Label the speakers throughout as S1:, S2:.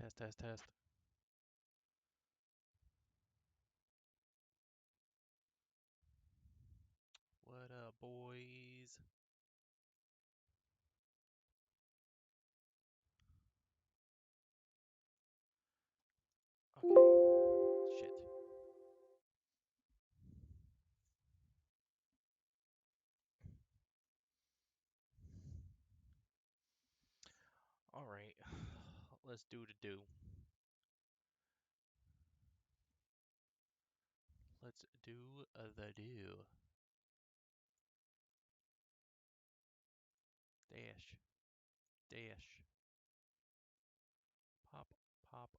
S1: Test, test, test. What up, boys? Okay. Shit. All right. Let's do the do. Let's do the do. Dash. Dash. Pop. Pop.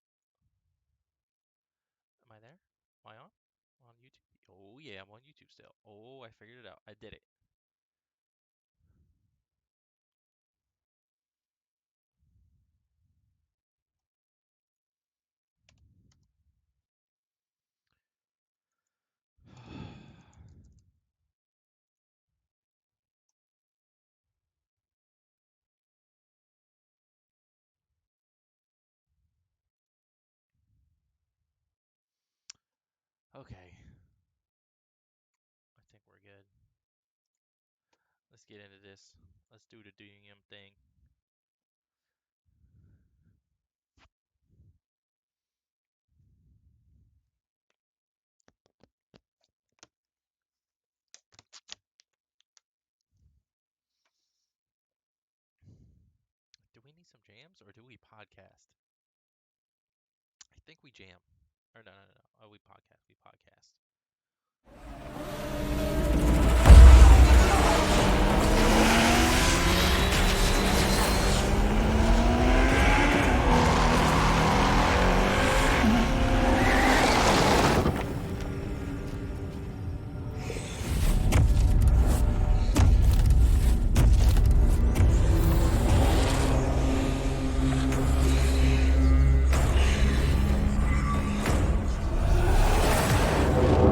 S1: Am I there? Am I on? On YouTube? Oh, yeah, I'm on YouTube still. Oh, I figured it out. I did it. Okay. I think we're good. Let's get into this. Let's do the doing him thing. Do we need some jams or do we podcast? I think we jam. Or no, no, no, no. Oh, we podcast. We podcast.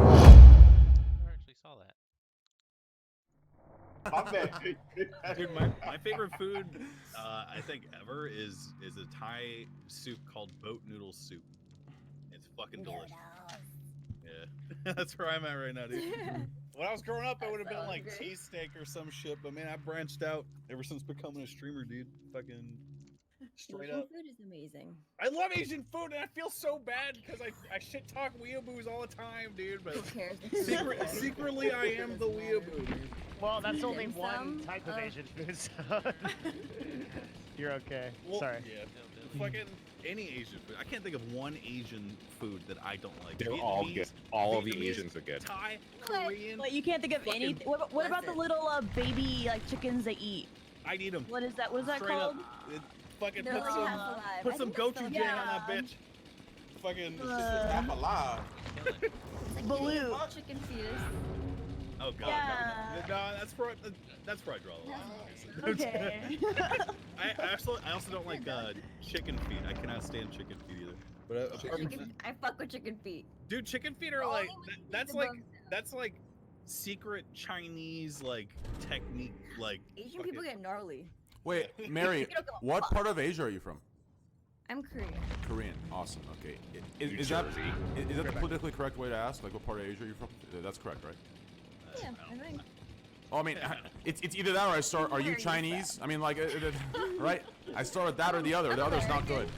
S1: Never actually saw that.
S2: My bad.
S3: Dude, my favorite food, I think ever is a Thai soup called boat noodle soup. It's fucking delicious. Yeah, that's where I'm at right now, dude. When I was growing up, I would have been like cheesesteak or some shit, but man, I branched out ever since becoming a streamer, dude. Fucking straight
S4: Asian
S3: up.
S4: food is amazing.
S3: I love Asian food, and I feel so bad because I shit talk weeaboos all the time, dude. But
S4: Who cares?
S3: secretly, I am the weeaboo, dude.
S5: Well, that's only
S4: Dim
S5: one
S4: sum
S5: type of
S4: of-
S5: Asian food, so you're okay.
S3: Well,
S5: Sorry.
S3: Yeah. Fucking any Asian food. I can't think of one Asian food that I don't like.
S2: They're all good. All of the
S3: Vietnamese,
S2: Asians are good.
S3: Thai,
S4: What?
S3: Korean.
S6: Like you can't think of
S3: Fucking-
S6: anything. What about the
S4: Listen.
S6: little baby like chickens they eat?
S3: I need them.
S6: What is that? What is that
S3: Straight
S6: called?
S3: up. Fucking
S4: They're
S3: put
S4: like
S3: some,
S4: half alive.
S3: put
S4: I
S3: some
S4: think it's
S3: gochujang
S4: Filipino.
S3: on that bitch. Fucking.
S4: Uh,
S2: I'm alive.
S1: Killing it.
S4: It's like
S6: Baloo.
S4: eating raw chicken fetus.
S3: Oh god.
S6: Yeah.
S3: No, that's where I draw the line.
S6: Okay.
S3: I also don't like chicken feet. I cannot stand chicken feet either. But apart from
S4: Chicken, I fuck with chicken feet.
S3: dude, chicken feet are
S4: Only
S3: like
S4: when you
S3: that's
S4: eat the
S3: like
S4: bones.
S3: that's like secret Chinese like technique like
S4: Asian people get gnarly.
S7: Wait, Mary,
S4: You don't give a
S7: what
S4: fuck.
S7: part of Asia are you from?
S4: I'm Korean.
S7: Korean. Awesome. Okay.
S2: New
S7: Is that
S2: Jersey.
S7: is that the politically correct way to ask? Like, what part of Asia are you from? That's correct, right?
S4: Yeah, I think.
S7: Oh, I mean, it's either that or I start. Are you
S4: Where are you
S7: Chinese? I mean, like, right? I start with that or the other. The other's not good.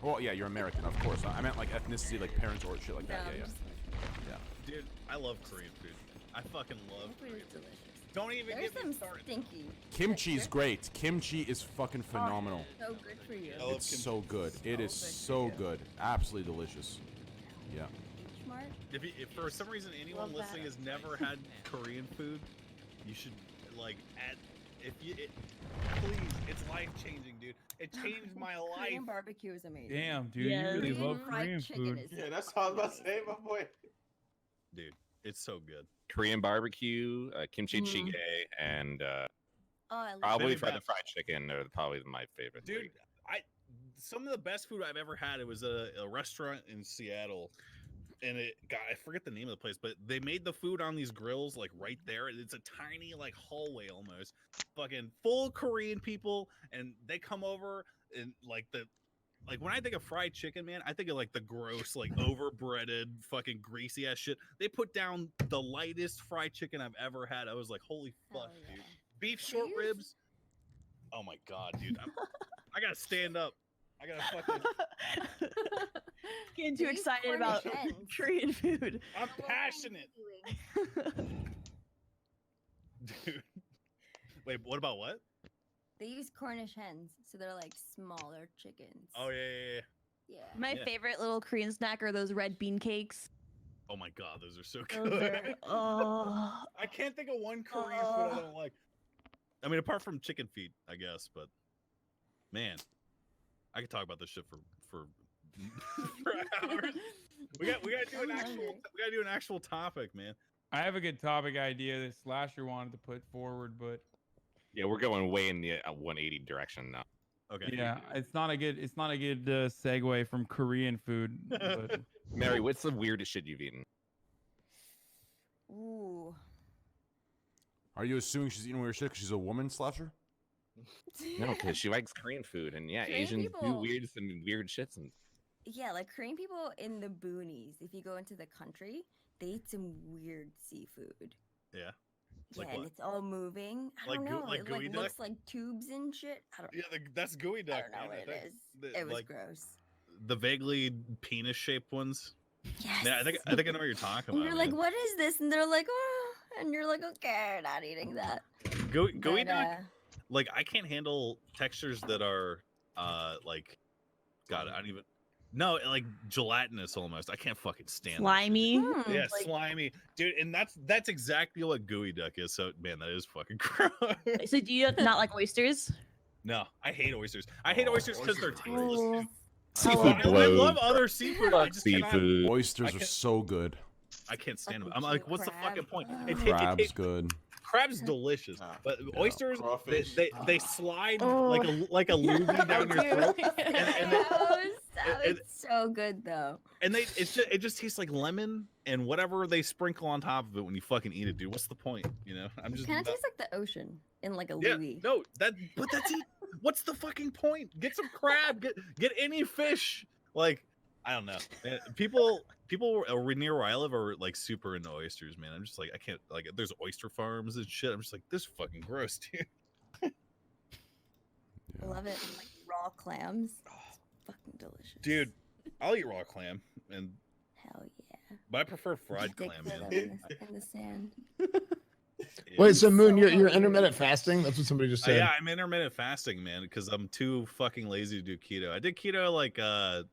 S7: Well, yeah, you're American, of course. I meant like ethnicity, like parents or shit like that.
S4: No,
S7: Yeah,
S4: I'm
S7: yeah.
S4: just-
S3: dude, I love Korean food. I fucking love
S4: Food
S3: Korean
S4: is
S3: food.
S4: delicious.
S3: Don't even
S4: There's
S3: get me
S4: some
S3: started.
S4: stinky.
S7: Kimchi's
S4: but
S7: great. Kimchi is fucking phenomenal.
S4: they're So good for you.
S3: I love
S7: It's
S3: kimchi.
S7: so good. It is
S4: So good for
S7: so
S4: you.
S7: good. Absolutely delicious. Yeah.
S4: Smart.
S3: If for some reason anyone
S4: Love that.
S3: listening has never had Korean food, you should like add. If you, please, it's life changing, dude. It changed my life.
S4: Korean barbecue is amazing.
S8: Damn, dude,
S6: Yes.
S8: you really
S4: Korean
S8: love
S4: fried
S8: Korean
S4: chicken
S8: food.
S4: is
S2: Yeah, that's what I was about to say, my boy.
S3: Dude, it's so good.
S2: Korean barbecue, kimchi
S6: Mhm.
S2: jjigae, and
S4: Oh, I love
S2: probably
S3: Bibimbap.
S2: the fried chicken are probably my favorite.
S3: Dude,
S2: three.
S3: some of the best food I've ever had. It was a restaurant in Seattle, and I forget the name of the place, but they made the food on these grills like right there. It's a tiny like hallway almost, fucking full Korean people, and they come over and like like when I think of fried chicken, man, I think of like the gross, like overbreaded, fucking greasy ass shit. They put down the lightest fried chicken I've ever had. I was like, holy fuck,
S4: Hell yeah.
S3: dude. Beef short ribs. Oh my god, dude. I gotta stand up. I gotta fucking.
S6: Getting too
S4: They use
S6: excited
S4: Cornish
S6: about
S4: hens.
S6: Korean food.
S3: I'm passionate, dude. Wait, what about what?
S4: They use Cornish hens, so they're like smaller chickens.
S3: Oh yeah.
S4: Yeah.
S6: My
S3: Yeah.
S6: favorite little Korean snack are those red bean cakes.
S3: Oh my god, those are so
S6: Those
S3: good.
S6: are, oh,
S3: I can't think of one Korean food I don't like. I mean, apart from chicken feet, I guess. But man, I could talk about this shit for for hours. We gotta do an actual topic, man.
S8: I have a good topic idea that Slasher wanted to put forward, but
S2: Yeah, we're going way in the 180 direction now.
S3: Okay.
S8: yeah, it's not a good segue from Korean food. But
S2: Mary, what's the weirdest shit you've eaten?
S4: Ooh.
S7: Are you assuming she's eating weird shit because she's a woman, Slasher?
S2: No, because she likes Korean food, and yeah,
S4: Korean
S2: Asians do
S4: people-
S2: weird shits. And
S4: Yeah, like Korean people in the boonies, if you go into the country, they eat some weird seafood.
S3: Yeah.
S4: Yeah,
S3: Like
S4: and
S3: what?
S4: it's all moving. I
S3: Like
S4: don't
S3: goo-
S4: know.
S3: like
S4: It
S3: gooey
S4: like
S3: duck?
S4: looks like tubes and shit. I don't,
S3: Yeah, that's gooey
S4: I
S3: duck.
S4: don't know
S3: man.
S4: what
S3: I
S4: it
S3: think
S4: is.
S3: the-
S4: It was
S3: like
S4: gross.
S3: the vaguely penis-shaped ones.
S4: Yes.
S3: Man, I think I know what you're talking
S4: And
S3: about.
S4: you're like,
S3: man.
S4: what is this? And they're like, oh, and you're like, okay, not eating that.
S3: Gooey
S4: But,
S3: duck. Like I can't handle textures that are like, God, I don't even. No, like gelatinous almost. I can't fucking stand that shit.
S6: slimy.
S3: Yeah,
S4: like,
S3: slimy, dude, and that's exactly what gooey duck is. So, man, that is fucking gross.
S6: So do you not like oysters?
S3: No, I hate oysters. I hate
S7: Oh,
S3: oysters because they're
S7: oysters are
S3: tasteless.
S6: Oh.
S3: dude.
S2: seafood
S3: I
S2: blows.
S3: love other seafood. I
S2: Fuck
S3: just cannot.
S2: seafood.
S7: Oysters
S3: I
S7: are
S3: can't-
S7: so good.
S3: I can't stand them.
S4: Fucking
S3: I'm like,
S4: king
S3: what's the
S4: crab.
S3: fucking point?
S4: Ugh.
S7: Crab's good.
S3: Crab's delicious, but oysters
S9: Crawfish.
S3: they slide
S6: Oh.
S3: like a loogie down your throat, and they-
S4: That
S3: and-
S4: was so good though.
S3: and it just tastes like lemon and whatever they sprinkle on top of it when you fucking eat it, dude. What's the point? You know, I'm just
S4: Kind of tastes like the ocean in like a
S3: yeah.
S4: Louis.
S3: No, but that's it. What's the fucking point? Get some crab. Get any fish. Like I don't know. Man, people near where I live are like super into oysters, man. I'm just like I can't like. There's oyster farms and shit. I'm just like this is fucking gross, dude.
S4: I
S7: Yeah.
S4: love it. And, like raw clams. It's fucking delicious.
S3: Dude, I'll eat raw clam,
S4: Hell yeah.
S3: but I prefer fried
S4: Stick
S3: clam,
S4: to
S3: man.
S4: them in the sand.
S9: Wait, so Moon,
S4: So
S9: you're
S4: good.
S9: intermittent fasting? That's what somebody just said.
S3: Yeah, I'm intermittent fasting, man, because I'm too fucking lazy to do keto. I did keto like a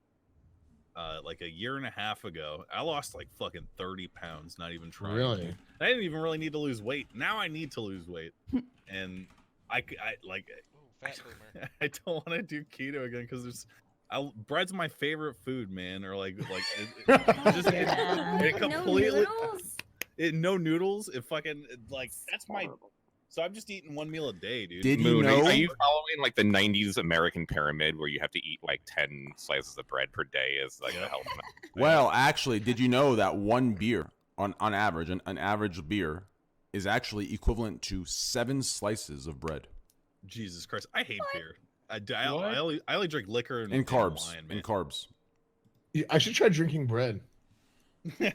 S3: year and a half ago. I lost like fucking 30 pounds, not even trying.
S9: Really?
S3: I didn't even really need to lose weight. Now I need to lose weight, and I like
S1: Fat boomer.
S3: I don't want to do keto again because bread's my favorite food, man. Or like it just
S6: Yeah.
S3: it
S4: No
S3: completely
S4: noodles?
S3: no noodles. It fucking like that's my. So I'm just eating one meal a day, dude.
S7: Did you
S2: Moon,
S7: know?
S2: are you following like the 90s American pyramid where you have to eat like 10 slices of bread per day as like a
S3: Yeah.
S2: health?
S7: Well, actually, did you know that one beer, on average, an average beer, is actually equivalent to 7 slices of bread
S3: Jesus Christ, I hate beer. I
S8: What?
S3: only drink liquor and
S7: in carbs?
S3: wine,
S7: In
S3: man.
S7: carbs.
S9: I should try drinking bread.
S3: I'm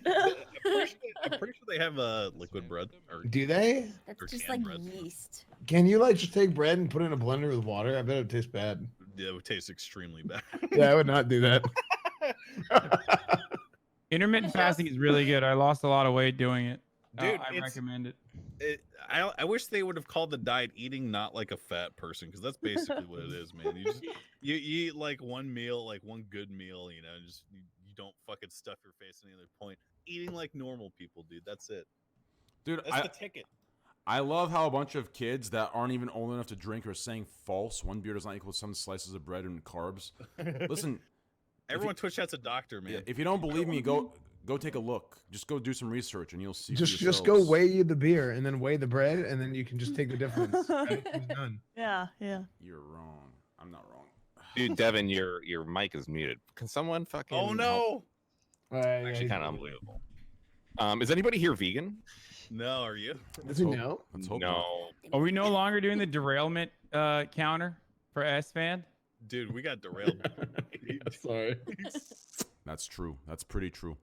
S3: pretty sure they have liquid bread. Or,
S9: Do they?
S3: Or
S4: That's just
S3: canned
S4: like
S3: bread.
S4: yeast.
S9: Can you like just take bread and put it in a blender with water? I bet it would taste bad.
S3: it would taste extremely bad.
S9: Yeah, I would not do that.
S8: intermittent fasting is really good. I lost a lot of weight doing it.
S3: Dude,
S8: I
S3: it's-
S8: recommend it.
S3: I wish they would have called the diet eating not like a fat person because that's basically what it is, man. You eat like one meal, like one good meal, you know, just you don't fucking stuff your face any other point. Eating like normal people, dude. That's it.
S7: Dude,
S3: That's the ticket.
S7: I love how a bunch of kids that aren't even old enough to drink are saying false. One beer does not equal 7 slices of bread and carbs. Listen,
S3: Everyone Twitch chat's a doctor, man.
S7: if you don't believe me, go take a look. Just go do some research and you'll see. for
S9: Just go
S7: yourselves.
S9: weigh the beer and then weigh the bread and then you can just take the difference. Right? It's done.
S6: Yeah, yeah.
S7: You're wrong. I'm not wrong.
S2: Dude, Devin, your mic is muted. Can someone fucking?
S3: Oh
S2: help?
S3: no,
S2: Actually, kind of unbelievable. Is anybody here vegan?
S3: no, are you?
S9: Does he know?
S7: Let's hope not.
S2: No.
S8: Are we no longer doing the derailment counter for S-Fan?
S3: Dude, we got derailed.
S9: Sorry.
S7: That's true. That's pretty true.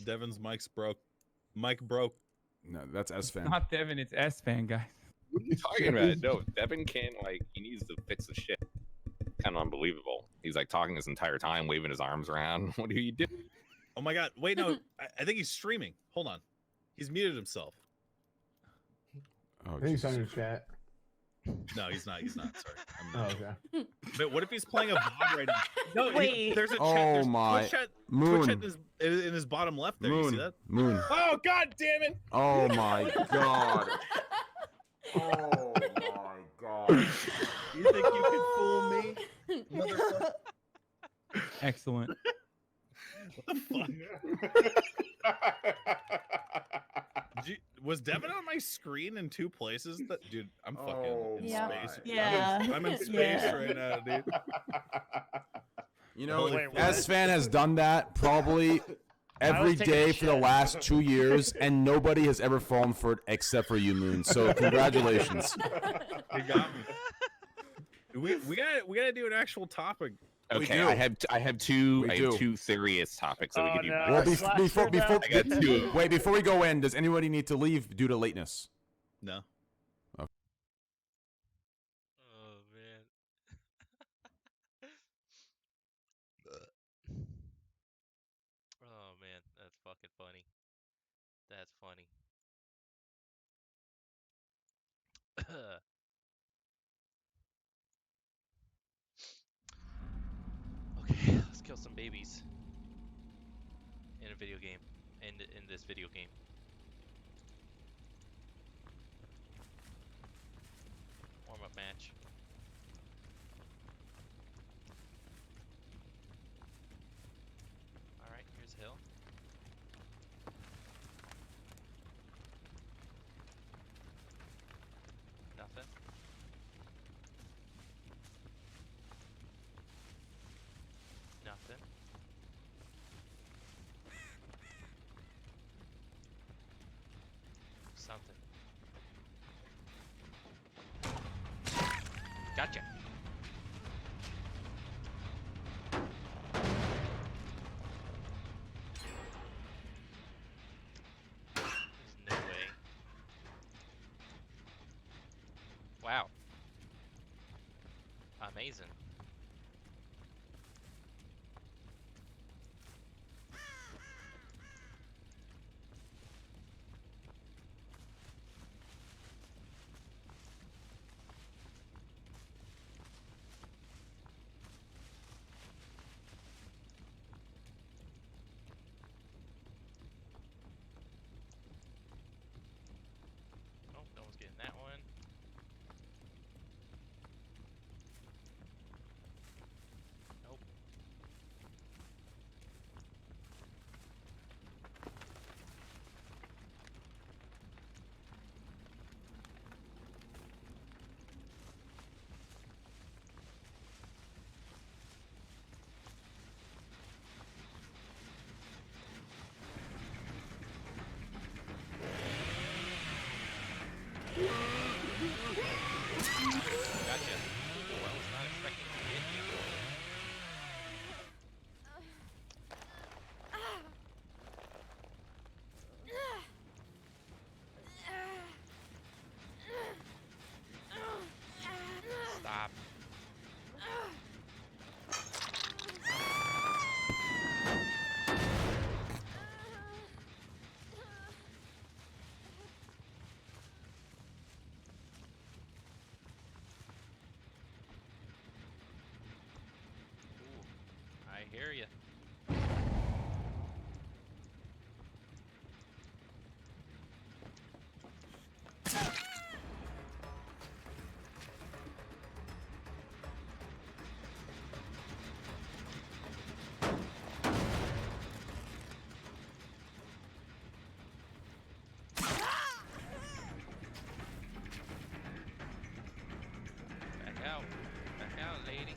S3: Devin's mic's broke. Mike broke.
S7: No, that's S fan.
S8: Not Devin, it's S fan, guys.
S2: What are you talking about? No, Devin can't, like, he needs to fix the shit. Kind of unbelievable. He's like talking this entire time, waving his arms around. What are you doing?
S3: Oh my god. Wait, no. I think he's streaming. Hold on. He's muted himself.
S7: Oh,
S9: I think he's on
S7: Jesus.
S9: your chat.
S3: No, he's not. He's not. Sorry. I'm
S9: Oh,
S3: not.
S9: okay.
S3: But what if he's playing a VOD right now? No,
S6: Wait.
S3: there's a chat.
S7: Oh
S3: There's
S7: my-
S3: Twitch chat,
S7: Moon.
S3: Twitch chat in his bottom left there. You see
S7: Moon.
S3: that?
S7: Moon.
S3: Oh god damn it!
S7: Oh my god. Oh my god.
S3: You think you can fool me, motherfucker?
S8: Excellent.
S3: What the fuck? Was Devin on my screen in two places? That dude, I'm fucking
S7: Oh
S3: in
S6: Yeah.
S3: space.
S6: Yeah.
S3: I'm in space
S6: Yeah.
S3: right now, dude.
S7: You know,
S3: Wait, what?
S7: S fan has done that probably every
S5: taking a
S7: day for the
S5: shit.
S7: last 2 years, and nobody has ever fallen for it except for you, Moon. So congratulations.
S3: He got me. We gotta do an actual topic.
S7: We
S2: Okay,
S7: do.
S2: I have two
S7: We
S2: I
S7: do.
S2: have two serious topics that we
S5: Oh,
S2: could do.
S5: no.
S7: Well,
S5: Slash
S7: before
S5: her
S7: before
S5: down.
S2: I got two.
S7: wait, before we go in, does anybody need to leave due to lateness?
S3: No.
S1: Oh man. Oh man, that's fucking funny. That's funny. Okay, let's kill some babies in a video game. In this video game. Warm up match. Alright, here's Hill. Nothing. Nothing. Something. Gotcha. There's no way. Wow. Amazing. Oh, no one's getting that one. Nope. Gotcha. Ooh, I was not expecting to hit you. Stop. Ooh, I hear you. Back out. Back out, lady.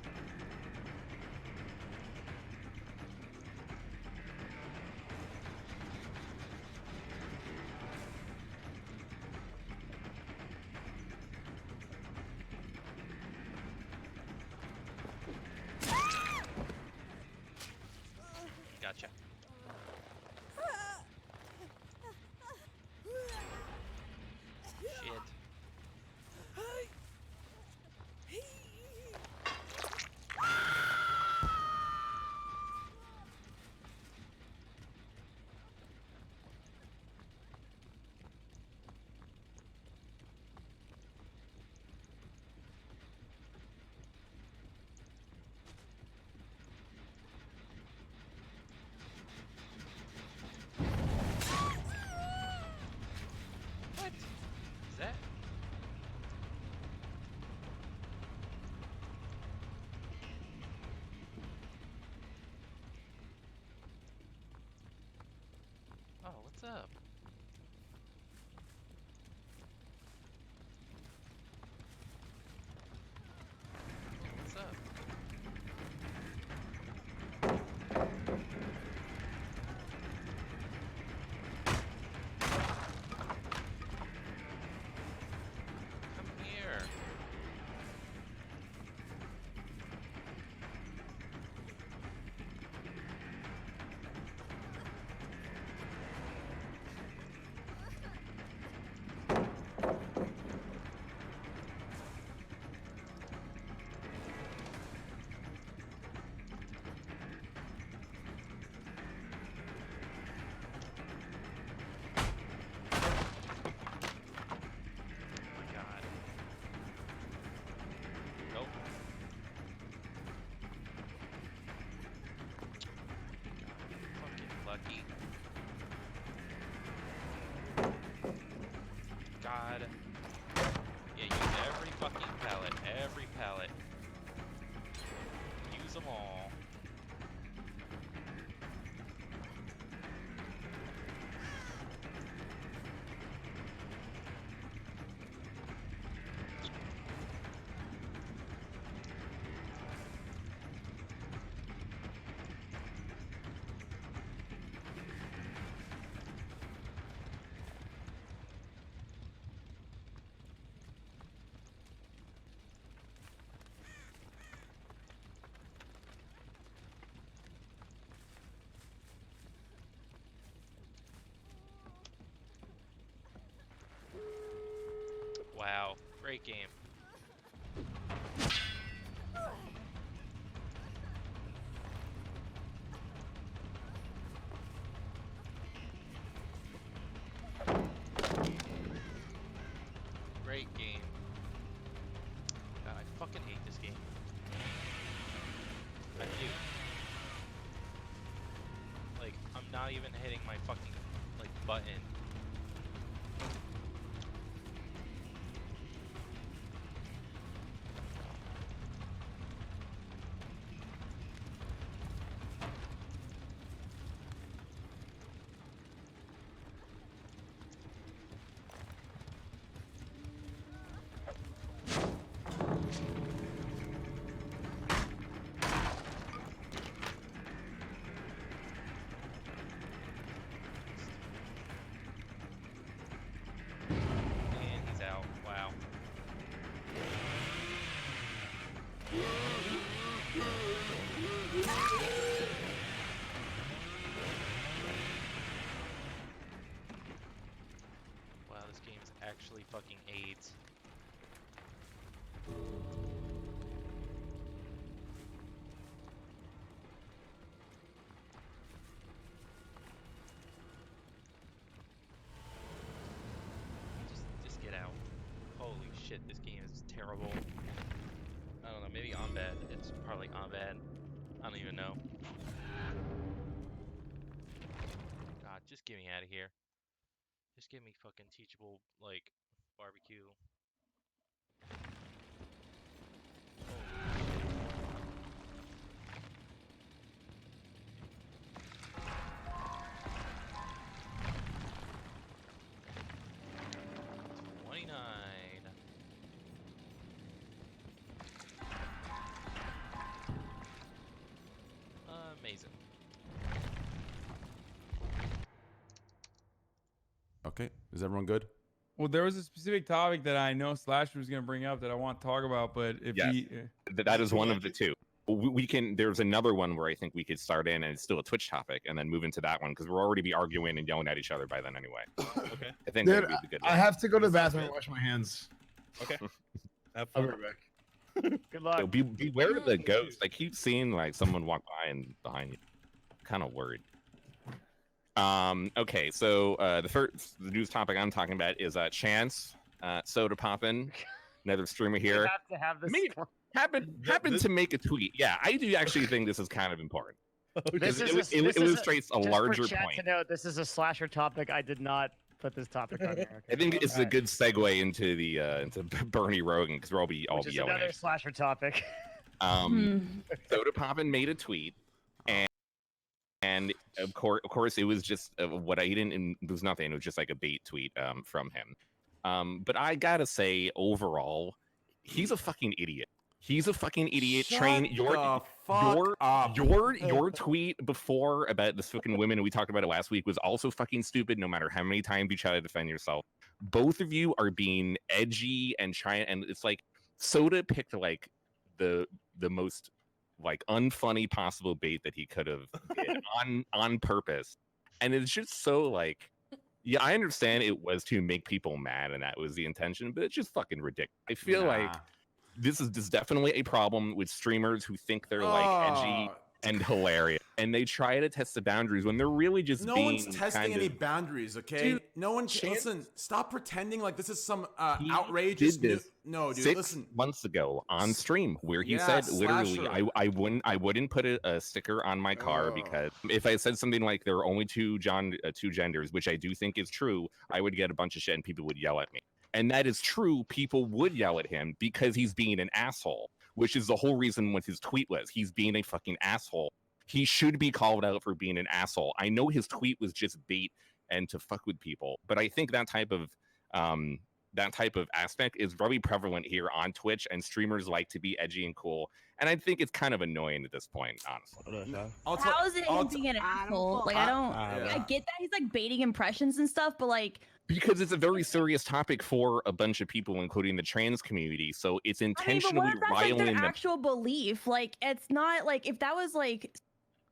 S1: up? What's up? Come here. Oh my god. Nope. God, fucking lucky. God. Yeah, use every fucking pallet. Every pallet. Use them all. Wow, great game. Great game. God, I fucking hate this game. I do. Like, I'm not even hitting my fucking, like, button. And he's out. Wow. Wow, this game's actually fucking AIDS. Just get out. Holy shit, this game is terrible. I don't know, maybe on bad. It's probably on bad. I don't even know. God, just get me out of here. Just give me fucking teachable, like, barbecue. Oh. 29. Amazing.
S7: Okay, is everyone good?
S8: Well, there was a specific topic that I know Slasher was going to bring up that I want to talk about, but if
S2: Yes.
S8: he,
S2: That is one of the two. We can. There's another one where I think we could start in, and it's still a Twitch topic, and then move into that one because we'll already be arguing and yelling at each other by then anyway.
S3: Okay.
S2: I think
S9: Dude,
S2: that would be the good.
S9: I
S2: one.
S9: have to go to the
S3: Sounds
S9: bathroom and
S3: good.
S9: wash my hands.
S3: Okay. Have
S9: I'll
S3: fun.
S9: be right back.
S5: Good luck.
S2: So beware of the ghost. I keep seeing like someone walk by and behind you. Kind of worried. Okay, so the news topic I'm talking about is Chance Soda Poppin', another streamer
S5: We
S2: here.
S5: have to have this.
S2: Me- happened to make a tweet. Yeah, I do actually think this is kind of important.
S5: This
S2: It,
S5: is
S2: it,
S5: this is
S2: illustrates a
S5: just
S2: larger
S5: for chat
S2: point.
S5: to know, this is a slasher topic. I did not put this topic on there.
S2: I think it's a
S5: Alright.
S2: good segue into the into Bernie Rogan because we'll all be
S5: Which is
S2: yelling
S5: another
S2: at.
S5: slasher topic.
S2: Soda Poppin' made a tweet, and And of course, it was just what I didn't. It was nothing. It was just like a bait tweet from him. But I gotta say, overall, he's a fucking idiot. He's a fucking idiot. Train your tweet before about the fucking women, and we talked about it last week, was also fucking stupid. No matter how many times you try to defend yourself, both of you are being edgy and trying. And it's like Soda picked like the most like unfunny possible bait that he could have did on purpose, and it's just so like. Yeah, I understand it was to make people mad, and that was the intention, but it's just fucking ridiculous. I feel like this is definitely a problem with streamers who think they're like edgy and hilarious, and they try to test the boundaries when they're really just
S7: no
S2: being
S7: one's testing any boundaries, okay?
S2: Dude,
S7: no one. Listen, stop pretending like this is some outrageous. No, dude.
S2: 6
S7: listen.
S2: months ago on stream, where he
S7: Yeah,
S2: said literally,
S7: Slasher.
S2: I wouldn't put a sticker on my car because if I said something like there are only two genders, which I do think is true, I would get a bunch of shit and people would yell at me. And that is true. People would yell at him because he's being an asshole, which is the whole reason what his tweet was. He's being a fucking asshole. He should be called out for being an asshole. I know his tweet was just bait and to fuck with people, but I think that type of aspect is very prevalent here on Twitch, and streamers like to be edgy and cool. And I think it's kind of annoying at this point, honestly.
S6: How is it him being an asshole? Like, I get that he's like baiting impressions and stuff, but like.
S2: Because it's a very serious topic for a bunch of people, including the trans community. So it's intentionally
S6: but what if that's like
S2: riling
S6: their
S2: them.
S6: actual belief? Like, it's not like if that was like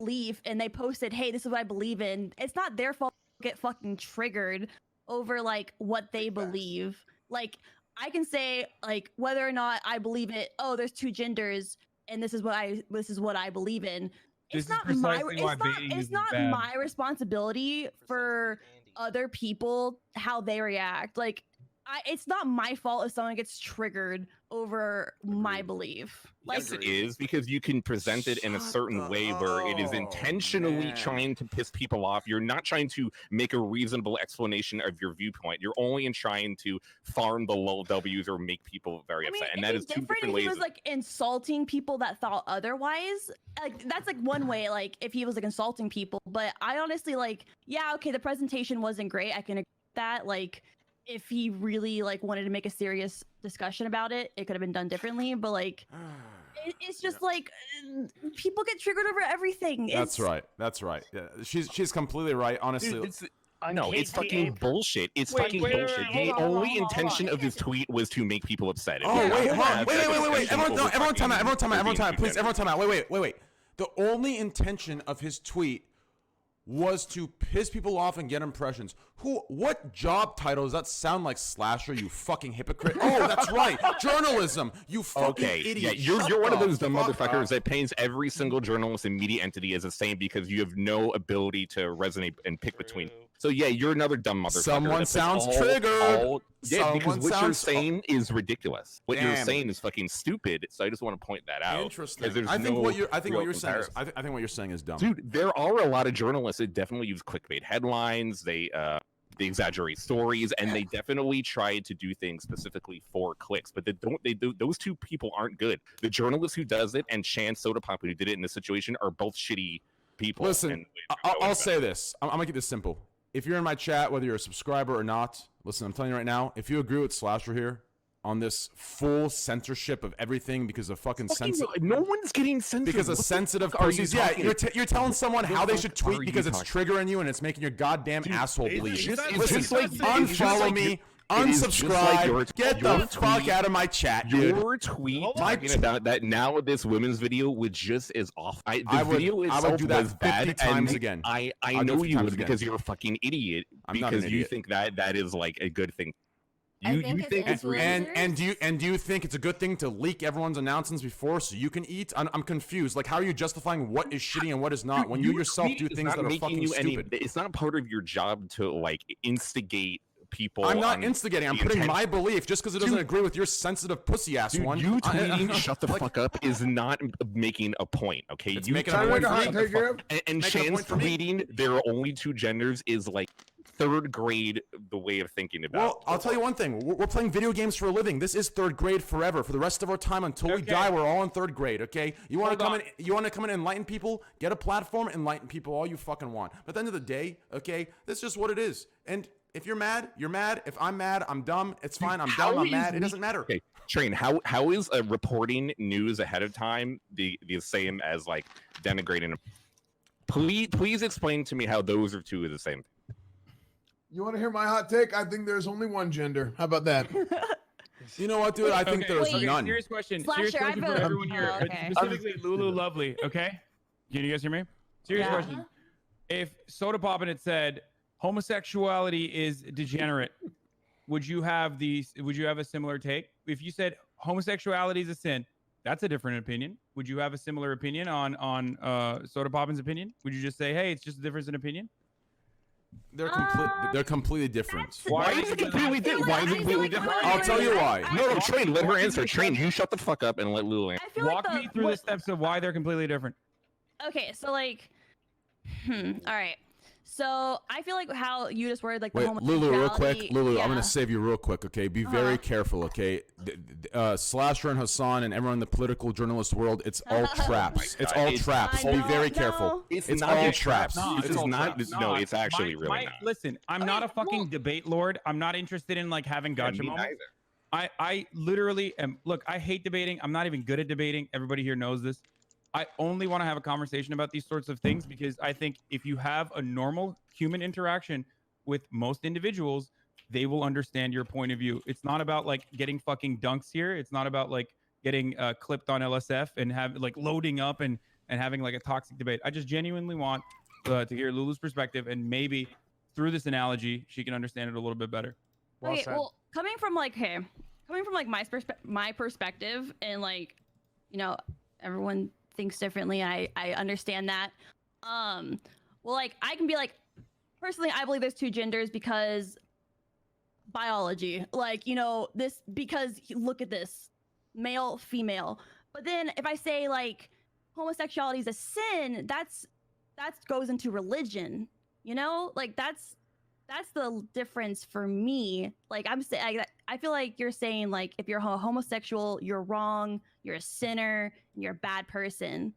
S6: belief and they posted, "Hey, this is what I believe in." It's not their fault to get fucking triggered over like what they believe. Like, I can say like whether or not I believe it. Oh, there's two genders, and this is what I believe in. It's not my. It's not my responsibility for other people how they react. Like, it's not my fault if someone gets triggered over my belief. Like,
S2: Yes, it is, because you can present it in a certain way where it is intentionally trying to piss people off. You're not trying to make a reasonable explanation of your viewpoint. You're only trying to farm the low W's or make people very upset. And that is two different
S6: if
S2: ways.
S6: he was like insulting people that thought otherwise. Like, that's like one way, like if he was like insulting people. But I honestly like, yeah, okay, the presentation wasn't great. I can agree with that. Like, if he really like wanted to make a serious discussion about it, it could have been done differently. But like, it's just like people get triggered over everything.
S7: That's right. That's right. Yeah, she's completely right. Honestly,
S2: Dude, it's fucking bullshit. It's fucking bullshit. The only intention of this tweet was to make people upset.
S7: wait. Everyone time out. Please, everyone time out. Wait. The only intention of his tweet was to piss people off and get impressions. What job title does that sound like, Slasher, you fucking hypocrite? Oh, that's right. Journalism, you fucking idiot.
S2: Yeah, you're one of those dumb motherfuckers that paints every single journalist and media entity as the same because you have no ability to resonate and pick between. So yeah, you're another dumb motherfucker.
S7: Someone sounds triggered.
S2: Because what you're saying is ridiculous. What you're saying is fucking stupid. So I just want to point that out.
S7: Interesting. I think what you're saying is dumb.
S2: Dude, there are a lot of journalists that definitely use clickbait headlines. They exaggerate stories, and they definitely try to do things specifically for clicks. But those two people aren't good. The journalist who does it and Chance Sodapop who did it in this situation are both shitty people.
S7: Listen, I'll say this. I'm gonna keep this simple. If you're in my chat, whether you're a subscriber or not, listen, I'm telling you right now, if you agree with Slasher here on this full censorship of everything because of fucking sensitive...
S2: No one's getting censored.
S7: Because of sensitive pussies. Yeah, you're telling someone how they should tweet because it's triggering you and it's making your goddamn asshole bleed. Listen, unfollow me. Unsubscribe. Get the fuck out of my chat, dude.
S2: Your tweet talking about that now with this women's video was just as off.
S7: I would do that 50 times again.
S2: I know you would because you're a fucking idiot. Because you think that is like a good thing. You think it's
S7: and do you think it's a good thing to leak everyone's announcements before so you can eat? I'm confused. Like, how are you justifying what is shitty and what is not when you yourself do things that are fucking stupid?
S2: It's not part of your job to like instigate people.
S7: I'm not instigating. I'm putting my belief just because it doesn't agree with your sensitive pussy ass one.
S2: You tweeting "shut the fuck up" is not making a point. Okay,
S7: it's making a point for me.
S2: And Chance tweeting "there are only two genders" is like third grade the way of thinking about.
S7: Well, I'll tell you one thing. We're playing video games for a living. This is third grade forever. For the rest of our time until we die, we're all in third grade. Okay? You want to come in? You want to come in and enlighten people? Get a platform, enlighten people all you fucking want. But at the end of the day, okay, that's just what it is. And if you're mad, you're mad. If I'm mad, I'm dumb. It's fine. I'm dumb. I'm mad. It doesn't matter.
S2: Okay, Train. How is reporting news ahead of time the same as like denigrating? Please explain to me how those are two of the same thing.
S9: You want to hear my hot take? I think there's only one gender. How about that?
S7: You know what, dude? I think there's none.
S8: Serious question.
S6: Slasher,
S8: Serious question for everyone here,
S6: Oh, okay.
S8: specifically Lulu Lovely. Okay, can you guys hear me? Serious question. If Soda Poppin' had said homosexuality is degenerate, would you have a similar take? If you said homosexuality is a sin, that's a different opinion. Would you have a similar opinion on Soda Poppin's opinion? Would you just say, hey, it's just a difference in opinion?
S7: They're completely different.
S2: Why is it completely different? Why is it completely different?
S7: I'll tell you why.
S2: No, Train, let her answer. Train, you shut the fuck up and let Lulu answer.
S8: Walk me through the steps of why they're completely different.
S6: Okay, so like, all right. So I feel like how you just worded like the
S7: Wait,
S6: homosexuality.
S7: Lulu, real quick. Lulu,
S6: yeah.
S7: I'm gonna save you real quick, okay? Be very careful, okay? Slasher and Hassan and everyone in the political journalist world, it's all traps. It's all traps. Be very careful.
S2: It's
S7: It's
S2: not
S7: all
S2: traps.
S7: traps.
S2: This is not. No, it's actually really not.
S8: Listen, I'm not a fucking debate lord. I'm not interested in like having gotcha
S2: me
S8: moments. I literally am. Look, I hate debating. I'm not even good at debating. Everybody here knows this. I only want to have a conversation about these sorts of things because I think if you have a normal human interaction with most individuals, they will understand your point of view. It's not about like getting fucking dunks here. It's not about like getting clipped on LSF and have like loading up and having like a toxic debate. I just genuinely want to hear Lulu's perspective, and maybe through this analogy, she can understand it a little bit better.
S6: Okay, well, coming from like my perspective, and like, you know, everyone thinks differently. I understand that. Well, like I can be like, personally, I believe there's two genders because biology. Like, you know, this because look at this, male, female. But then if I say like homosexuality is a sin, that goes into religion. You know, like that's the difference for me. Like I feel like you're saying like if you're homosexual, you're wrong, you're a sinner, and you're a bad person.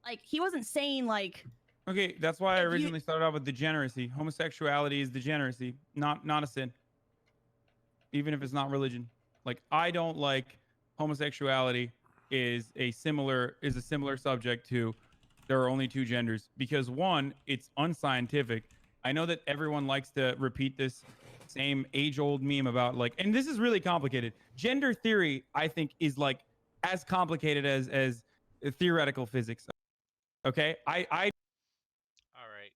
S6: Like he wasn't saying like.
S8: Okay, that's why I originally started off with degeneracy. Homosexuality is degeneracy, not a sin. Even if it's not religion. Like I don't like homosexuality is a similar subject to there are only two genders because one, it's unscientific. I know that everyone likes to repeat this same age-old meme about like, and this is really complicated. Gender theory, I think, is like as complicated as theoretical physics. Okay, I.
S1: All right.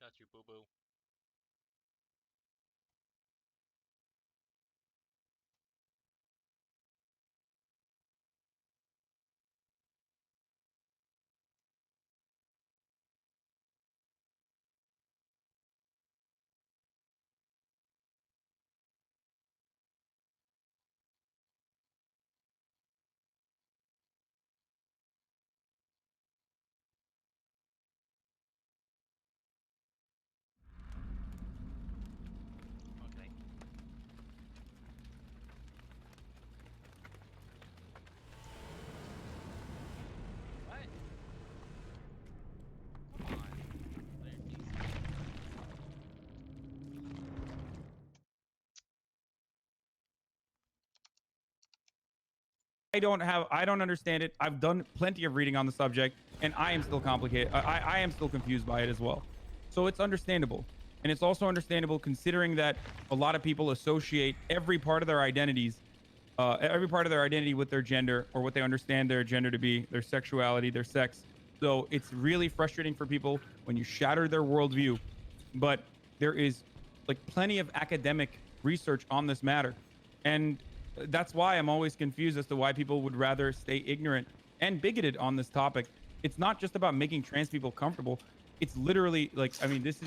S1: Got you, boo boo. Okay. What? Come on. There, easy.
S8: I don't understand it. I've done plenty of reading on the subject, and I am still complicated. I am still confused by it as well. So it's understandable. And it's also understandable considering that a lot of people associate every part of their identity with their gender or what they understand their gender to be, their sexuality, their sex. So it's really frustrating for people when you shatter their worldview. But there is like plenty of academic research on this matter. And that's why I'm always confused as to why people would rather stay ignorant and bigoted on this topic. It's not just about making trans people comfortable. It's literally like, I mean, this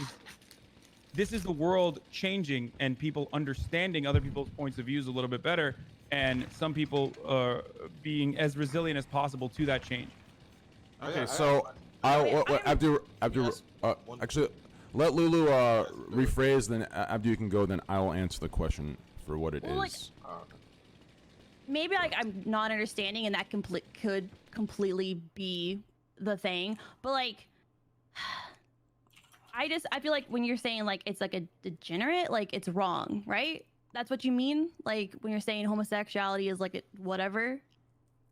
S8: is the world changing and people understanding other people's points of views a little bit better, and some people being as resilient as possible to that change.
S7: Okay, so Abdur, actually, Let Lulu rephrase, then after you can go, then I will answer the question for what it is.
S6: Well, like, maybe like I'm not understanding, and that could completely be the thing. But like, I feel like when you're saying like it's like a degenerate, like it's wrong, right? That's what you mean? Like when you're saying homosexuality is like whatever?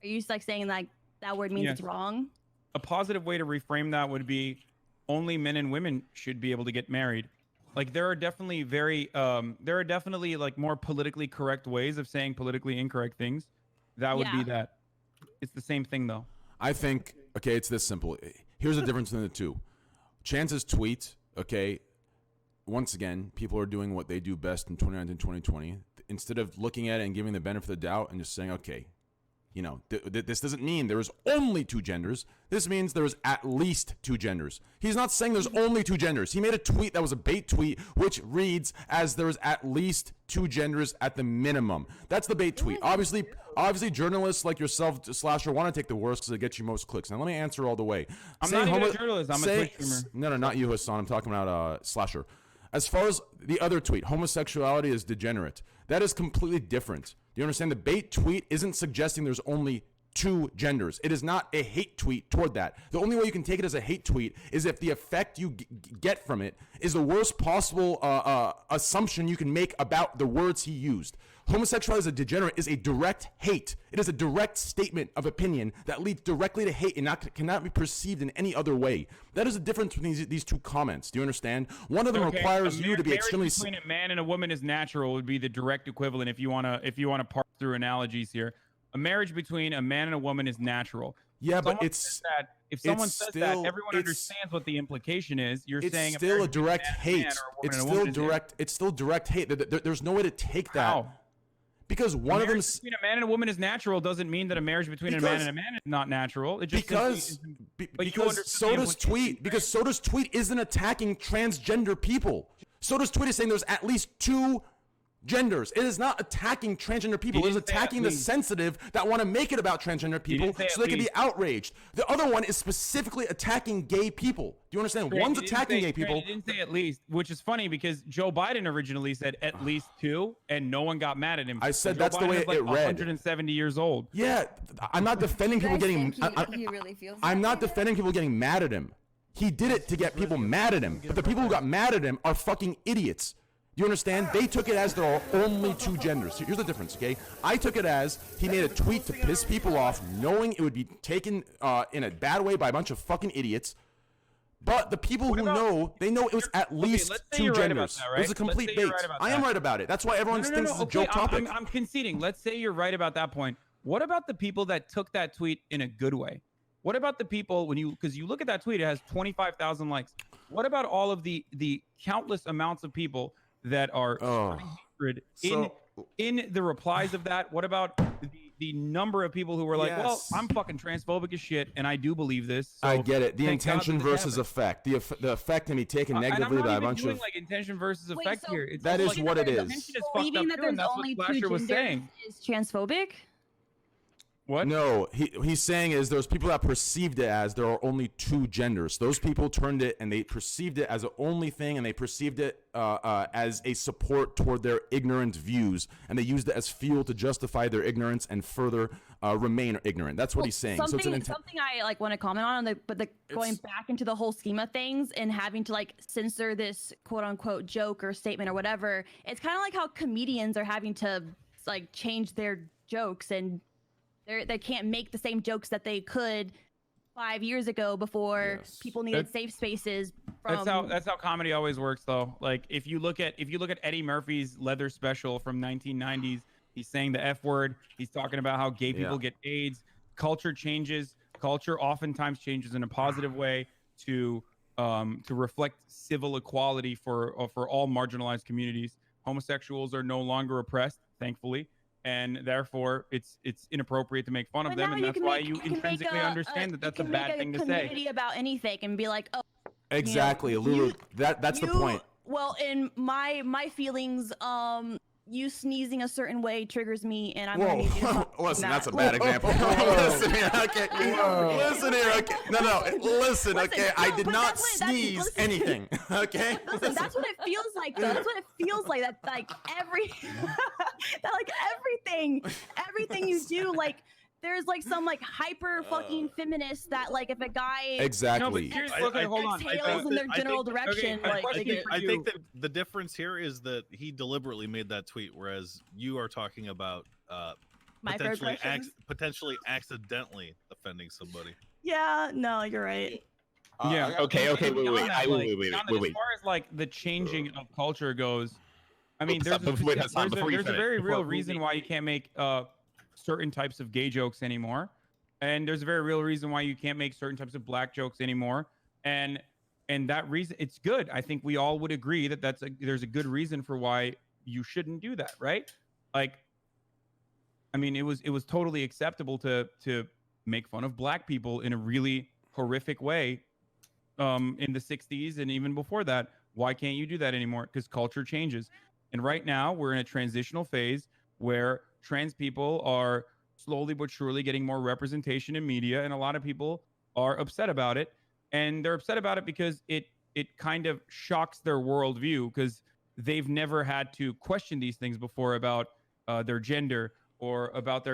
S6: Are you just like saying like that word means it's wrong?
S8: A positive way to reframe that would be only men and women should be able to get married. Like there are definitely like more politically correct ways of saying politically incorrect things. That would be that. It's the same thing though.
S7: I think, okay, it's this simple. Here's the difference between the two. Chance's tweet, okay, once again, people are doing what they do best in 2019, 2020. Instead of looking at it and giving the benefit of the doubt and just saying, okay, you know, this doesn't mean there is only two genders. This means there is at least two genders. He's not saying there's only two genders. He made a tweet that was a bait tweet, which reads as there is at least two genders at the minimum. That's the bait tweet. Obviously, journalists like yourself, Slasher, want to take the worst because it gets you most clicks. Now, let me answer all the way.
S8: I'm not even a journalist. I'm a Twitch streamer.
S7: No, not you, Hassan. I'm talking about Slasher. As far as the other tweet, homosexuality is degenerate. That is completely different. Do you understand? The bait tweet isn't suggesting there's only two genders. It is not a hate tweet toward that. The only way you can take it as a hate tweet is if the effect you get from it is the worst possible assumption you can make about the words he used. Homosexuality as a degenerate is a direct hate. It is a direct statement of opinion that leads directly to hate and cannot be perceived in any other way. That is the difference between these two comments. Do you understand? One of them requires you to be extremely.
S8: Marriage between a man and a woman is natural would be the direct equivalent if you wanna parse through analogies here. A marriage between a man and a woman is natural.
S7: Yeah,
S8: but if someone says that, everyone understands what the implication is. You're saying
S7: it's still a direct hate. It's still direct. It's still direct hate. There's no way to take that.
S8: How?
S7: Because one of them
S8: between a man and a woman is natural doesn't mean that a marriage between a man and a man is not natural. It just
S7: because Soda's tweet isn't attacking transgender people. Soda's tweet is saying there's at least two genders. It is not attacking transgender people. It is attacking the sensitive that want to make it about transgender people so they can be outraged. The other one is specifically attacking gay people. Do you understand? One's attacking gay people.
S8: He didn't say at least, which is funny because Joe Biden originally said at least two, and no one got mad at him.
S7: I said that's the way it read.
S8: 170 years old.
S7: Yeah, I'm not defending people getting.
S4: He really feels
S7: I'm not defending people getting mad at him. He did it to get people mad at him. But the people who got mad at him are fucking idiots. Do you understand? They took it as there are only two genders. Here's the difference, okay? I took it as he made a tweet to piss people off, knowing it would be taken in a bad way by a bunch of fucking idiots. But the people who know, they know it was at least two genders. It was a complete bait. I am right about it. That's why everyone thinks it's a joke topic.
S8: I'm conceding. Let's say you're right about that point. What about the people that took that tweet in a good way? What about the people because you look at that tweet, it has 25,000 likes. What about all of the countless amounts of people that are hatred in the replies of that? What about the number of people who were like, well, I'm fucking transphobic as shit, and I do believe this. So
S7: I get it. The intention versus effect. The effect can be taken negatively by a bunch of.
S8: Like intention versus effect here.
S7: That is what it is.
S6: Believing that there's only two genders is transphobic.
S8: What?
S7: No, he's saying is there's people that perceived it as there are only two genders. Those people turned it and they perceived it as the only thing, and they perceived it as a support toward their ignorant views, and they used it as fuel to justify their ignorance and further remain ignorant. That's what he's saying.
S6: Something I like want to comment on, going back into the whole scheme of things and having to like censor this quote unquote joke or statement or whatever. It's kind of like how comedians are having to like change their jokes, and they can't make the same jokes that they could 5 years ago before people needed safe spaces.
S8: That's how comedy always works, though. Like if you look at Eddie Murphy's Leather special from 1990s, he's saying the F word. He's talking about how gay people get AIDS. Culture changes. Culture oftentimes changes in a positive way to reflect civil equality for all marginalized communities. Homosexuals are no longer oppressed, thankfully. And therefore, it's inappropriate to make fun of them, and that's why you intrinsically understand that that's a bad thing to say.
S6: Community about anything and be like, oh,
S7: exactly, Lulu. That's the point.
S6: Well, in my feelings, you sneezing a certain way triggers me, and I'm gonna
S7: Whoa,
S6: need you to stop doing
S7: listen, that's a
S6: that.
S7: bad example.
S9: Whoa.
S7: Listen here, okay.
S9: Whoa.
S7: Listen here, okay. No, listen, okay. I
S6: no,
S7: did
S6: but
S7: not
S6: that's what-
S7: sneeze
S6: listen.
S7: anything, okay?
S6: Listen, that's what it feels like. Though. That's what it feels like. That like that like everything you do, like there's like some like hyper fucking feminist that like if a guy
S7: Exactly.
S8: here's,
S3: I-
S8: okay,
S3: I
S8: hold on.
S6: exhales in their
S3: I
S6: general
S3: think-
S6: direction,
S8: okay,
S6: like
S8: I
S6: they
S8: think-
S6: can-
S3: I
S8: you-
S3: think that the difference here is that he deliberately made that tweet, whereas you are talking about
S6: microaggressions.
S3: potentially accidentally offending somebody.
S6: Yeah, no, you're right.
S8: Yeah.
S2: Okay, wait,
S8: Beyond that, like,
S2: wait.
S8: beyond that, as far as like the changing of culture goes, I mean, there's a,
S2: Wait, Hassan, before you
S8: there's a
S2: finish,
S8: very real
S2: before-
S8: reason why you can't make certain types of gay jokes anymore, and there's a very real reason why you can't make certain types of black jokes anymore, and that reason, it's good. I think we all would agree that there's a good reason for why you shouldn't do that, right? Like, I mean, it was totally acceptable to make fun of black people in a really horrific way in the 60s and even before that. Why can't you do that anymore? Because culture changes. And right now we're in a transitional phase where trans people are slowly but surely getting more representation in media, and a lot of people are upset about it. And they're upset about it because it kind of shocks their worldview, because they've never had to question these things before about their gender or about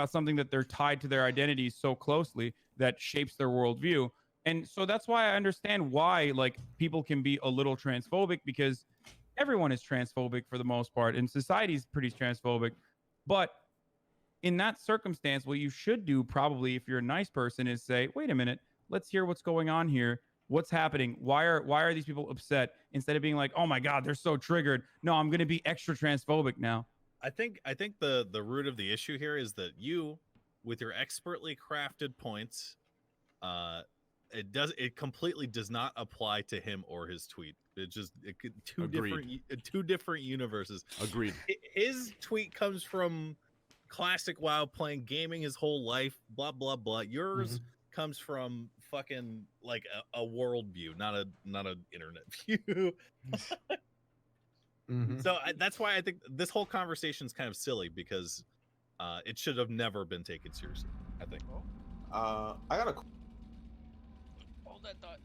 S8: something that they're tied to their identity so closely that shapes their worldview. And so that's why I understand why like people can be a little transphobic, because everyone is transphobic for the most part, and society is pretty transphobic. But in that circumstance, what you should do probably, if you're a nice person, is say, wait a minute, let's hear what's going on here. What's happening? Why are these people upset? Instead of being like, oh my God, they're so triggered. No, I'm going to be extra transphobic now.
S3: I think the root of the issue here is that you, with your expertly crafted points, it completely does not apply to him or his tweet. Two different universes.
S7: Agreed.
S3: His tweet comes from classic WoW, playing gaming his whole life, blah blah blah. Yours comes from fucking like a world view, not an internet view. So that's why I think this whole conversation is kind of silly, because it should have never been taken seriously, I think.
S10: I got a
S1: Hold that thought.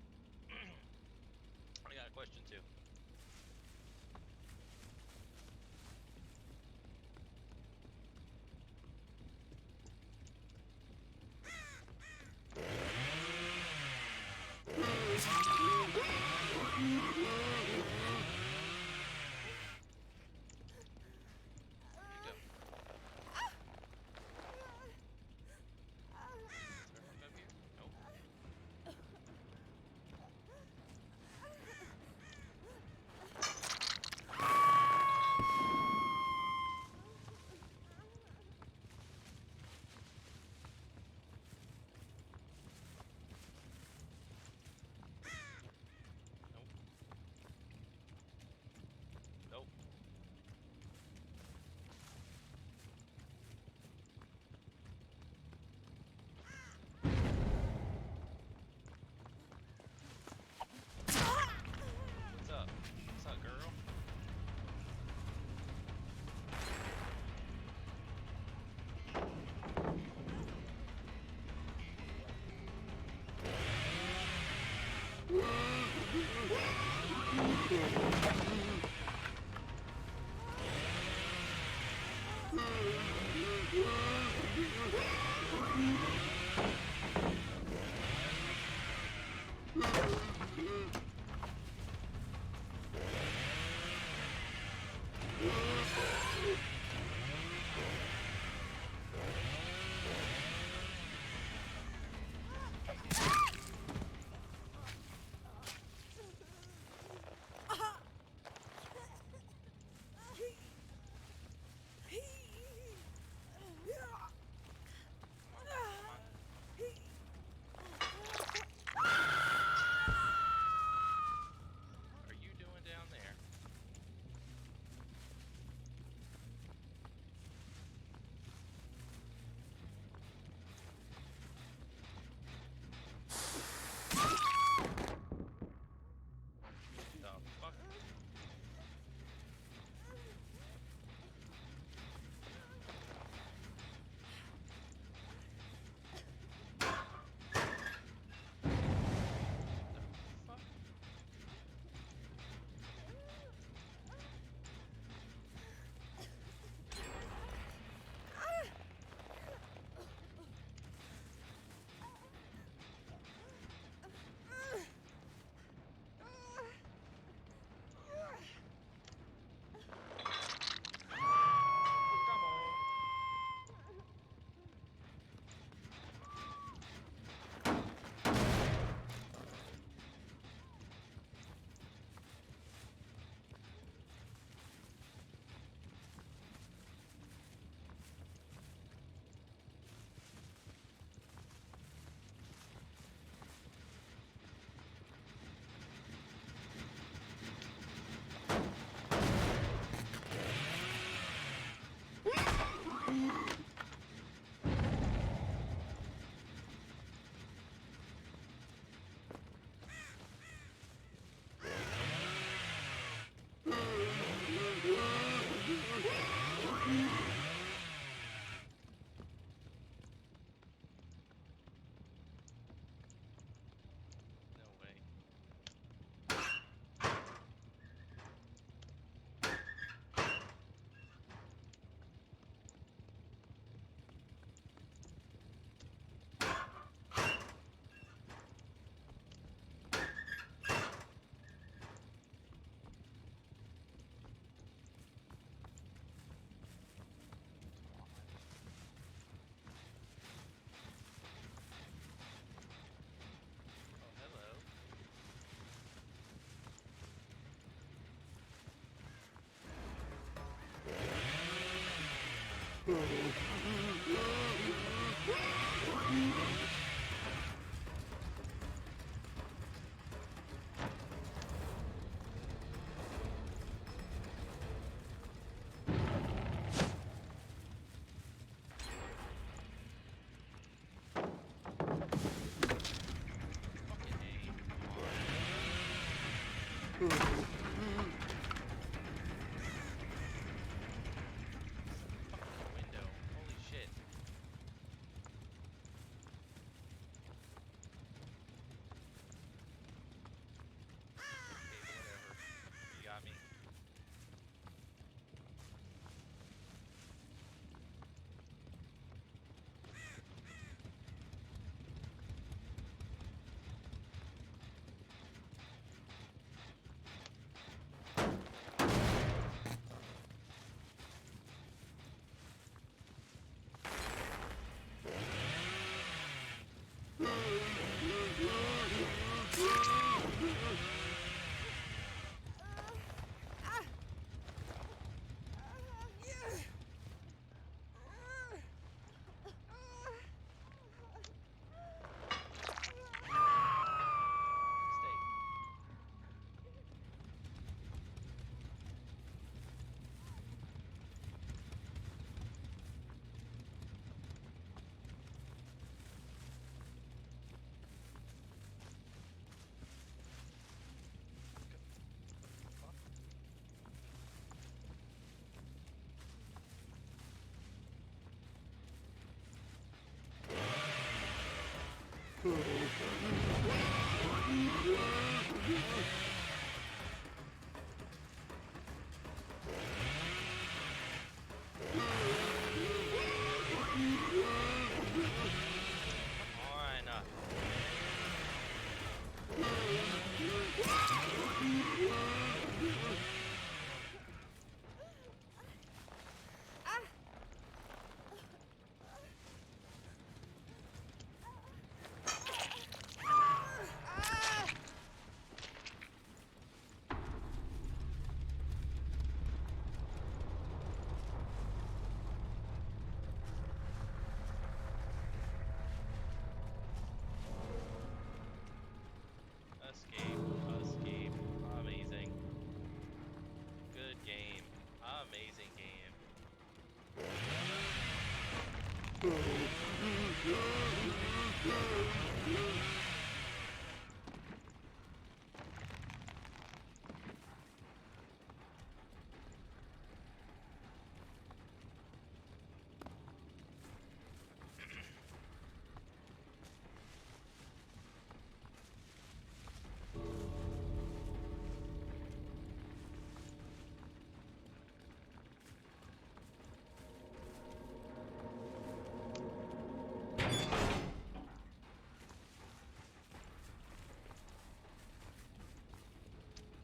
S1: I got a question too. Nope. What's up? What's up, girl? Window. Holy shit. Okay, whatever. You got me. Mistake. Come on. Escape. Amazing. Good game. Amazing game.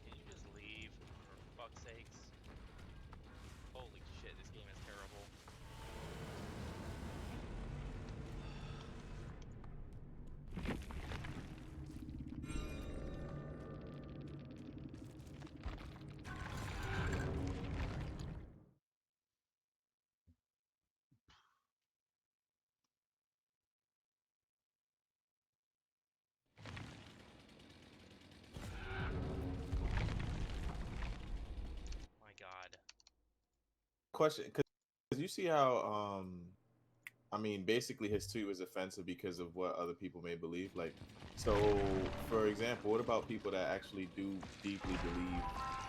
S1: Can you just leave, for fuck's sakes? Holy shit, this game is terrible. My god.
S10: Question, because you see how I mean, basically his tweet was offensive because of what other people may believe. Like, so for example, what about people that actually do deeply believe,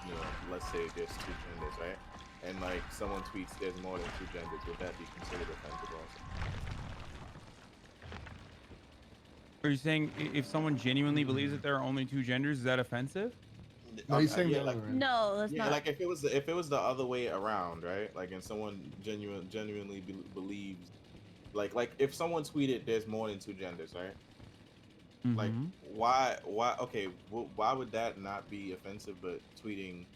S10: you know, let's say there's two genders, right? And like someone tweets there's more than two genders, would that be considered offensive also?
S8: Are you saying if someone genuinely believes that there are only two genders, is that offensive?
S9: No, he's saying
S10: yeah,
S9: the
S10: like,
S9: other way.
S6: No, that's
S10: yeah,
S6: not.
S10: like if it was the other way around, right? Like, and someone genuinely believes, like if someone tweeted there's more than two genders, right? Like,
S8: Mhm.
S10: why? Okay, why would that not be offensive? But tweeting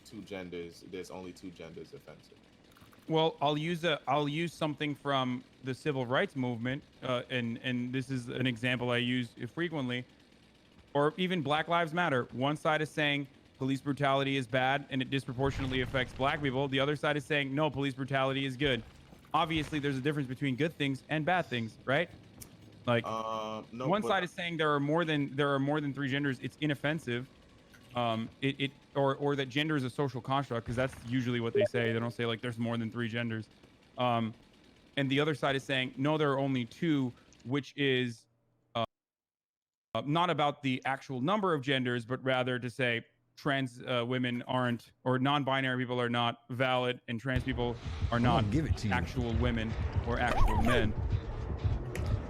S10: two genders, there's only two genders, offensive.
S8: Well, I'll use something from the civil rights movement, and this is an example I use frequently, or even Black Lives Matter. One side is saying police brutality is bad and it disproportionately affects black people. The other side is saying no, police brutality is good. obviously there's a difference between good things and bad things, right? Like
S10: no,
S8: one
S10: but-
S8: side is saying there are more than 3 genders. It's inoffensive. Or that gender is a social construct, because that's usually what they say. They don't say like there's more than 3 genders. And the other side is saying no, there are only 2, which is not about the actual number of genders, but rather to say trans women aren't, or non-binary people are not valid, and trans people are not
S9: give it to you.
S8: actual women or actual men.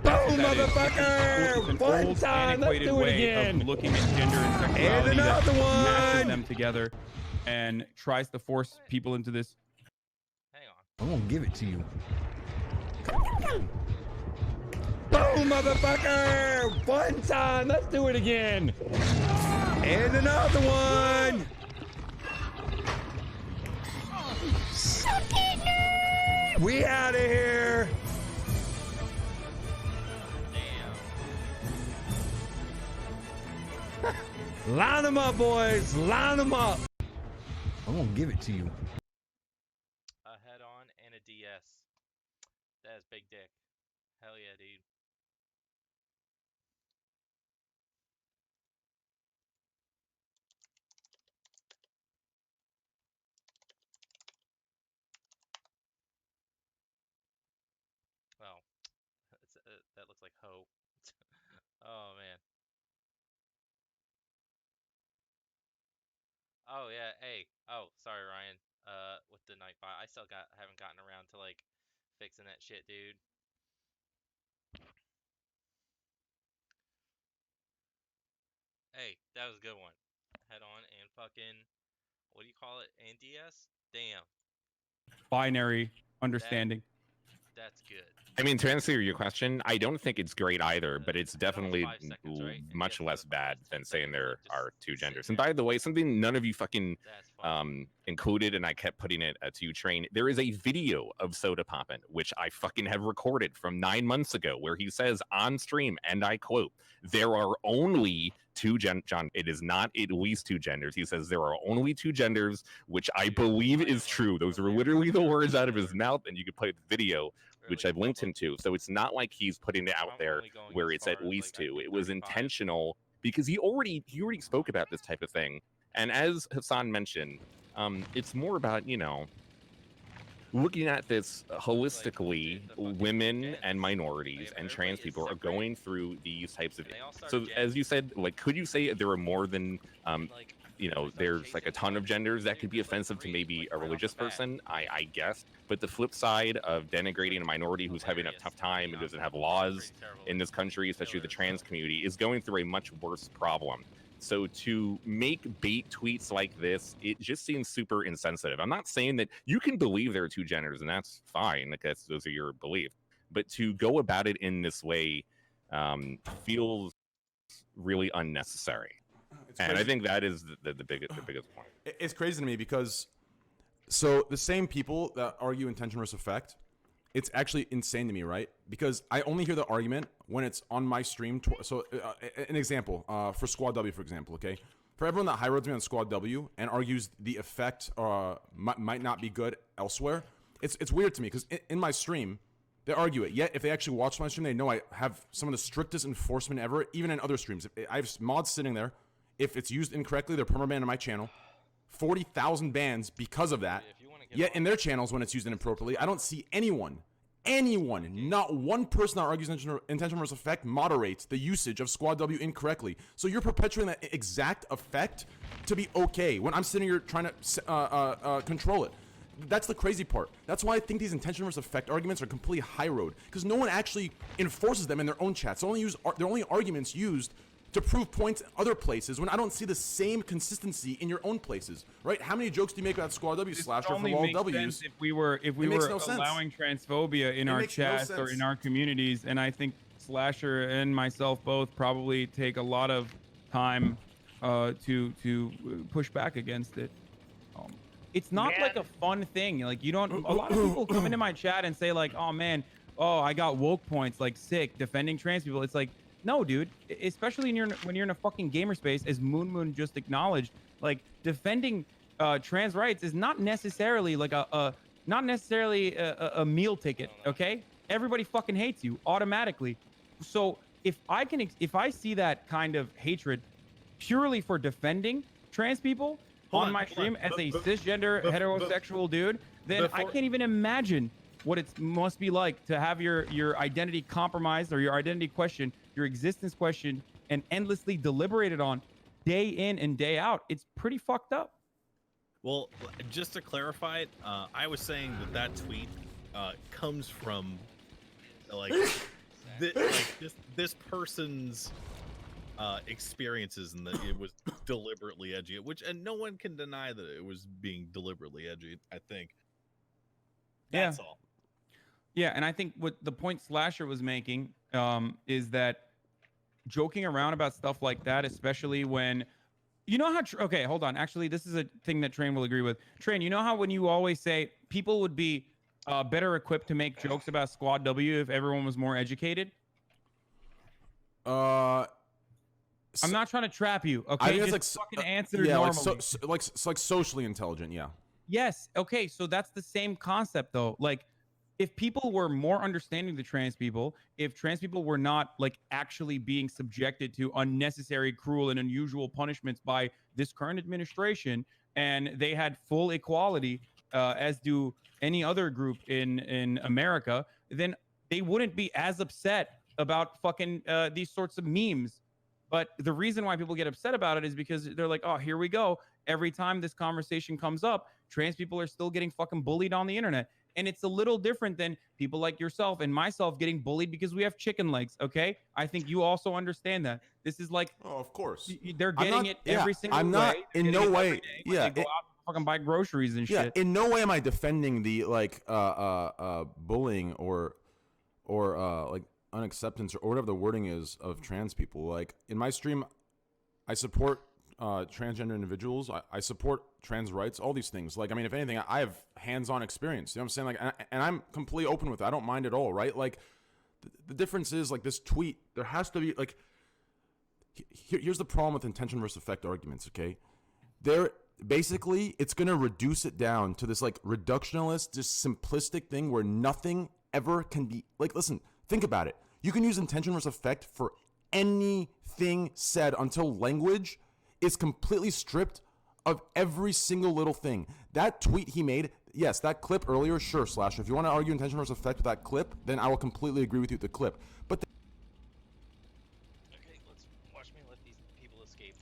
S11: Boom,
S8: That is-
S11: motherfucker!
S8: It's an
S11: One
S8: old,
S11: time, let's
S8: antiquated
S11: do it
S8: way
S11: again.
S8: of looking at gender and
S11: And
S8: sexuality that
S11: another
S8: mashes
S11: one.
S8: them together and tries to force people into this.
S9: I'm gonna give it to you.
S11: Boom, motherfucker! One time, let's do it again. And another one. We out of here. Line them up, boys. Line them up.
S9: I'm gonna give it to you.
S1: A head-on and a DS. That is big dick. Hell yeah, dude. Well, that looks like hoe. Oh man. Oh yeah. Hey. Oh, sorry, Ryan. With the Nightbot, I still haven't gotten around to like fixing that shit, dude. Hey, that was a good one. Head on and fucking, what do you call it? And DS? Damn.
S8: Binary understanding.
S1: That's good.
S2: I mean, to answer your question, I don't think it's great either, but it's definitely much less bad than saying there are 2 genders. And by the way, something none of you fucking included, and I kept putting it to you, Train. There is a video of Soda Poppin', which I fucking have recorded from 9 months ago, where he says on stream, and I quote, "There are only 2 John, it is not at least 2 genders." He says there are only 2 genders, which I believe is true. Those are literally the words out of his mouth, and you can play the video, which I've linked him to. So it's not like he's putting it out there where it's at least 2. It was intentional because he already spoke about this type of thing. And as Hassan mentioned, it's more about, you know, looking at this holistically. Women and minorities and trans people are going through these types of. So as you said, like, could you say there are more than you know, there's like a ton of genders that could be offensive to maybe a religious person, I guess. But the flip side of denigrating a minority who's having a tough time and doesn't have laws in this country, especially the trans community, is going through a much worse problem. So to make bait tweets like this, it just seems super insensitive. I'm not saying that you can believe there are 2 genders, and that's fine. Like, those are your beliefs. But to go about it in this way feels really unnecessary. And I think that is the biggest point.
S7: It's crazy to me because, so the same people that argue intention versus effect, it's actually insane to me, right? Because I only hear the argument when it's on my stream. So an example for Squad W, for example, okay? For everyone that high roads me on Squad W and argues the effect might not be good elsewhere, it's weird to me because in my stream, they argue it. Yet if they actually watch my stream, they know I have some of the strictest enforcement ever, even in other streams. I have mods sitting there. If it's used incorrectly, they're permabanned on my channel. 40,000 bans because of that. Yet in their channels, when it's used inappropriately, I don't see anyone, not one person that argues intention versus effect moderates the usage of Squad W incorrectly. So you're perpetuating that exact effect to be okay when I'm sitting here trying to control it. That's the crazy part. That's why I think these intention versus effect arguments are completely high road, because no one actually enforces them in their own chats. They're only arguments used to prove points other places when I don't see the same consistency in your own places, right? How many jokes do you make about Squad W slasher for all W's?
S8: If we were allowing transphobia in our chats or in our communities, and I think Slasher and myself both probably take a lot of time to push back against it. It's not like a fun thing. Like, you don't. A lot of people come into my chat and say like, "Oh man, I got woke points, like sick defending trans people." It's like, no, dude. Especially when you're in a fucking gamer space, as Moon just acknowledged, like defending trans rights is not necessarily like a not necessarily a meal ticket. Okay, everybody fucking hates you automatically. So if I see that kind of hatred purely for defending trans people on my stream as a cisgender heterosexual dude, then I can't even imagine what it must be like to have your identity compromised or your identity questioned, your existence questioned, and endlessly deliberated on day in and day out. It's pretty fucked up.
S3: Well, just to clarify it, I was saying that tweet comes from like, this person's experiences, and that it was deliberately edgy, and no one can deny that it was being deliberately edgy. I think that's all.
S8: Yeah, and I think what the point Slasher was making is that joking around about stuff like that, especially when you know how okay, hold on, actually this is a thing that Train will agree with. Train, you know how when you always say people would be better equipped to make jokes about Squad W if everyone was more educated? I'm not trying to trap you, okay?
S7: I think
S8: Just
S7: it's
S8: fucking answer
S7: yeah,
S8: normally.
S7: like socially intelligent, yeah.
S8: Yes. Okay. So that's the same concept, though. Like, if people were more understanding to trans people, if trans people were not like actually being subjected to unnecessary, cruel, and unusual punishments by this current administration, and they had full equality, as do any other group in America, then they wouldn't be as upset about fucking these sorts of memes. But the reason why people get upset about it is because they're like, oh, here we go. Every time this conversation comes up, trans people are still getting fucking bullied on the internet. And it's a little different than people like yourself and myself getting bullied because we have chicken legs, okay? I think you also understand that. This is like...
S7: Oh, of course.
S8: They're getting it every single way.
S7: I'm not in no way...
S8: Yeah. They go out and fucking buy groceries and shit.
S7: Yeah, in no way am I defending the, like, bullying or like, unacceptance or whatever the wording is of trans people. Like, in my stream, I support transgender individuals. I support trans rights, all these things. Like, I mean, if anything, I have hands-on experience. You know what I'm saying? Like, and I'm completely open with it. I don't mind at all, right? Like, the difference is, like, this tweet, there has to be, like, here's the problem with intention versus effect arguments, okay? Basically, it's going to reduce it down to this, like, reductionist, just simplistic thing where nothing ever can be, like, listen, think about it. You can use intention versus effect for anything said until language is completely stripped of every single little thing. That tweet he made, yes, that clip earlier, sure, Slasher. If you want to argue intention versus effect with that clip, then I will completely agree with you with the clip. But
S1: Okay, let's watch me let these people escape.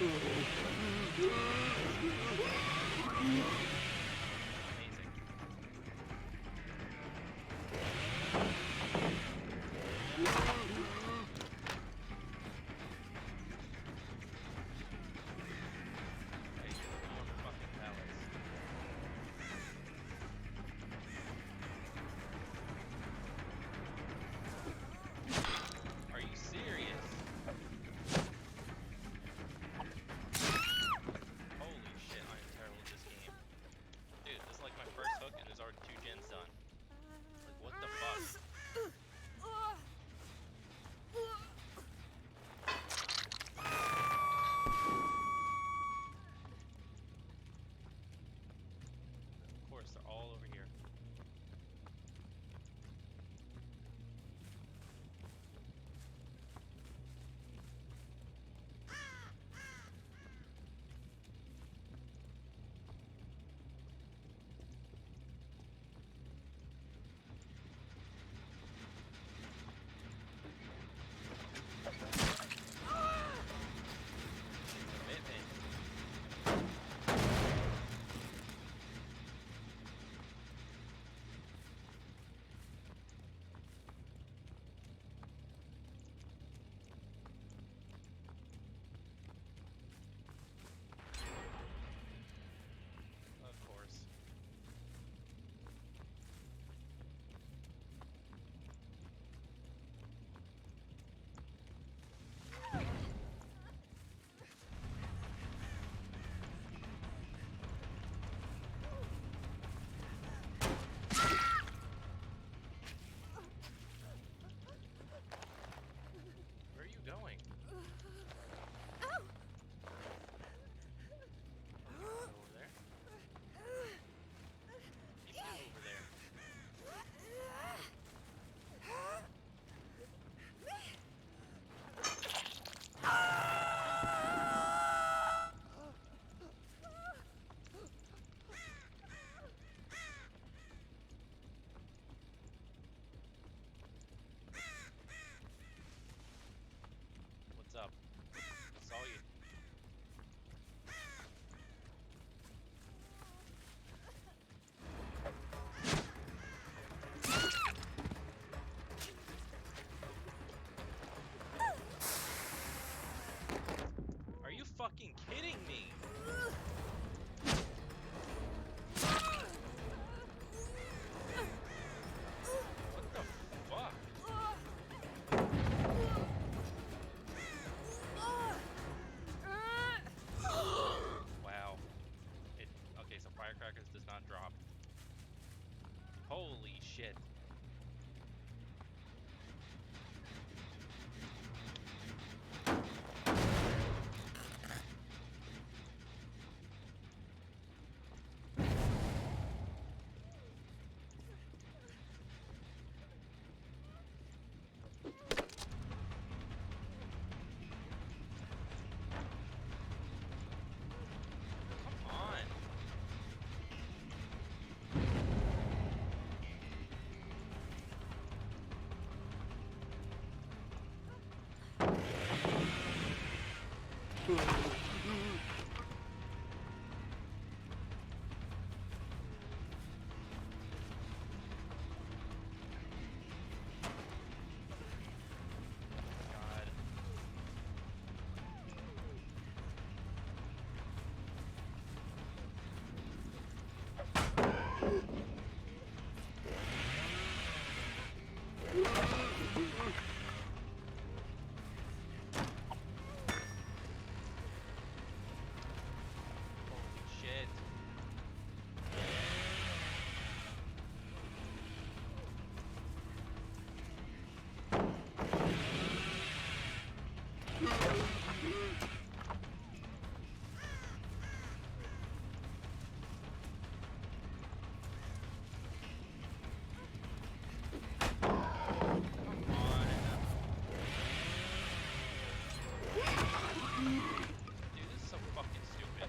S1: Are you serious? Holy shit, I am terrible at this game. Dude, this is like my first hook and there's already 2 gens done. Like, what the fuck? Of course, they're all over here. Of course. Where are you going? Over there? Keep it over there. What's up? I saw you. Are you fucking kidding me? What the fuck? Wow. Okay, so firecrackers does not drop. Holy shit. Come on. God. Holy shit. Dude, this is so fucking stupid.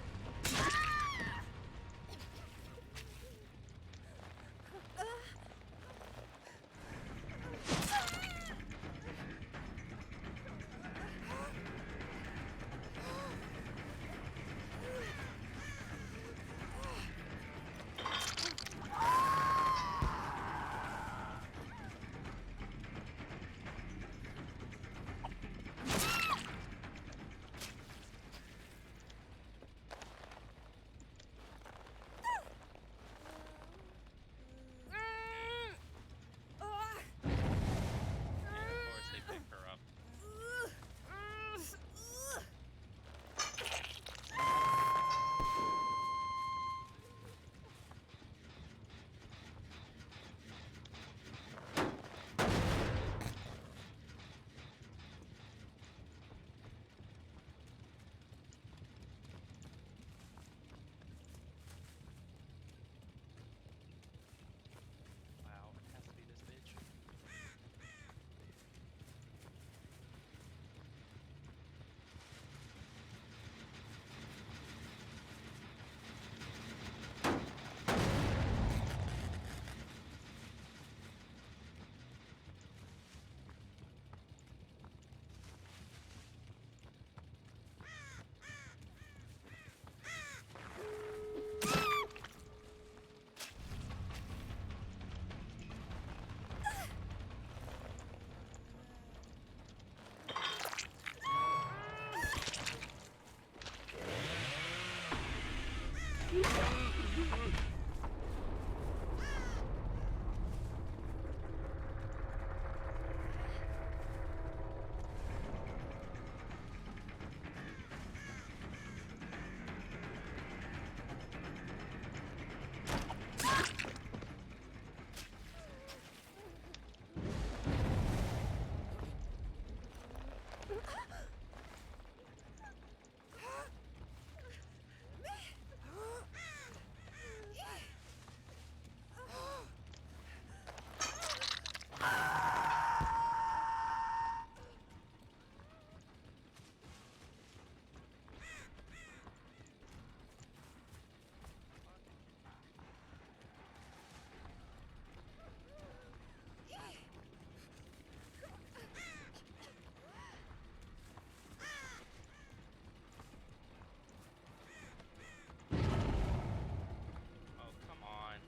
S1: Oh, come on.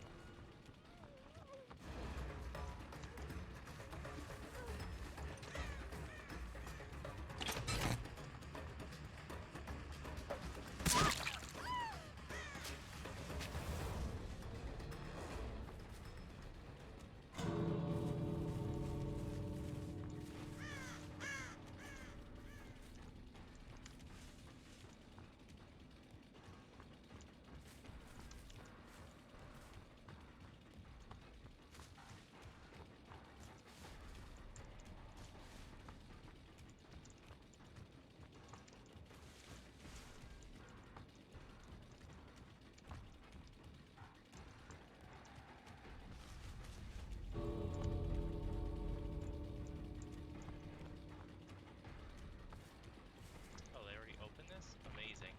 S1: Oh, they already opened this? Amazing.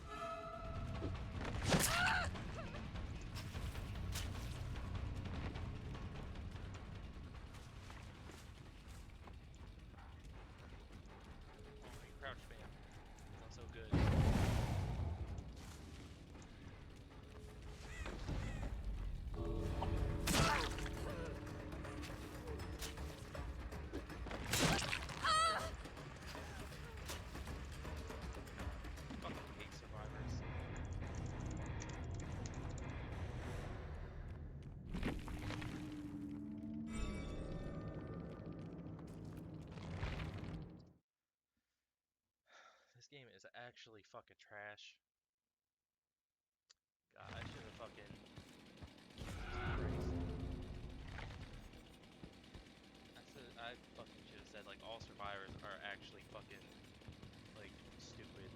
S1: Oh, crouch spam. Not so good. Fucking hate survivors. This game is actually fucking trash. God, I should have fucking. I fucking should have said like all survivors are actually fucking like stupid.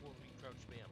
S1: Or we crouch spam.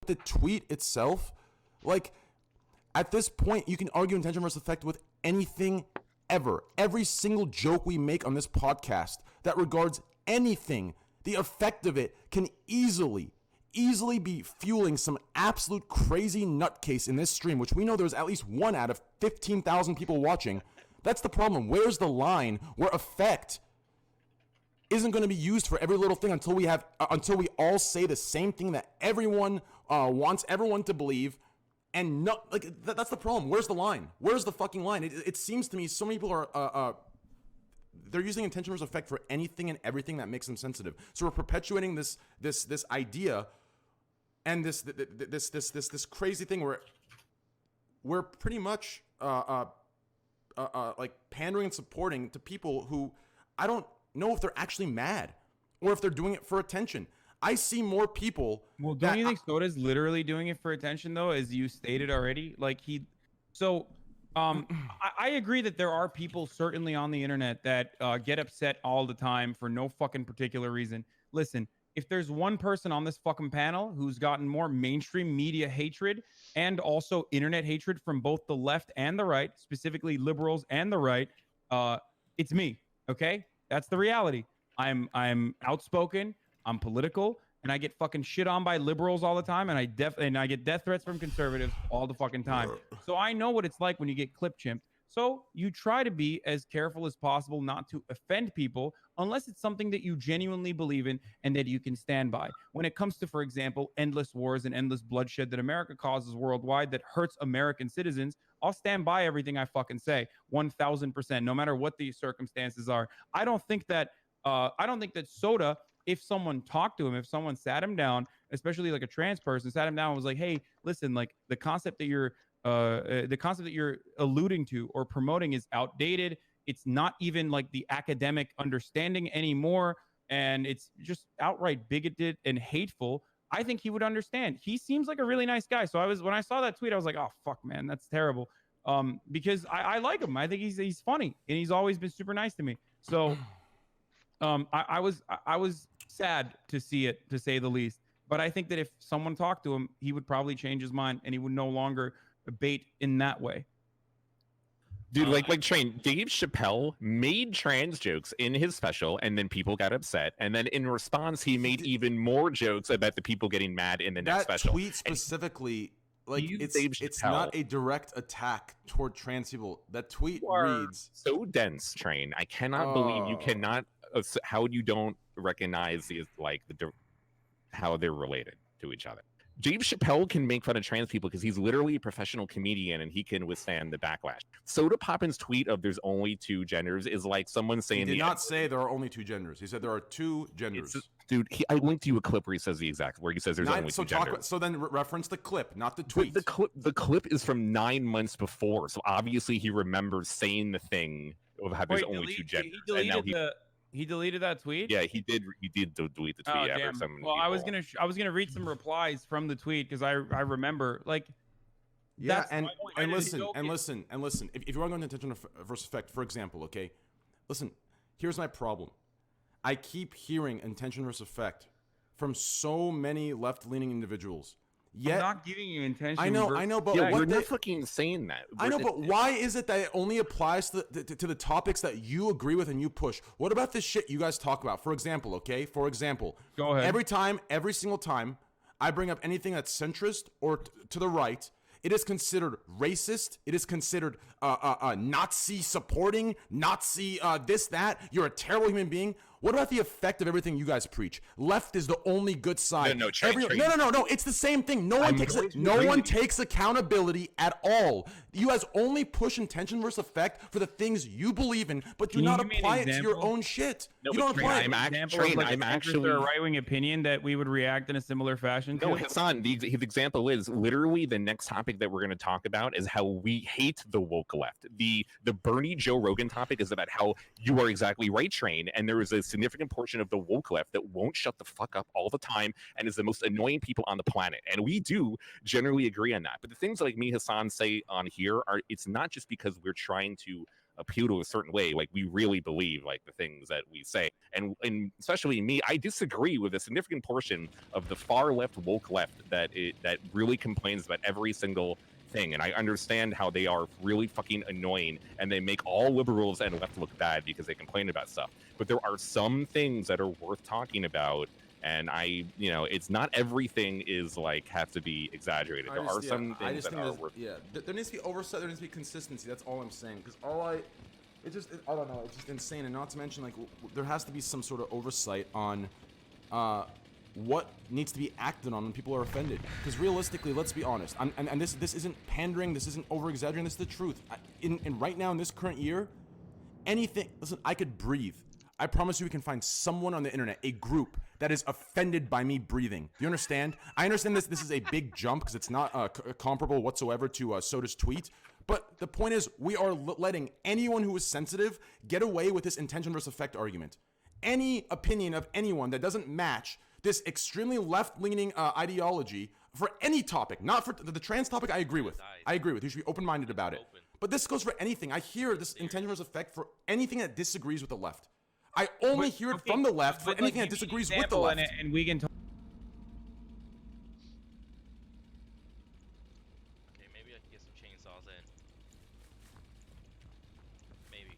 S7: The tweet itself, like, at this point, you can argue intention versus effect with anything ever. Every single joke we make on this podcast that regards anything, the effect of it can easily be fueling some absolute crazy nutcase in this stream, which we know there's at least 1 out of 15,000 people watching That's the problem. Where's the line where effect isn't going to be used for every little thing until we all say the same thing that everyone wants everyone to believe, and no, like that's the problem. Where's the line? Where's the fucking line? It seems to me so many people are they're using intention versus effect for anything and everything that makes them sensitive. So we're perpetuating this idea and this crazy thing where we're pretty much like pandering and supporting to people who I don't know if they're actually mad or if they're doing it for attention. I see more people.
S8: Well, don't you think Soda's literally doing it for attention though, as you stated already? Like I agree that there are people certainly on the internet that get upset all the time for no fucking particular reason. Listen, if there's one person on this fucking panel who's gotten more mainstream media hatred and also internet hatred from both the left and the right, specifically liberals and the right, it's me. Okay, that's the reality. I'm outspoken. I'm political, and I get fucking shit on by liberals all the time, and I get death threats from conservatives all the fucking time. So I know what it's like when you get clip chimped. So you try to be as careful as possible not to offend people unless it's something that you genuinely believe in and that you can stand by. When it comes to, for example, endless wars and endless bloodshed that America causes worldwide that hurts American citizens, I'll stand by everything I fucking say 1000%, no matter what the circumstances are. I don't think that Soda, if someone talked to him, if someone sat him down, especially like a trans person, sat him down and was like, hey, listen, like the concept that you're alluding to or promoting is outdated. It's not even like the academic understanding anymore. And it's just outright bigoted and hateful. I think he would understand. He seems like a really nice guy. So when I saw that tweet, I was like, oh, fuck, man, that's terrible. Because I like him. I think he's funny and he's always been super nice to me. So I was sad to see it, to say the least. But I think that if someone talked to him, he would probably change his mind and he would no longer bait in that way.
S2: Dude, like Train, Dave Chappelle made trans jokes in his special, and then people got upset. And then in response, he made even more jokes about the people getting mad in the next special.
S7: That tweet specifically, like, it's not a direct attack toward trans people. That tweet reads
S2: so dense, Train. I cannot believe you cannot. How you don't recognize how they're related to each other. Dave Chappelle can make fun of trans people because he's literally a professional comedian and he can withstand the backlash. Soda Poppin's tweet of there's only two genders is like someone saying...
S7: He did not say there are only two genders. He said there are two genders.
S2: Dude, I linked you a clip where he says the exact... where he says there's only two genders.
S7: So then reference the clip, not the tweet.
S2: The clip is from 9 months before, so obviously he remembers saying the thing of how there's only two genders.
S8: He deleted that tweet?
S2: Yeah, he did delete the tweet after some.
S8: Well, I was gonna read some replies from the tweet because I remember
S7: and listen. If you want to go into intention versus effect, for example, okay, listen. Here's my problem. I keep hearing intention versus effect from so many left-leaning individuals. Yet,
S8: I'm not giving you intention.
S7: I know, but
S2: we're not fucking saying that.
S7: I know, but why is it that it only applies to the topics that you agree with and you push? What about this shit you guys talk about? For example,
S8: go ahead.
S7: Every single time I bring up anything that's centrist or to the right, it is considered racist. It is considered Nazi supporting, Nazi this, that. You're a terrible human being. What about the effect of everything you guys preach? Left is the only good side.
S2: No,
S7: it's the same thing. No one takes accountability at all. You guys only push intention versus effect for the things you believe in, but do not apply it to your own shit.
S2: No,
S7: you don't apply it.
S2: I'm actually
S8: a right-wing opinion that we would react in a similar fashion to.
S2: No, Hassan, his example is literally the next topic that we're going to talk about is how we hate the woke left. The Bernie Joe Rogan topic is about how you are exactly right, Train, and there is a significant portion of the woke left that won't shut the fuck up all the time and is the most annoying people on the planet. And we do generally agree on that. But the things like me, Hassan, say on here it's not just because we're trying to appeal to a certain way. Like, we really believe like the things that we say. And especially me, I disagree with a significant portion of the far left woke left that really complains about every single thing. And I understand how they are really fucking annoying and they make all liberals and left look bad because they complain about stuff. But there are some things that are worth talking about. And it's not everything is like have to be exaggerated. There are some things that are worth.
S7: Yeah, there needs to be oversight. There needs to be consistency. That's all I'm saying. Because I don't know. It's just insane, and not to mention like there has to be some sort of oversight on what needs to be acted on when people are offended. Because realistically, let's be honest, and this isn't pandering, this isn't over exaggerating, this is the truth. In right now in this current year, anything. Listen, I could breathe. I promise you, we can find someone on the internet, a group that is offended by me breathing. Do you understand? I understand this is a big jump because it's not comparable whatsoever to Soda's tweet. But the point is, we are letting anyone who is sensitive get away with this intention versus effect argument. Any opinion of anyone that doesn't match this extremely left-leaning ideology for any topic, not for the trans topic, I agree with. You should be open-minded about it. But this goes for anything. I hear this intention versus effect for anything that disagrees with the left. I only hear it from the left for anything that disagrees with the left.
S8: And we can talk.
S1: Okay, maybe I can get some chainsaws in. Maybe.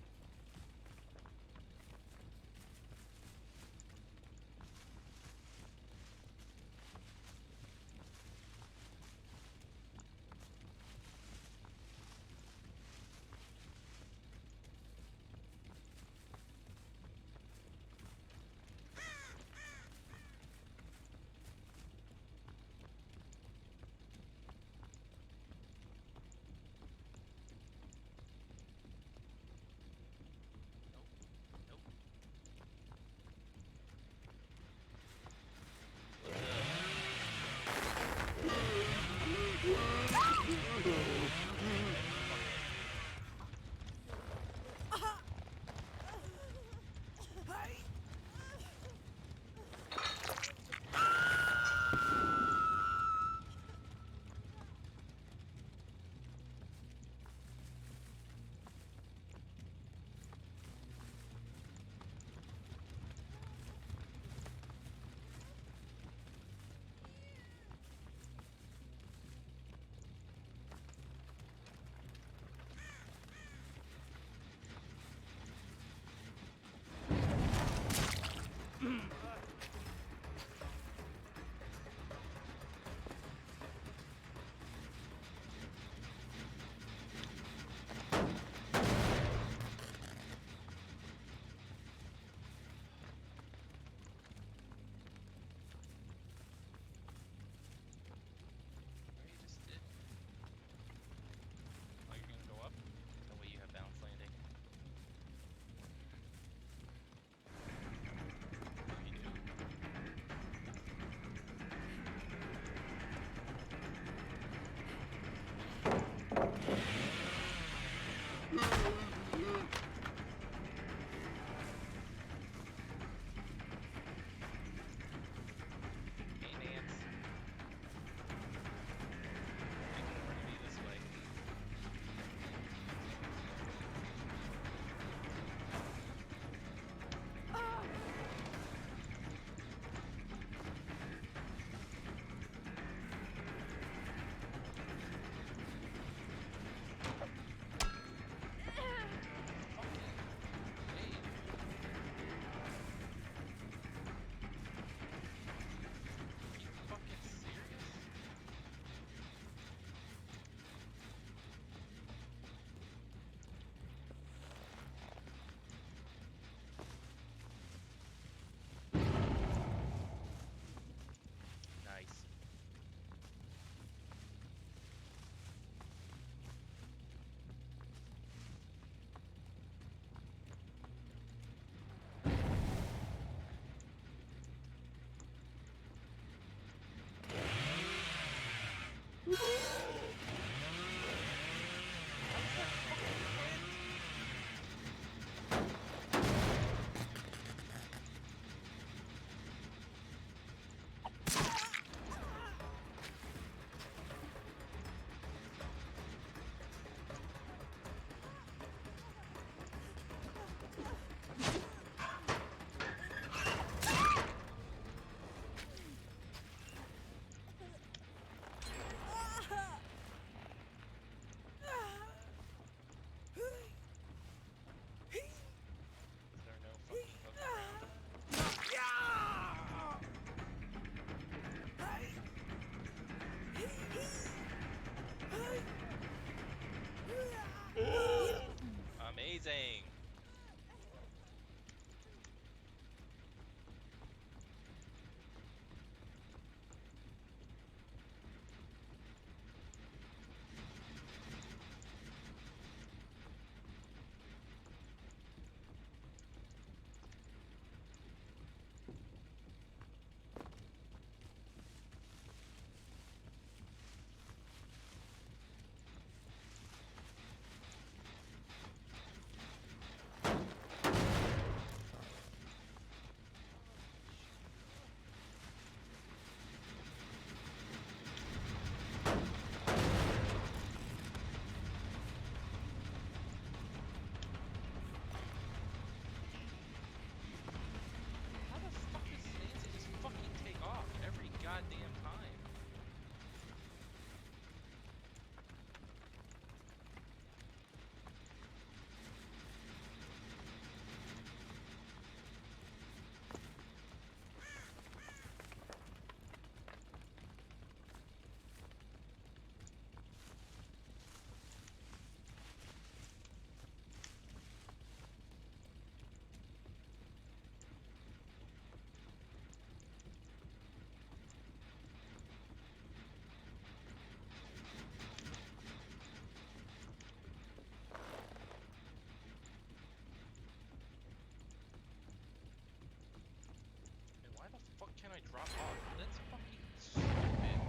S1: can I drop off? That's fucking stupid.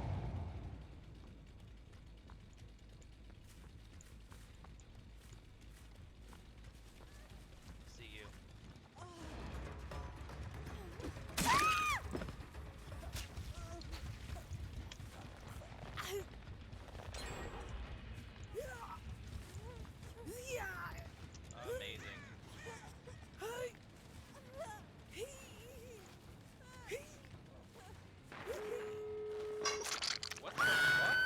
S1: See you. Amazing. What the fuck?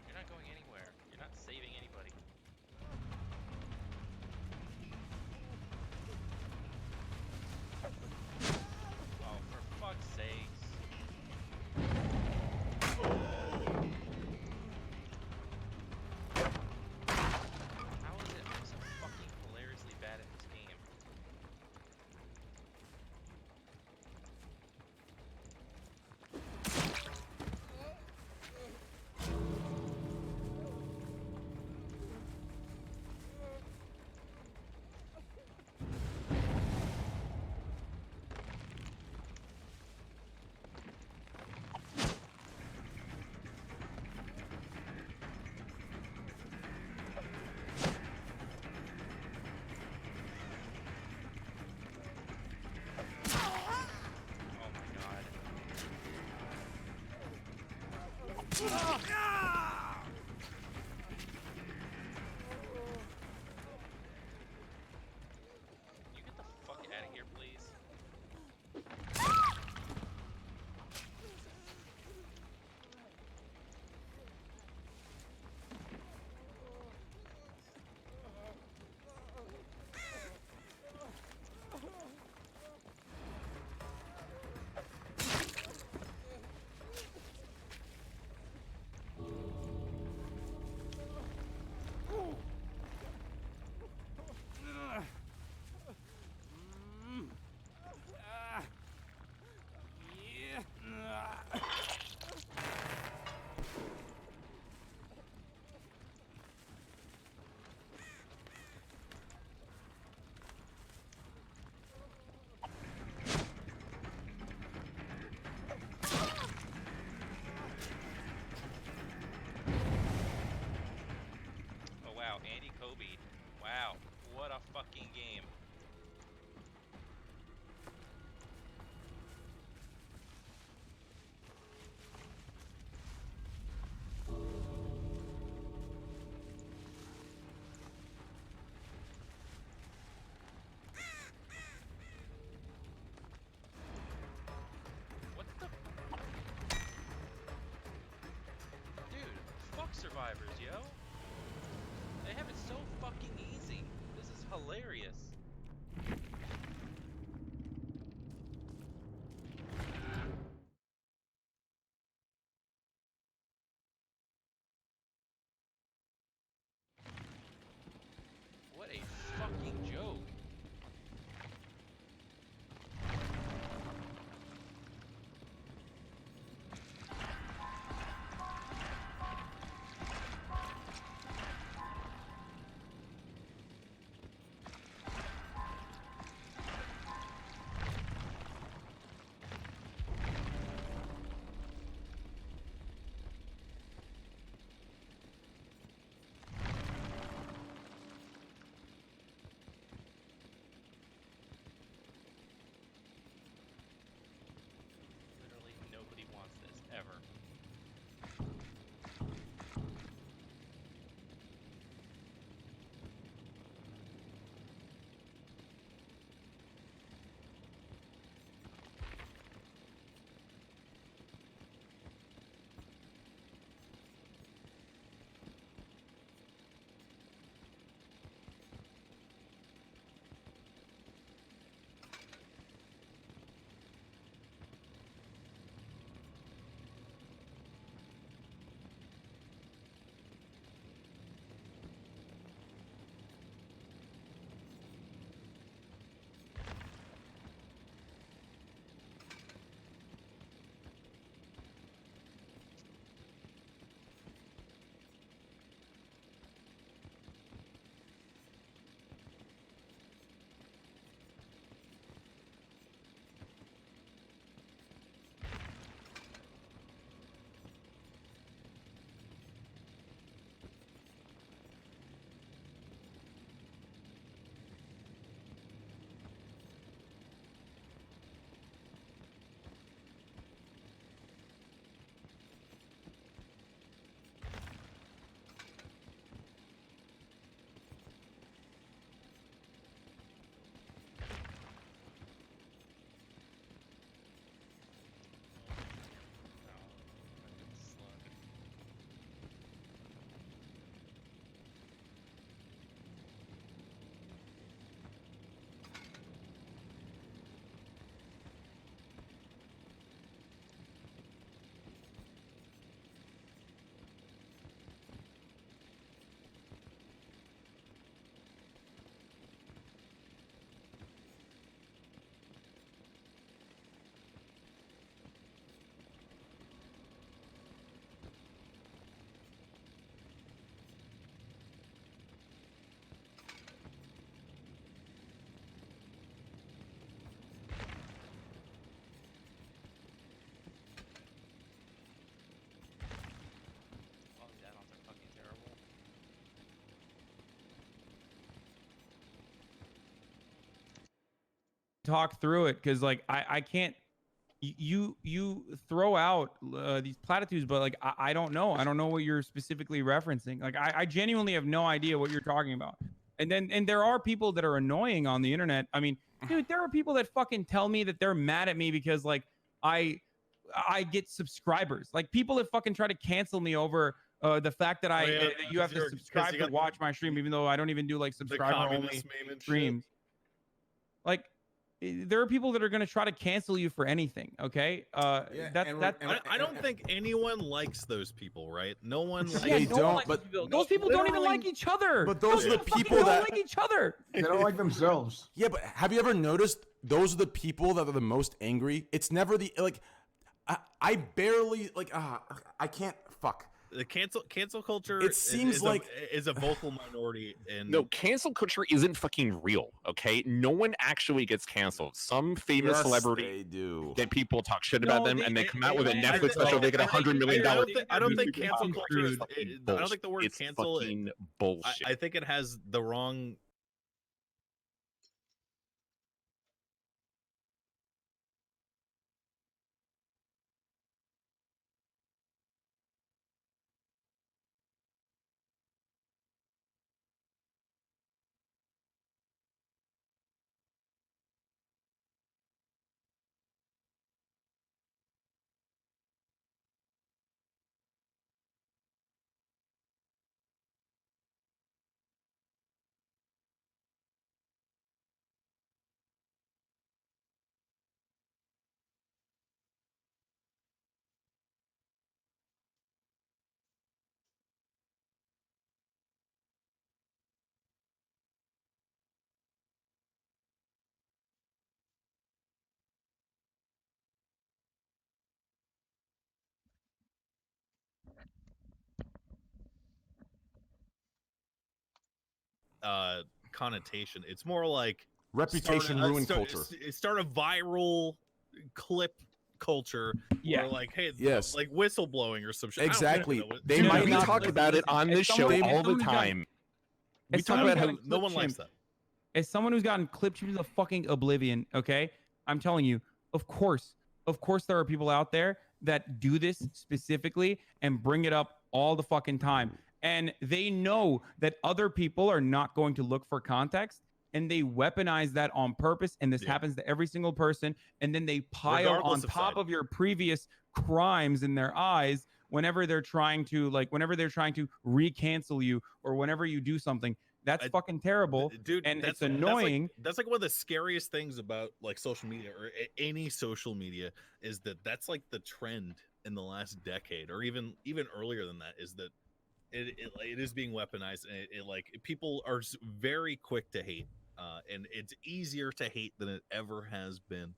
S1: You're not going anywhere. You're not saving anybody. Oh, for fuck's sakes. How is it I'm so fucking hilariously bad at this game? Oh my god. You get the fuck out of here, please. Oh wow, Andy Kobe. Wow, what a fucking game. What the? Dude, fuck survivors, yo. They have it so fucking easy. This is hilarious. What a fucking joke.
S8: talk through it because like I can't. You throw out these platitudes, but like I don't know. I don't know what you're specifically referencing. Like I genuinely have no idea what you're talking about. And there are people that are annoying on the internet. I mean, dude, there are people that fucking tell me that they're mad at me because like I get subscribers. Like people that fucking try to cancel me over the fact that that you have to subscribe to watch my stream, even though I don't even do like subscriber only streams. Like there are people that are going to try to cancel you for anything. Okay.
S3: I don't think anyone likes those people, right? No one likes
S7: they don't,
S8: likes
S7: but
S8: people. Those people don't even like each other.
S7: But those are the people
S8: don't
S7: that
S8: like each other.
S9: They don't like themselves.
S7: Yeah, but have you ever noticed those are the people that are the most angry? It's never the like I barely like I can't fuck.
S3: The cancel culture.
S7: It seems
S3: is a vocal minority. And
S2: no, cancel culture isn't fucking real. Okay, no one actually gets canceled. Some famous celebrity
S7: do
S2: that people talk shit about them, and they come out with a Netflix special. They get $100 million.
S3: I don't think cancel culture is. I don't think the word
S2: it's
S3: cancel.
S2: Fucking bullshit.
S3: I think it has the wrong. Connotation. It's more like
S7: reputation ruin culture.
S3: Start a viral clip culture.
S8: Yeah.
S3: Or like, hey,
S7: yes,
S3: like whistleblowing or some shit.
S7: Exactly.
S2: They might not talk about it on this show all the time.
S8: We talk about how
S3: no one likes that.
S8: As someone who's gotten clipped to the fucking oblivion, okay, I'm telling you, of course there are people out there that do this specifically and bring it up all the fucking time. And they know that other people are not going to look for context, and they weaponize that on purpose. And this happens to every single person. And then they pile on top of your previous crimes in their eyes whenever they're trying to re-cancel you or whenever you do something. That's fucking terrible,
S3: dude.
S8: And it's annoying.
S3: That's like one of the scariest things about like social media or any social media is that that's like the trend in the last decade or even earlier than that is that it is being weaponized, and it like people are very quick to hate, and it's easier to hate than it ever has been,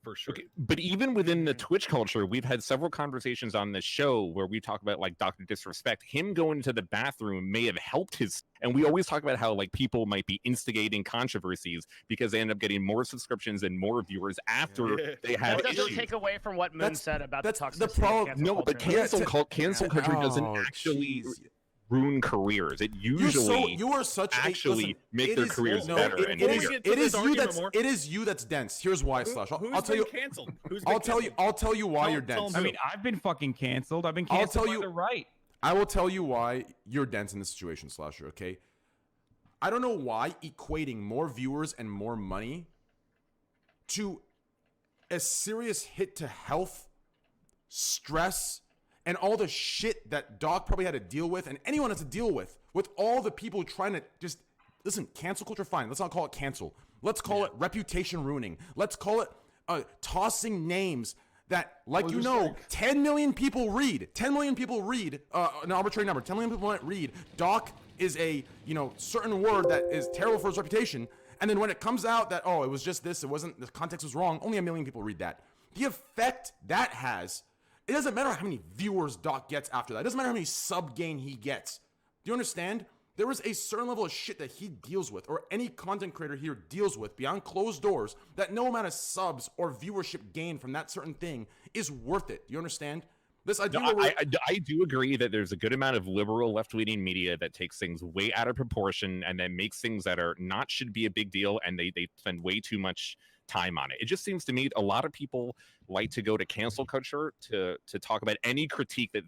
S3: for sure.
S2: Okay, but even within the Twitch culture, we've had several conversations on this show where we talk about like Dr. Disrespect. Him going to the bathroom may have helped his, and we always talk about how like people might be instigating controversies because they end up getting more subscriptions and more viewers after they have
S5: That doesn't
S2: issues.
S5: take away from what Moon said about the toxicity.
S7: The problem.
S2: No, but cancel culture doesn't actually ruin careers. It usually
S7: you are such
S2: actually make their careers better.
S7: It is you that's dense. Here's why, Slash. I'll tell you.
S3: Canceled?
S7: I'll tell you why you're dense.
S8: I mean, I've been fucking canceled. I've been canceled by the right.
S7: I will tell you why you're dense in this situation, Slasher. Okay. I don't know why equating more viewers and more money to a serious hit to health, stress, and all the shit that Doc probably had to deal with, and anyone has to deal with all the people trying to just listen. Cancel culture, fine. Let's not call it cancel. Let's call it reputation ruining. Let's call it tossing names that, like 10 million people read. 10 million people read an arbitrary number. 10 million people might read. Doc is a certain word that is terrible for his reputation, and then when it comes out that it was just this, it wasn't, the context was wrong. Only 1 million people read that. The effect that has. It doesn't matter how many viewers Doc gets after that. It doesn't matter how many sub gain he gets. Do you understand? There is a certain level of shit that he deals with, or any content creator here deals with behind closed doors, that no amount of subs or viewership gain from that certain thing is worth it. Do you understand? This idea.
S2: I do agree that there's a good amount of liberal left-leaning media that takes things way out of proportion and then makes things that are not should be a big deal, and they spend way too much time on it. It just seems to me a lot of people like to go to cancel culture to talk about any critique that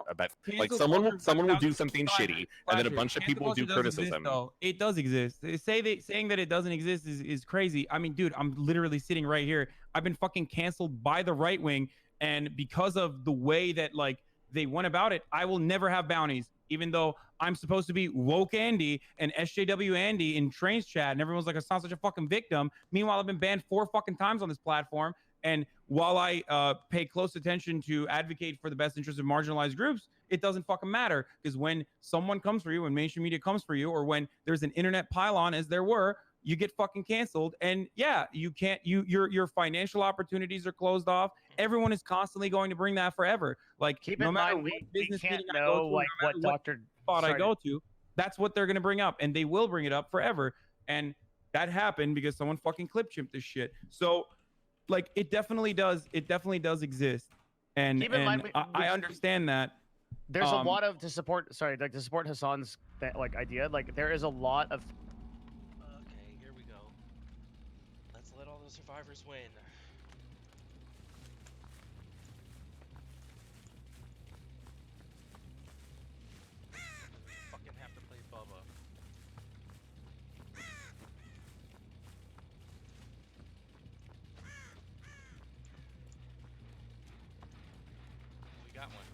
S2: about like
S8: Cancel
S2: someone
S8: culture
S2: will do
S8: does-
S2: something
S8: Flasher,
S2: shitty and then a
S8: Flasher,
S2: bunch of
S8: cancel
S2: people do
S8: culture does exist,
S2: criticism.
S8: though. It does exist. Saying that it doesn't exist is crazy. I mean, dude, I'm literally sitting right here. I've been fucking canceled by the right wing, and because of the way that like they went about it, I will never have bounties, even though I'm supposed to be woke Andy and SJW Andy in Trains chat, and everyone's like, I sound such a fucking victim. Meanwhile, I've been banned 4 fucking times on this platform, and while I pay close attention to advocate for the best interests of marginalized groups, it doesn't fucking matter, because when someone comes for you, when mainstream media comes for you, or when there's an internet pylon, as there were, you get fucking canceled. And yeah, you can't, your financial opportunities are closed off. Everyone is constantly going to bring that forever. Like,
S5: Keep
S8: no
S5: in
S8: matter
S5: mind,
S8: what
S5: we
S8: business
S5: can't
S8: meeting I go
S5: know
S8: to,
S5: like
S8: no
S5: what
S8: matter
S5: Dr.
S8: spot I
S5: sorry.
S8: go to, that's what they're going to bring up, and they will bring it up forever. And that happened because someone fucking clip chimped this shit. So like, it definitely does exist. And,
S5: Keep in mind,
S8: I understand that.
S5: There's a lot of to support Hassan's like idea. Like there is a lot of
S1: Okay, here we go. Let's let all the survivors win. Fucking have to play Bubba. We got one.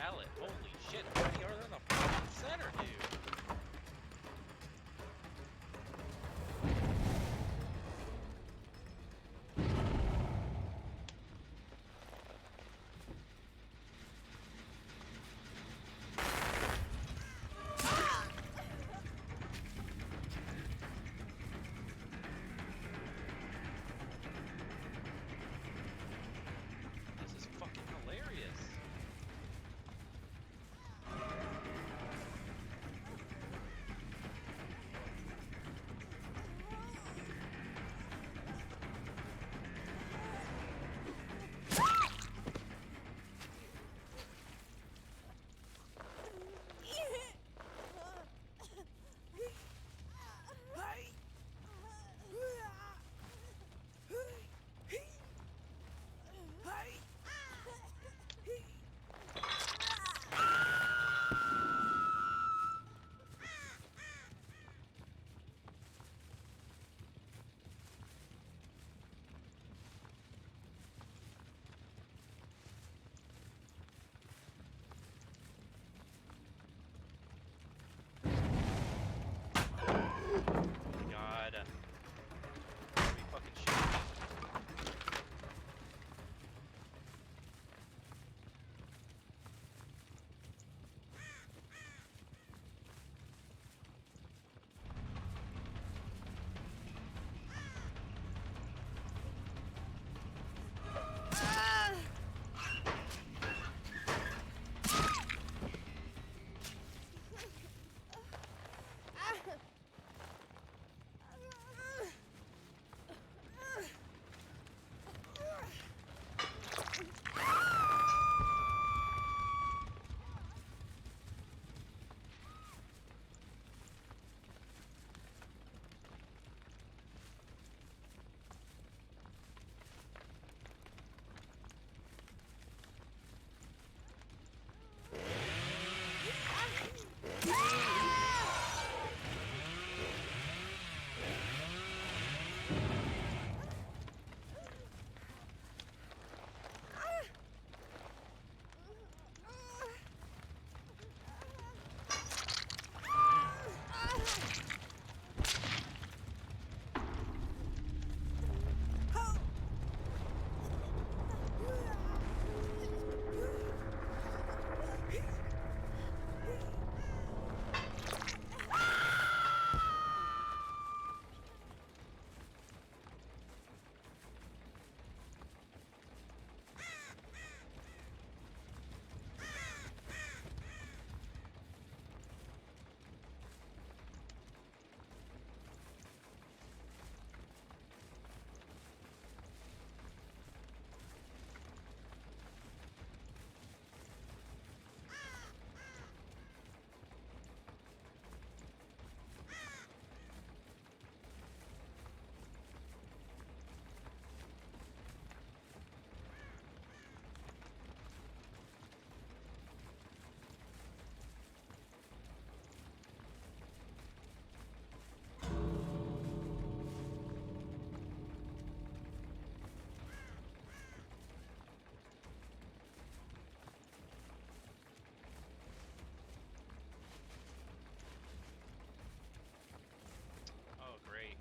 S1: pallet. Holy shit, how many are there in the fucking center, dude? This is fucking hilarious. God. Are we fucking shooting me? Oh, great.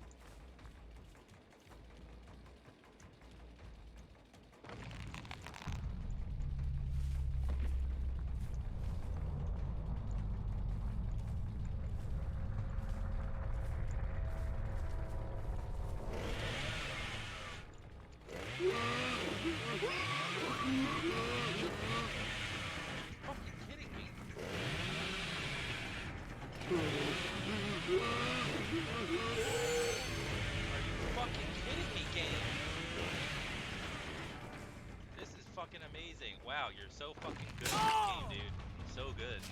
S1: Fucking kidding me? Are you fucking kidding me, game? This is fucking amazing. Wow, you're so fucking good at this game, dude. So good.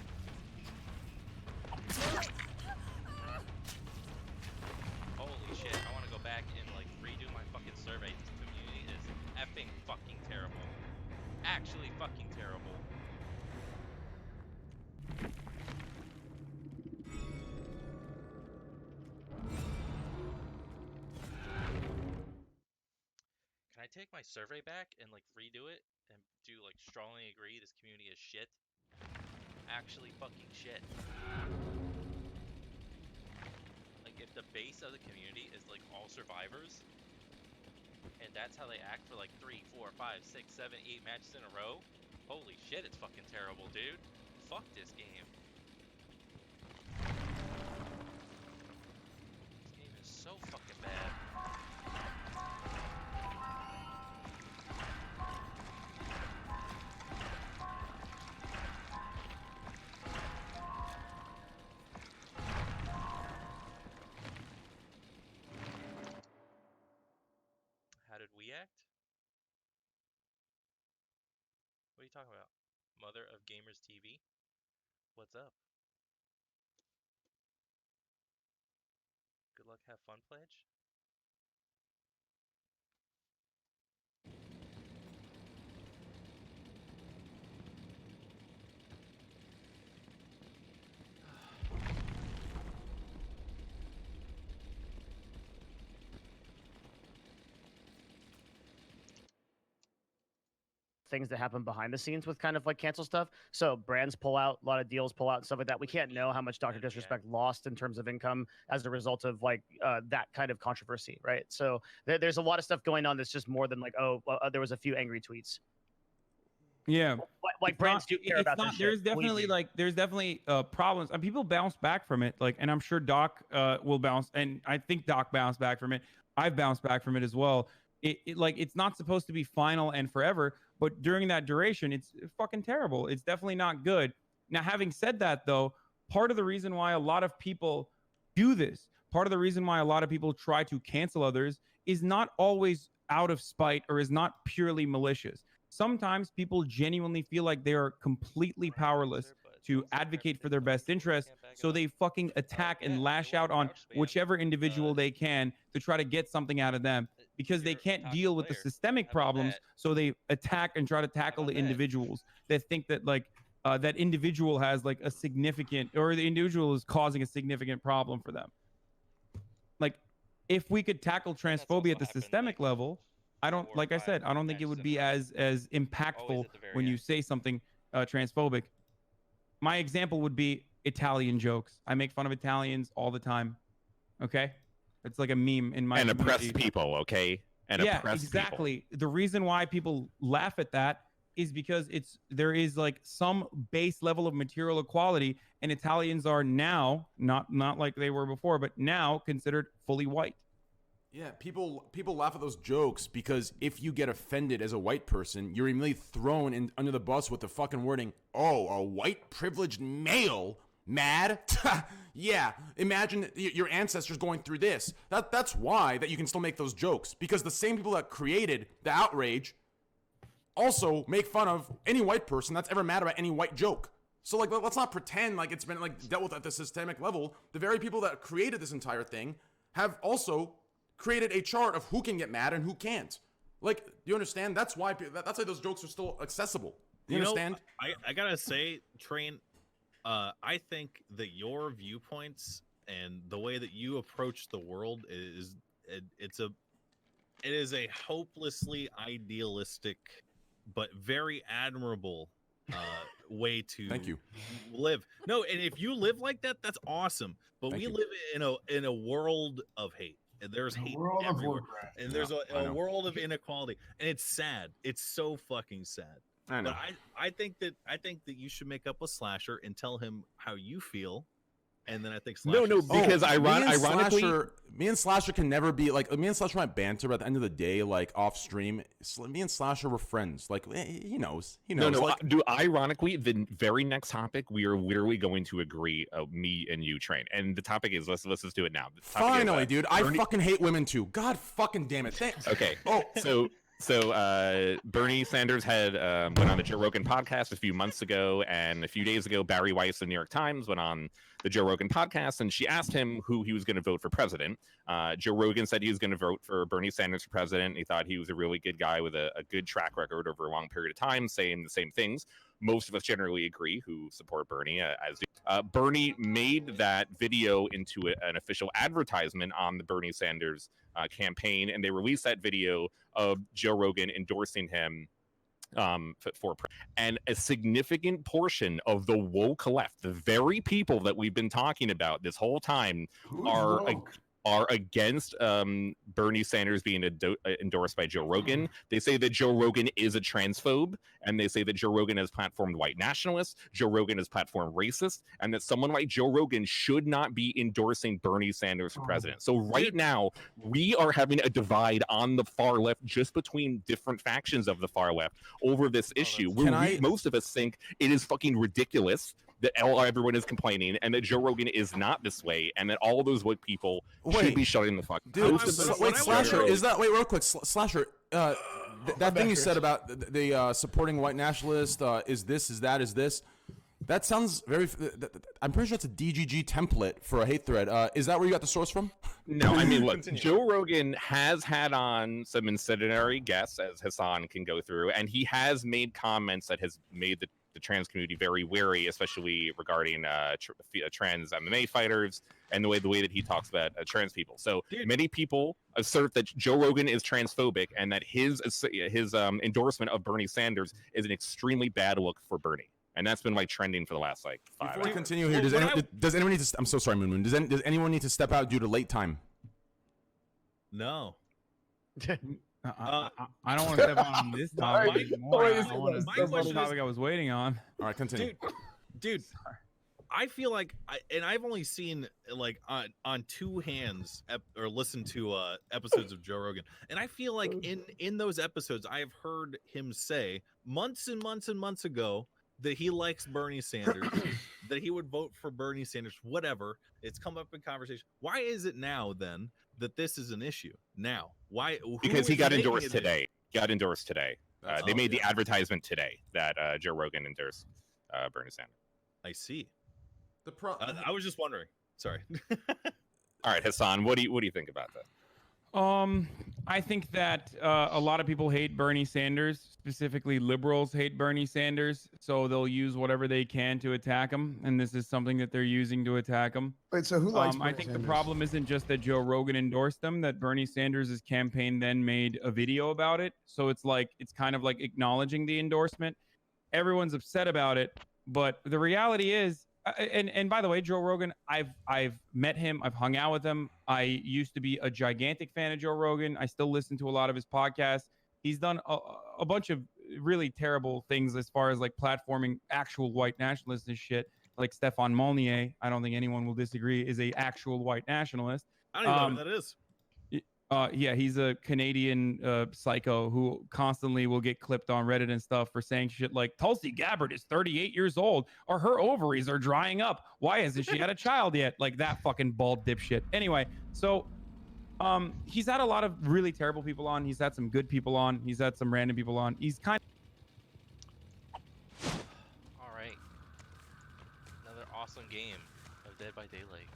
S1: Holy shit, I want to go back and like redo my fucking survey. This community is effing fucking terrible. Actually fucking terrible. Can I take my survey back and like redo it and do like strongly agree this community is shit? actually fucking shit. Like, if the base of the community is like all survivors, and that's how they act for like 3, 4, 5, 6, 7, 8 matches in a row, holy shit, it's fucking terrible, dude. Fuck this game. This game is so fucking bad. How did we act? What are you talking about? Mother of Gamers TV? What's up? Good luck, have fun, Pledge?
S5: Things that happen behind the scenes with kind of like cancel stuff. So brands pull out, a lot of deals pull out and stuff like that. We can't know how much Dr. Disrespect lost in terms of income as a result of like that kind of controversy, right? So there's a lot of stuff going on that's just more than like, there was a few angry tweets.
S8: Yeah,
S5: like brands do care about this shit.
S8: There's definitely problems, and people bounce back from it. Like, and I'm sure Doc will bounce, and I think Doc bounced back from it. I've bounced back from it as well. It's not supposed to be final and forever, but during that duration, it's fucking terrible. It's definitely not good. Now, having said that, though, part of the reason why a lot of people do this, part of the reason why a lot of people try to cancel others is not always out of spite or is not purely malicious. Sometimes people genuinely feel like they are completely powerless to advocate for their best interests, so they fucking attack and lash out on whichever individual they can to try to get something out of them, because they can't deal with the systemic problems, so they attack and try to tackle the individuals that think that like that individual has like a significant, or the individual is causing a significant problem for them. Like, if we could tackle transphobia at the systemic level, I don't, like I said, I don't think it would be as impactful when you say something transphobic. My example would be Italian jokes. I make fun of Italians all the time. Okay? It's like a meme in my
S2: and
S8: community.
S2: oppressed people, okay? And
S8: yeah,
S2: oppressed
S8: exactly. The reason why people laugh at that is because there is like some base level of material equality, and Italians are now not like they were before, but now considered fully white.
S7: Yeah, people laugh at those jokes because if you get offended as a white person, you're immediately thrown in under the bus with the fucking wording, "Oh, a white privileged male mad?" Yeah, imagine your ancestors going through this. That's why that you can still make those jokes, because the same people that created the outrage also make fun of any white person that's ever mad about any white joke. So like, let's not pretend like it's been like dealt with at the systemic level. The very people that created this entire thing have also created a chart of who can get mad and who can't. Like, do you understand? That's why those jokes are still accessible. You understand?
S3: I gotta say, Train, I think that your viewpoints and the way that you approach the world is a hopelessly idealistic but very admirable way to
S7: Thank you.
S3: live. No, and if you live like that, that's awesome. But we live in a world of hate. And there's hate everywhere, and there's a world of inequality, and it's sad. It's so fucking sad.
S7: I know.
S3: But I think that you should make up with Slasher and tell him how you feel, and then I think Slasher.
S2: No, because ironically,
S7: me and Slasher can never be like, me and Slasher might banter, but at the end of the day, like off stream, me and Slasher were friends. Like, he knows.
S2: No,
S7: like,
S2: ironically, the very next topic we are literally going to agree, me and you, Train, and the topic is let's just do it now.
S7: Finally, dude, I fucking hate women too. God fucking damn it. Thanks.
S2: Okay. So Bernie Sanders had went on the Joe Rogan podcast a few months ago, and a few days ago, Barry Weiss of the New York Times went on the Joe Rogan podcast, and she asked him who he was going to vote for president. Joe Rogan said he was going to vote for Bernie Sanders for president. He thought he was a really good guy with a good track record over a long period of time, saying the same things. Most of us generally agree who support Bernie. Bernie made that video into an official advertisement on the Bernie Sanders campaign, and they released that video of Joe Rogan endorsing him And a significant portion of the woke left, the very people that we've been talking about this whole time, are against Bernie Sanders being endorsed by Joe Rogan. They say that Joe Rogan is a transphobe, and they say that Joe Rogan has platformed white nationalists, Joe Rogan has platformed racist, and that someone like Joe Rogan should not be endorsing Bernie Sanders for president. So right now, we are having a divide on the far left just between different factions of the far left over this issue. Most of us think it is fucking ridiculous that everyone is complaining, and that Joe Rogan is not this way, and that all of those white people should be shutting the fuck
S7: Dude,
S2: up.
S7: wait, Slasher, is that real quick, Slasher? That thing you said about the supporting white nationalist, is this, is that, is this? That sounds very. I'm pretty sure it's a DGG template for a hate thread. Is that where you got the source from?
S2: No, I mean, look, Joe Rogan has had on some incendiary guests, as Hassan can go through, and he has made comments that has made the trans community very wary, especially regarding trans MMA fighters and the way that he talks about trans people. So many people assert that Joe Rogan is transphobic, and that his endorsement of Bernie Sanders is an extremely bad look for Bernie. And that's been like trending for the last like 5 hours.
S7: Before we continue here, does anyone need to? I'm so sorry, Moon Moon. Does anyone need to step out due to late time?
S3: No.
S8: I don't want to step on this topic anymore. This is the topic I was waiting on.
S7: All right, continue.
S3: Dude, I feel like, and I've only seen like on two hands or listened to episodes of Joe Rogan, and I feel like in those episodes I have heard him say months and months and months ago that he likes Bernie Sanders, that he would vote for Bernie Sanders, whatever. It's come up in conversation. Why is it now then that this is an issue now? Why?
S2: Because he got endorsed today. They made the advertisement today that Joe Rogan endorsed Bernie Sanders.
S3: I see. I was just wondering. Sorry.
S2: All right, Hassan, what do you think about that?
S8: I think that a lot of people hate Bernie Sanders, specifically liberals hate Bernie Sanders, so they'll use whatever they can to attack him, and this is something that they're using to attack him.
S9: Wait, so who likes
S8: I think the problem isn't just that Joe Rogan endorsed them, that Bernie Sanders' campaign then made a video about it, so it's kind of like acknowledging the endorsement. Everyone's upset about it, but the reality is, and by the way, Joe Rogan, I've met him, I've hung out with him. I used to be a gigantic fan of Joe Rogan. I still listen to a lot of his podcasts. He's done a bunch of really terrible things as far as like platforming actual white nationalists and shit. Like Stefan Molyneux, I don't think anyone will disagree, is a actual white nationalist.
S3: I don't even know who that is.
S8: Yeah, he's a Canadian psycho who constantly will get clipped on Reddit and stuff for saying shit like Tulsi Gabbard is 38 years old, or her ovaries are drying up. Why hasn't she had a child yet? Like that fucking bald dipshit. Anyway, so he's had a lot of really terrible people on. He's had some good people on. He's had some random people on. He's kind of...
S1: All right. Another awesome game of Dead by Daylight.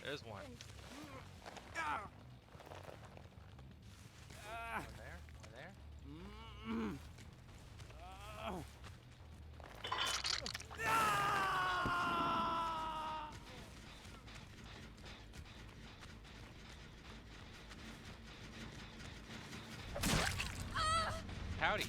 S1: There's one. One there. One there. Howdy.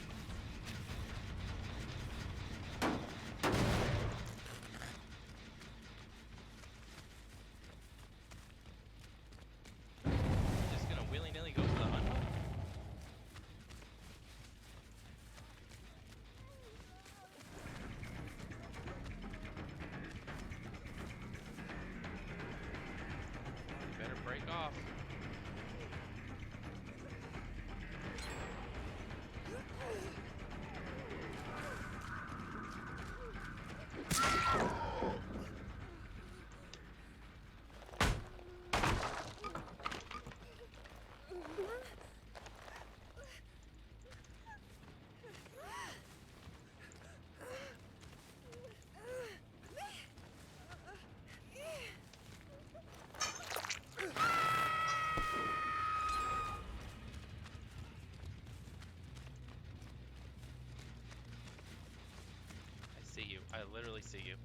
S1: I literally see you.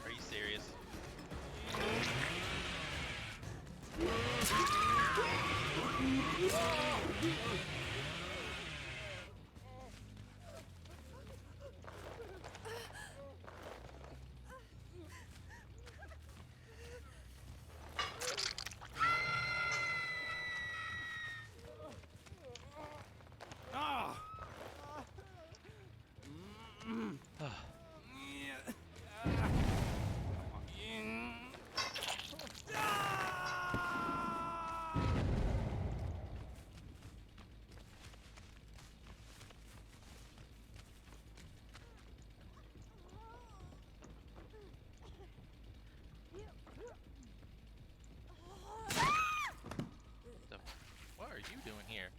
S1: Are you serious? What are you doing here?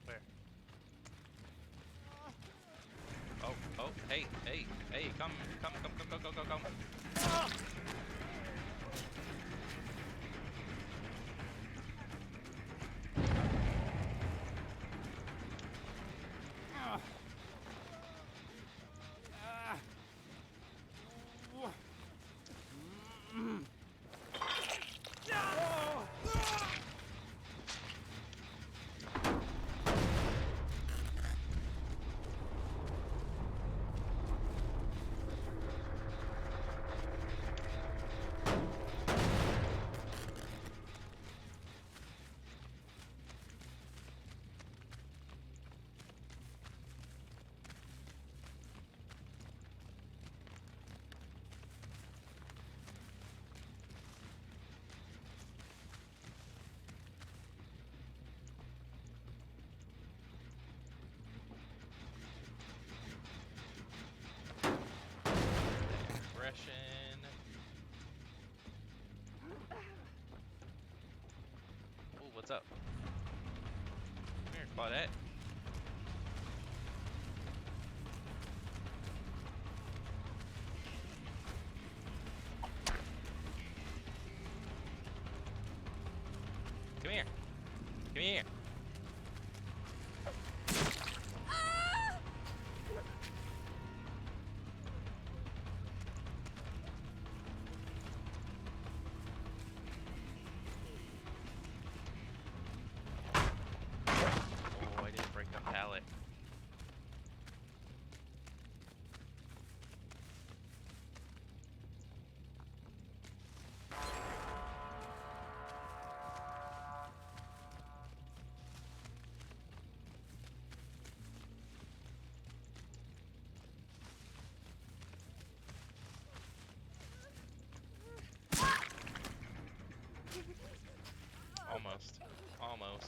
S1: Where? Oh, hey, come, go. Aggression. Oh, what's up? Come here, Claudette. Come here. Come here. Oh, I didn't break the pallet. Almost. Almost.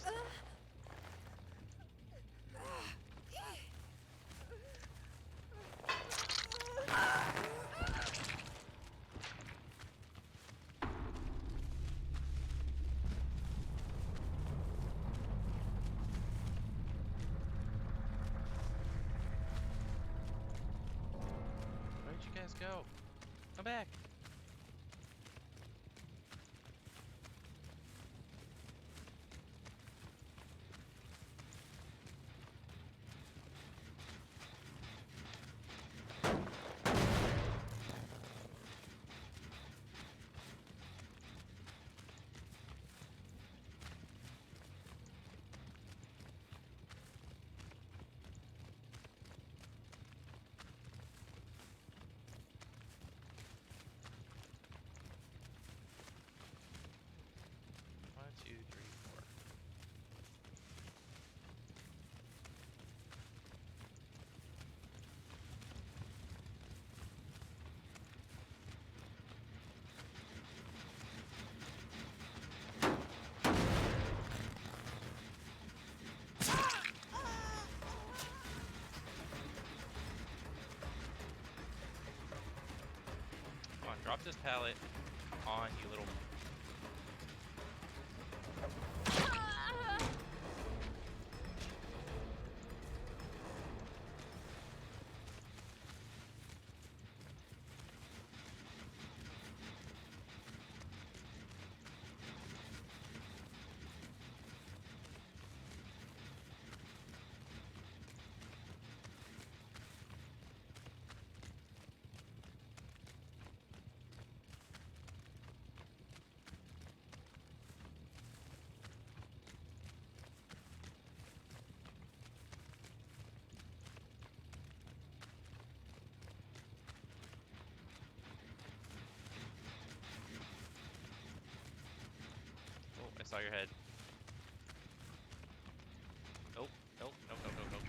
S1: Where'd you guys go? Come back. drop this pallet on, you little. Oh, I saw your head. Nope, nope, nope, nope, nope, nope.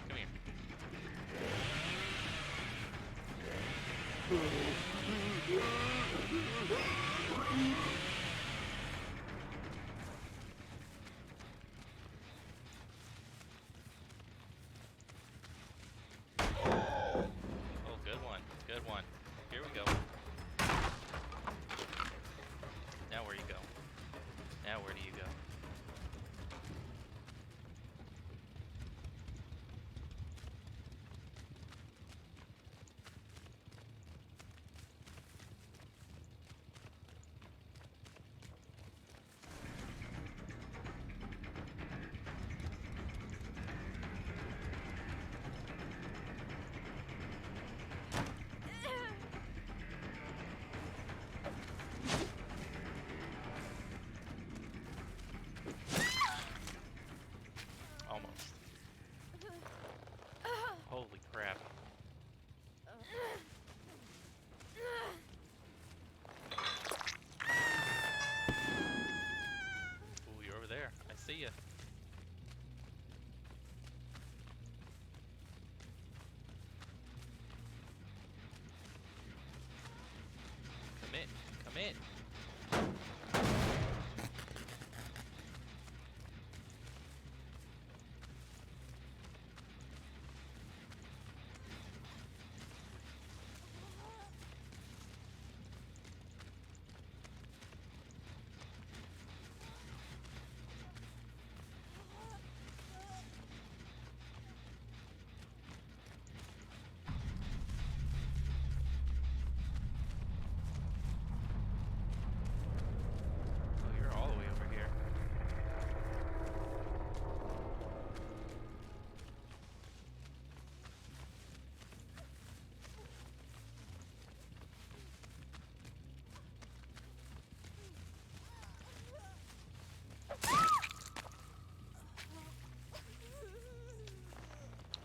S1: Come here. Oh, good one. Good one. Here we go. Now where do you go? Now where do you go? Almost. Holy crap. Ooh, you're over there. I see ya. Come in. Come in. Oh, you're all the way over here.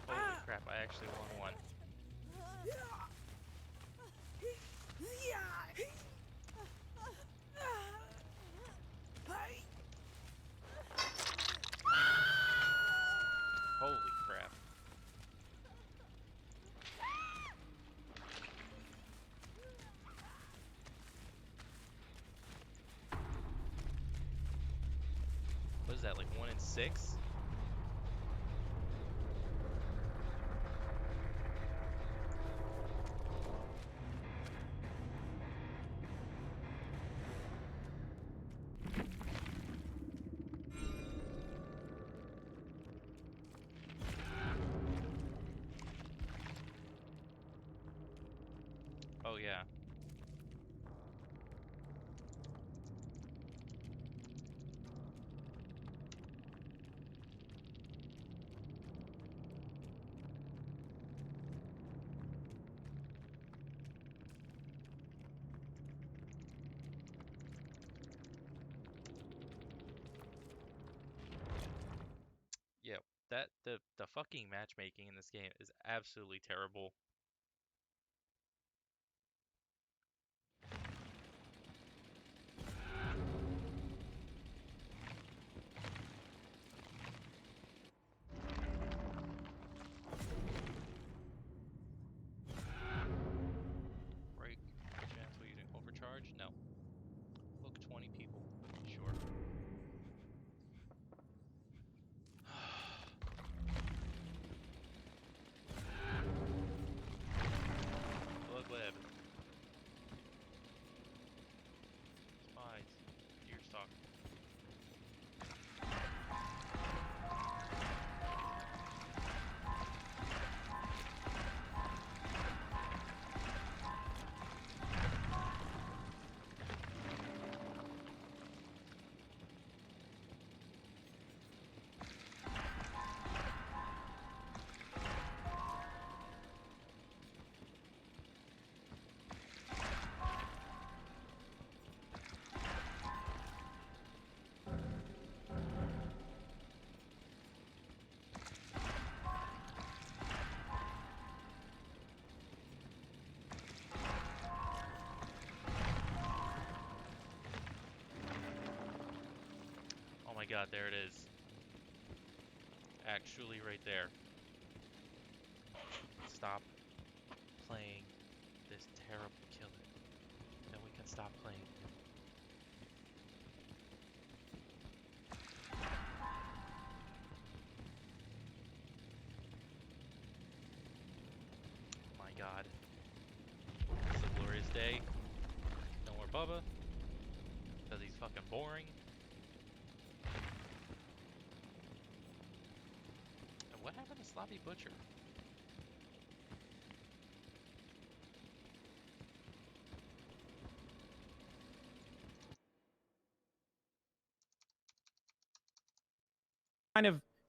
S1: Holy crap, I actually won one. Holy crap. What is that, like 1 in 6? Oh yeah. Yeah, that the fucking matchmaking in this game is absolutely terrible. my god, there it is. Actually, right there. Stop playing this terrible killer. Then we can stop playing. My god. It's a glorious day. No more Bubba. Because he's fucking boring. And what happened to Sloppy Butcher?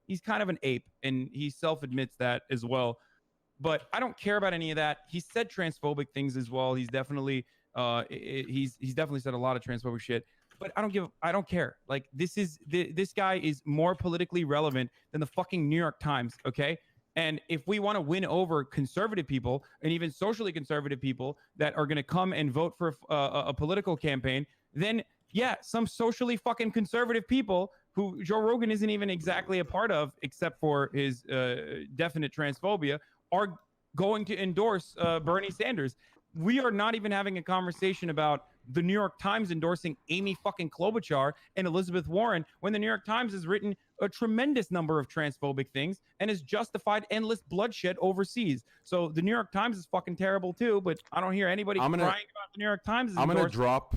S8: He's kind of an ape, and he self-admits that as well. But I don't care about any of that. He said transphobic things as well. He's definitely he's definitely said a lot of transphobic shit. But I don't care. Like, this guy is more politically relevant than the fucking New York Times, okay? And if we want to win over conservative people and even socially conservative people that are going to come and vote for a political campaign, then yeah, some socially fucking conservative people who Joe Rogan isn't even exactly a part of, except for his definite transphobia, are going to endorse Bernie Sanders. We are not even having a conversation about the New York Times endorsing Amy fucking Klobuchar and Elizabeth Warren when the New York Times has written a tremendous number of transphobic things and has justified endless bloodshed overseas. So the New York Times is fucking terrible too, but I don't hear anybody crying about the New York Times.
S7: I'm going to drop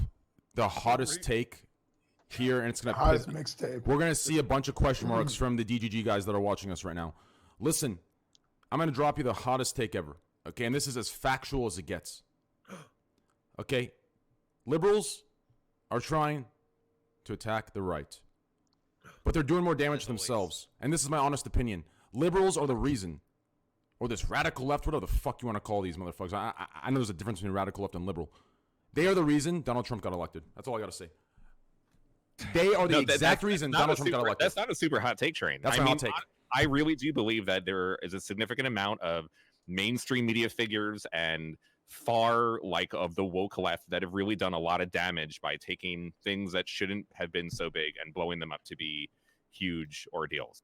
S7: the hottest take here, and it's going to
S9: mixtape.
S7: We're going to see a bunch of question marks from the DGG guys that are watching us right now. Listen, I'm going to drop you the hottest take ever. Okay, and this is as factual as it gets. Okay, liberals are trying to attack the right, but they're doing more damage to themselves. And this is my honest opinion. Liberals are the reason, or this radical left, whatever the fuck you want to call these motherfuckers. I know there's a difference between radical left and liberal. They are the reason Donald Trump got elected. That's all I got to say. They are the exact reason Donald Trump got elected.
S2: That's not a super hot take, Train.
S7: That's my hot take.
S2: I really do believe that there is a significant amount of mainstream media figures and far of the woke left that have really done a lot of damage by taking things that shouldn't have been so big and blowing them up to be huge ordeals.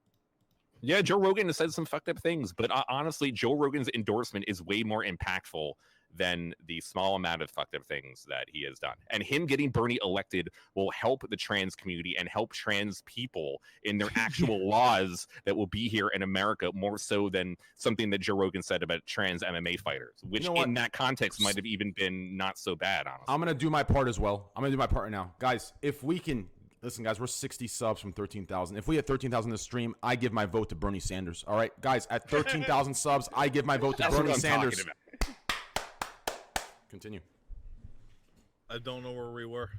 S2: Yeah, Joe Rogan has said some fucked up things, but honestly, Joe Rogan's endorsement is way more impactful than the small amount of fucked up things that he has done. And him getting Bernie elected will help the trans community and help trans people in their actual laws that will be here in America, more so than something that Joe Rogan said about trans MMA fighters, which in that context might have even been not so bad, honestly.
S7: I'm going to do my part as well. I'm going to do my part right now. Guys, if we can... Listen, guys, we're 60 subs from 13,000. If we hit 13,000 this stream, I give my vote to Bernie Sanders. All right, guys, at 13,000 subs, I give my vote to Bernie Sanders. Continue.
S3: I don't know where we were.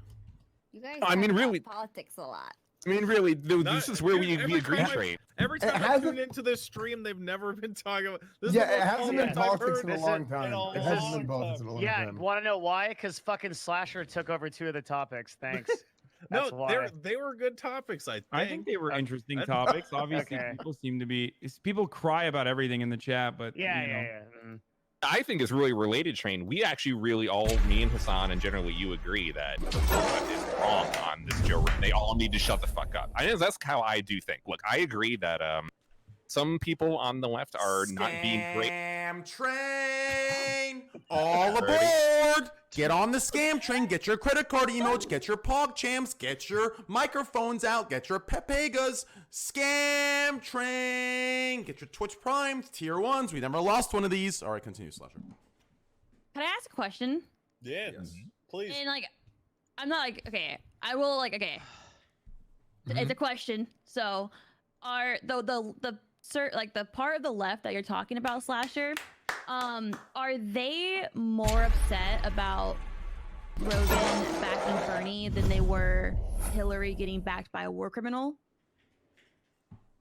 S4: You guys
S2: really,
S4: politics a lot.
S2: I mean, really, this is where we agree, Trade.
S3: Every time I tune into this stream, they've never been talking about this.
S9: Yeah, it hasn't been politics in a long time. It hasn't been politics in a long time.
S5: Yeah, want to know why? Because fucking Slasher took over 2 of the topics. Thanks.
S3: No, they were good topics. I think
S8: they were interesting topics. Obviously, people cry about everything in the chat, but
S5: yeah.
S2: I think it's really related, Train. We actually really me and Hassan, and generally you agree that the left is wrong on this Joe Rogan. They all need to shut the fuck up. I think that's how I do think. Look, I agree that some people on the left are not being great.
S7: Scam train, all aboard! Get on the scam train. Get your credit card emotes. Get your Pog Champs. Get your microphones out. Get your Pepegas. Scam train. Get your Twitch Primes. Tier 1s. We never lost one of these. All right, continue, Slasher.
S6: Can I ask a question?
S3: Yes, please.
S6: And I'm not okay. I will okay. It's a question. So, are the part of the left that you're talking about, Slasher? Are they more upset about Rogan backing Bernie than they were Hillary getting backed by a war criminal?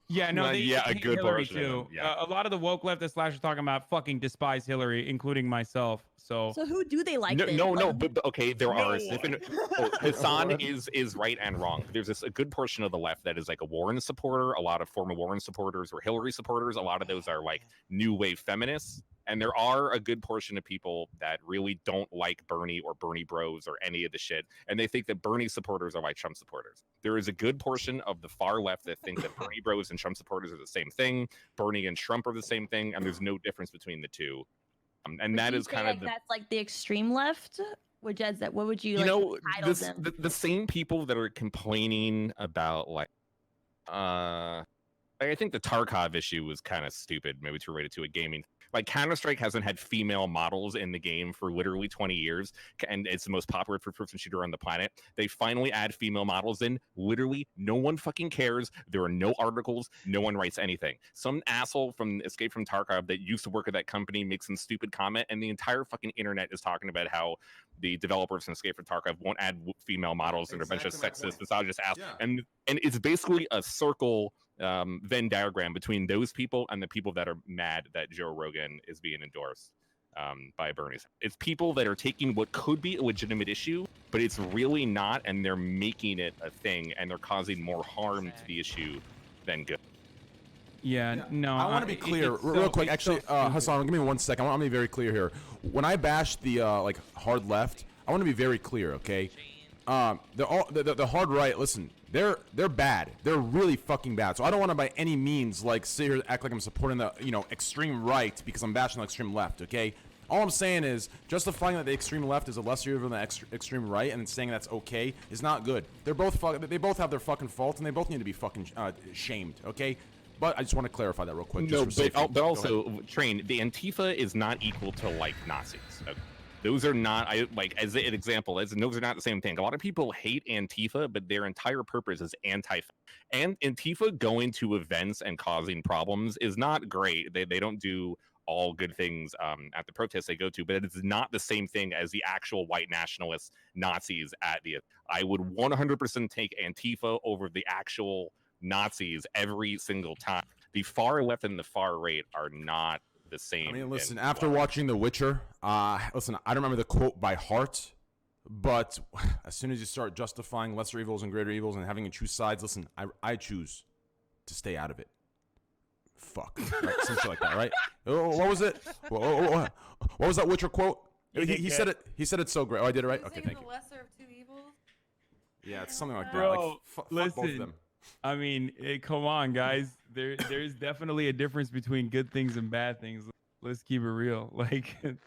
S8: Yeah, no, they
S2: a
S8: hate
S2: good
S8: Hillary
S2: portion
S8: too.
S2: of them, yeah.
S8: A lot of the woke left that Slash is talking about fucking despise Hillary, including myself. So
S6: who do they like?
S2: No, but okay, there are different. Hassan is right and wrong. There's a good portion of the left that is like a Warren supporter. A lot of former Warren supporters or Hillary supporters. A lot of those are like new wave feminists. And there are a good portion of people that really don't like Bernie or Bernie bros or any of the shit. And they think that Bernie supporters are like Trump supporters. There is a good portion of the far left that think that Bernie bros and Trump supporters are the same thing. Bernie and Trump are the same thing. And there's no difference between the two. And that is kind of
S6: that's like the extreme left. What would you
S2: you
S6: like
S2: know
S6: title them?
S2: the same people that are complaining about like I think the Tarkov issue was kind of stupid, maybe to relate it to a gaming. Like Counter-Strike hasn't had female models in the game for literally 20 years, and it's the most popular first-person shooter on the planet. They finally add female models in. Literally, no one fucking cares. There are no articles. No one writes anything. Some asshole from Escape from Tarkov that used to work at that company makes some stupid comment, and the entire fucking internet is talking about how the developers from Escape from Tarkov won't add female models and a bunch of sexist, misogynist ass. And it's basically a circle Venn diagram between those people and the people that are mad that Joe Rogan is being endorsed by Bernie. It's people that are taking what could be a legitimate issue, but it's really not, and they're making it a thing, and they're causing more harm to the issue than good.
S8: Yeah, no.
S7: I want to be clear, real quick. Actually, Hassan, give me 1 second. I want to be very clear here. When I bash the like hard left, I want to be very clear, okay? The hard right, listen, they're bad. They're really fucking bad. So I don't want to by any means like sit here and act like I'm supporting the extreme right because I'm bashing the extreme left. Okay, all I'm saying is justifying that the extreme left is a lesser evil than the extreme right and then saying that's okay is not good. They both have their fucking faults and they both need to be fucking shamed. Okay. But I just want to clarify that real quick.
S2: No, but also, Train, the Antifa is not equal to like Nazis. Okay? Those are not, as an example, those are not the same thing. A lot of people hate Antifa, but their entire purpose is and Antifa going to events and causing problems is not great. They don't do all good things at the protests they go to, but it is not the same thing as the actual white nationalist Nazis at the. I would 100% take Antifa over the actual Nazis every single time. The far left and the far right are not the same.
S7: I mean, listen, after watching The Witcher, listen, I don't remember the quote by heart, but as soon as you start justifying lesser evils and greater evils and having to choose sides, listen, I choose to stay out of it. Fuck. Right? Some shit like that, right? What was it? What was that Witcher quote? He said it. He said it so great. Oh, I did it right? Okay, thank you.
S12: The lesser of two evils?
S7: Yeah, it's something like that.
S8: Bro,
S7: like, fuck both of them.
S8: I mean, come on, guys. There's definitely a difference between good things and bad things. Let's keep it real. Like,
S5: dude,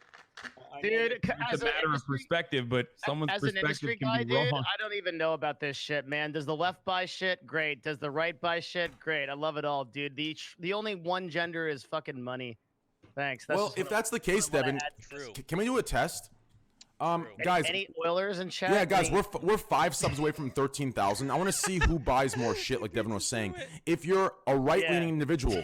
S8: it's a matter of perspective, but someone's
S5: as an
S8: perspective
S5: industry
S8: can
S5: guy,
S8: be
S5: dude,
S8: wrong.
S5: I don't even know about this shit, man. Does the left buy shit? Great. Does the right buy shit? Great. I love it all, dude. The only one gender is fucking money. Thanks.
S7: Well, if that's the case, Devin, can we do a test? Guys,
S5: any Oilers in chat?
S7: Yeah, guys, we're 5 subs away from 13,000. I want to see who buys more shit, like Devin was saying. If you're a right-leaning individual,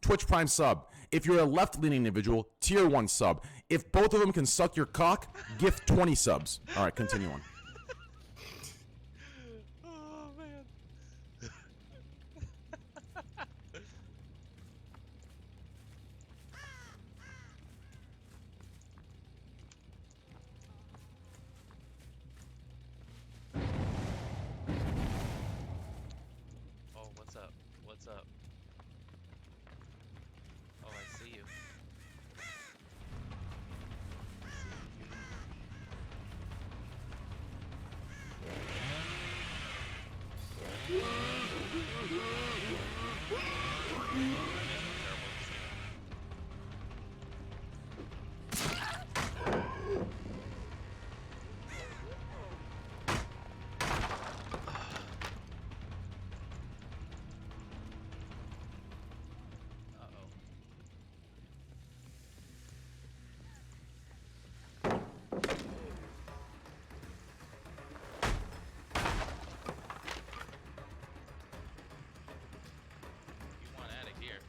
S7: Twitch Prime sub. If you're a left-leaning individual, Tier 1 sub. If both of them can suck your cock, gift 20 subs. All right, continue on.
S1: Oh man. Oh, what's up? What's up? Oh, I see you. You want out of here.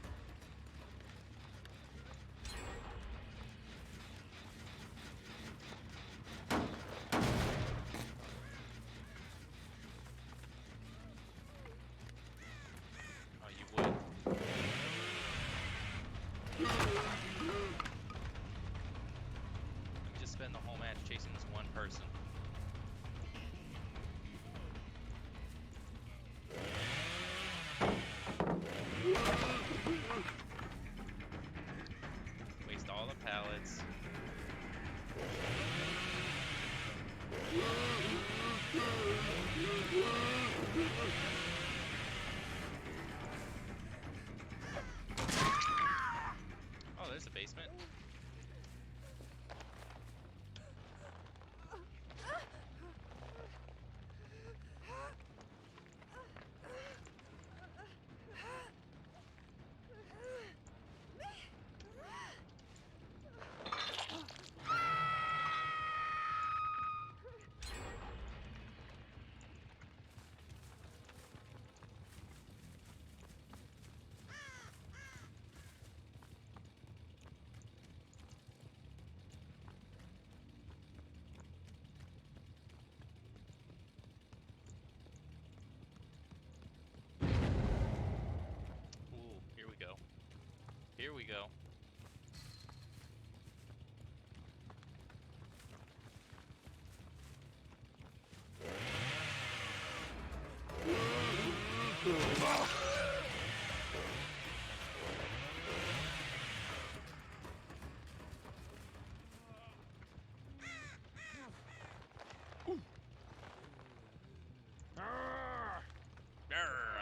S1: Here we go.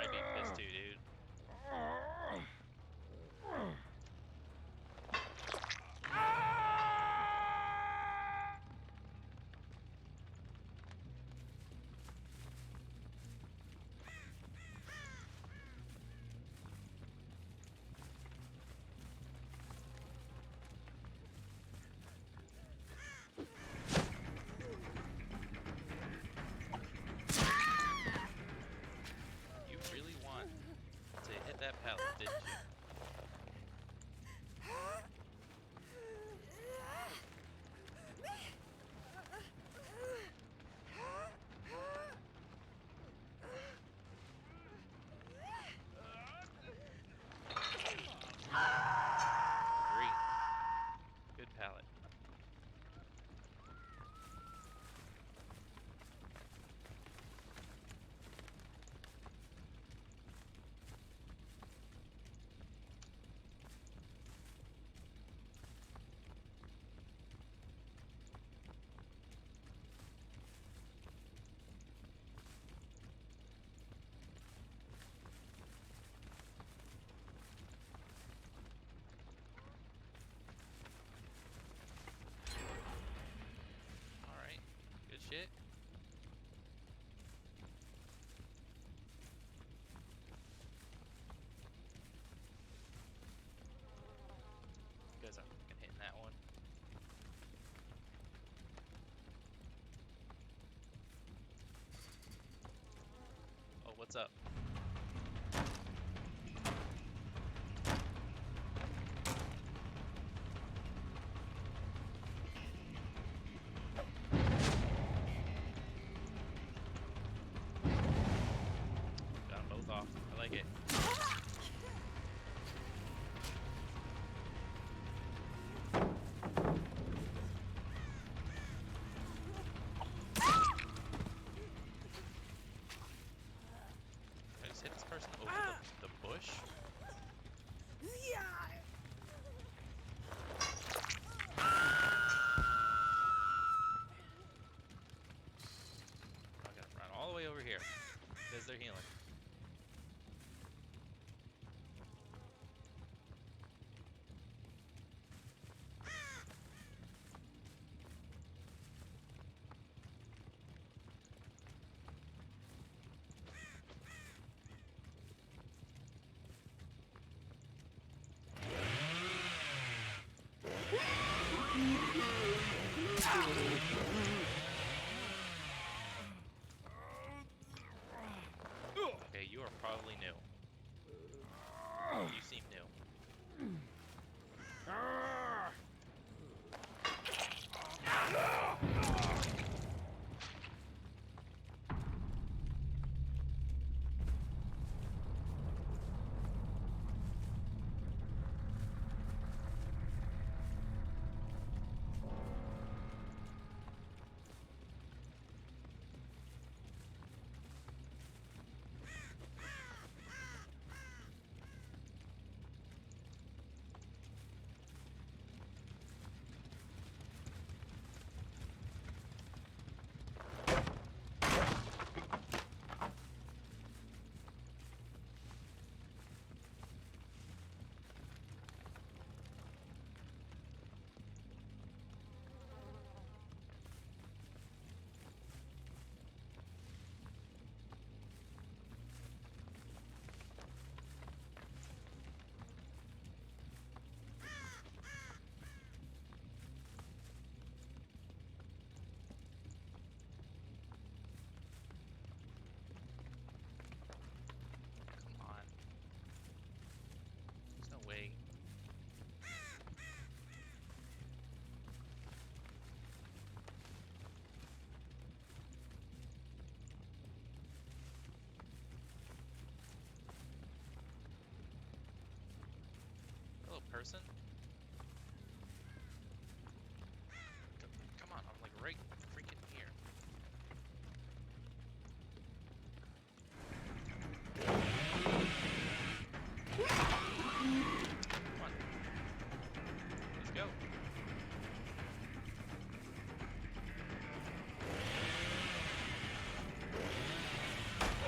S1: I'd be pissed too, dude. You really want to hit that pallet, didn't you? Green. Good pallet. Alright. Good shit. You guys are fucking hitting that one. Oh, what's up? Got them both off. I like it. Can I just hit this person over the bush? I'm gonna run all the way over here because they're healing. Okay, you are probably new. You seem new. person? Come on, I'm like right freaking here. Come on. Let's go.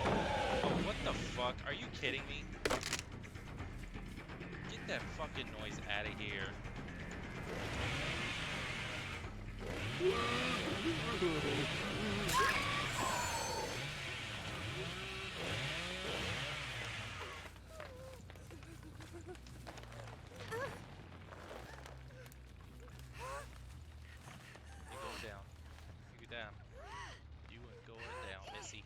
S1: Oh, what the fuck? Are you kidding me? Get that fucking noise out of here. You're going down. You're down. You ain't going down, Missy.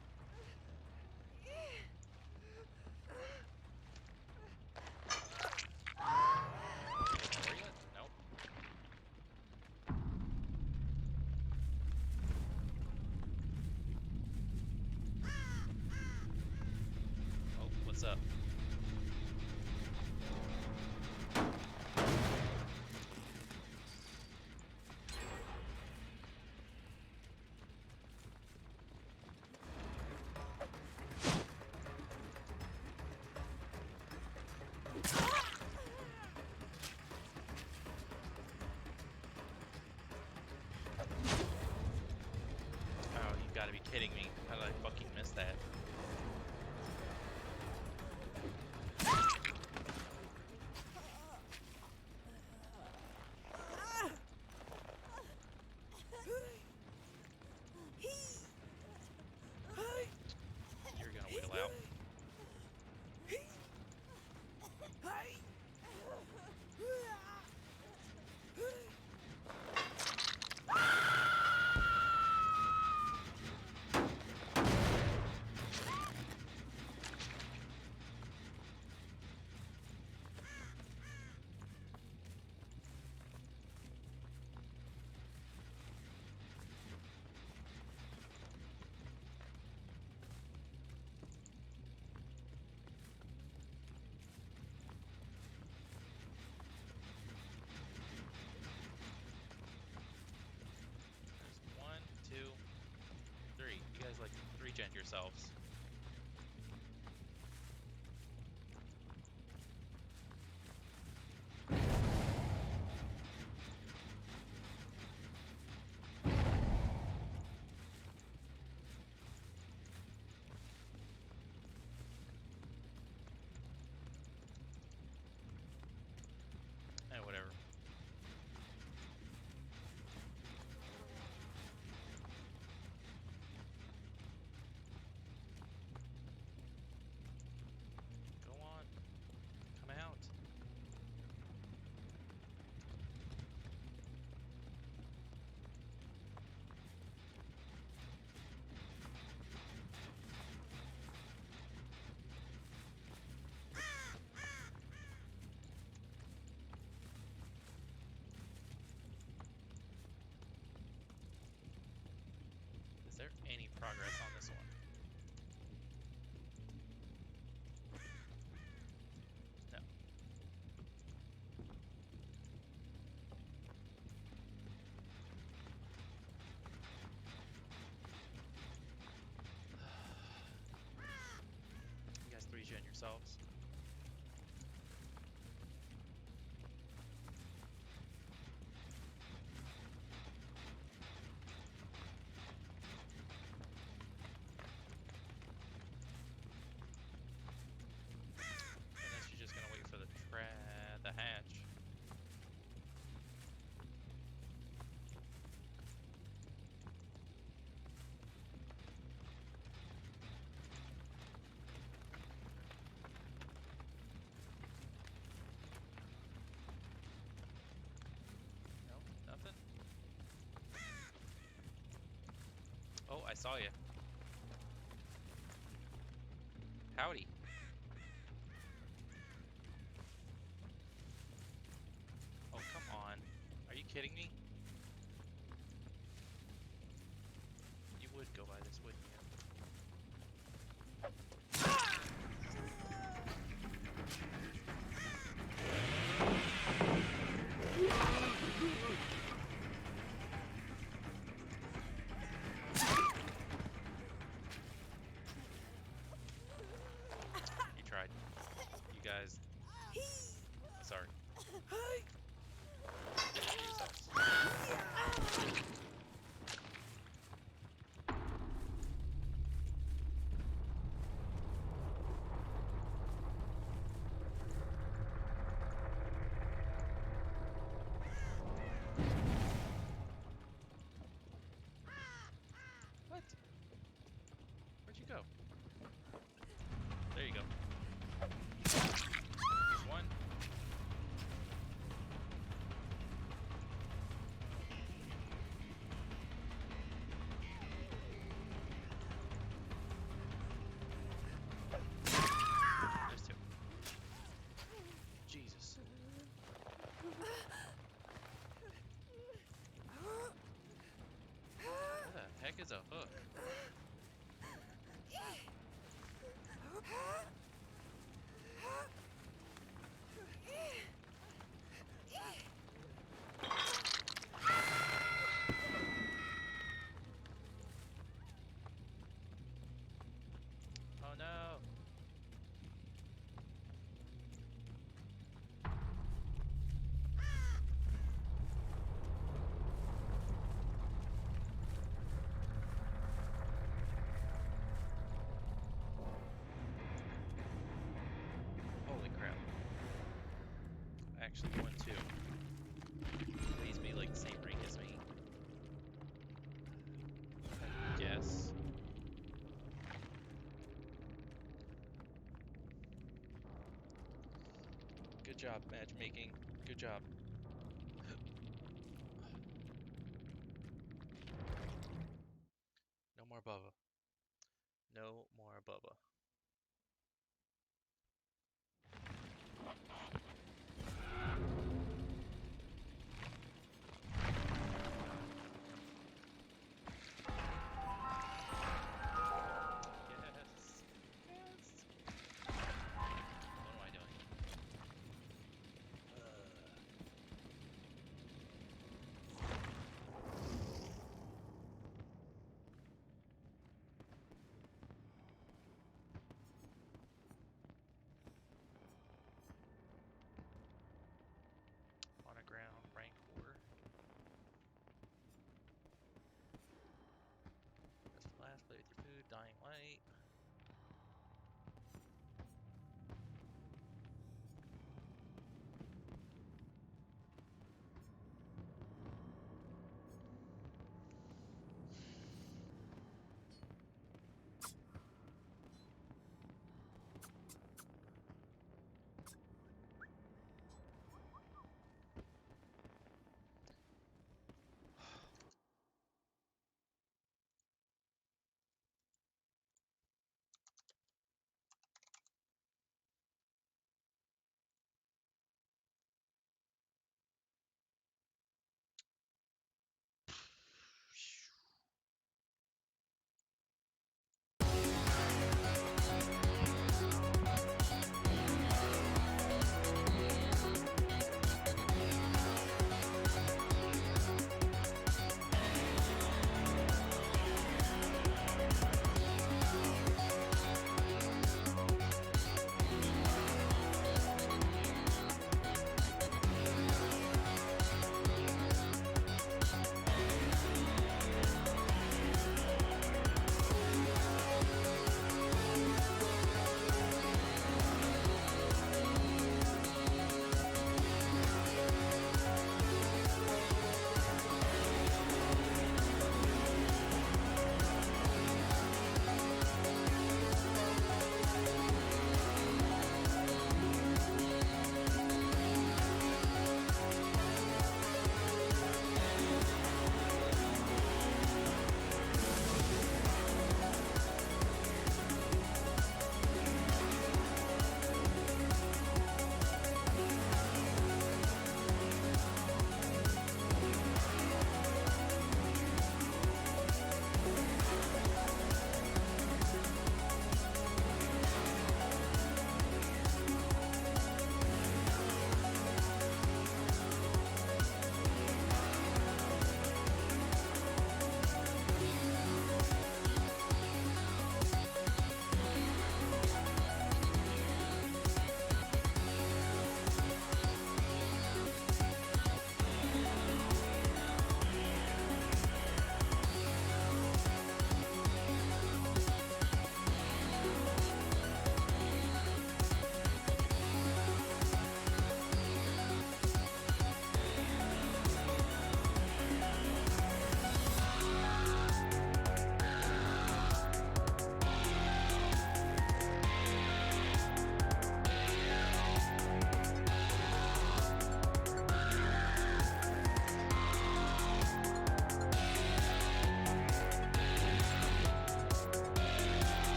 S1: Were you? Nope. Oh, what's up? Oh, you gotta be kidding me. How did I fucking miss that? You're gonna wheel out. There's 1, 2, 3. You guys like regen yourselves. Eh, whatever. Go on. Come out. Is there any progress on this one? No. You guys regen yourselves. Unless you're just gonna wait for the hatch. No, nothing. Oh, I saw you. Howdy. Oh, come on. Are you kidding me? You would go by this, wouldn't you? sorry. Use us. What? Where'd you go? There you go. There's one. There's two. Jesus. What the heck is a hook? Oh no. Holy crap. Actually, 1-2. Please be like the same rank as me. Yes. Good job, matchmaking. Good job. No more Bubba. No more Bubba. Yes. Yes. What am I doing?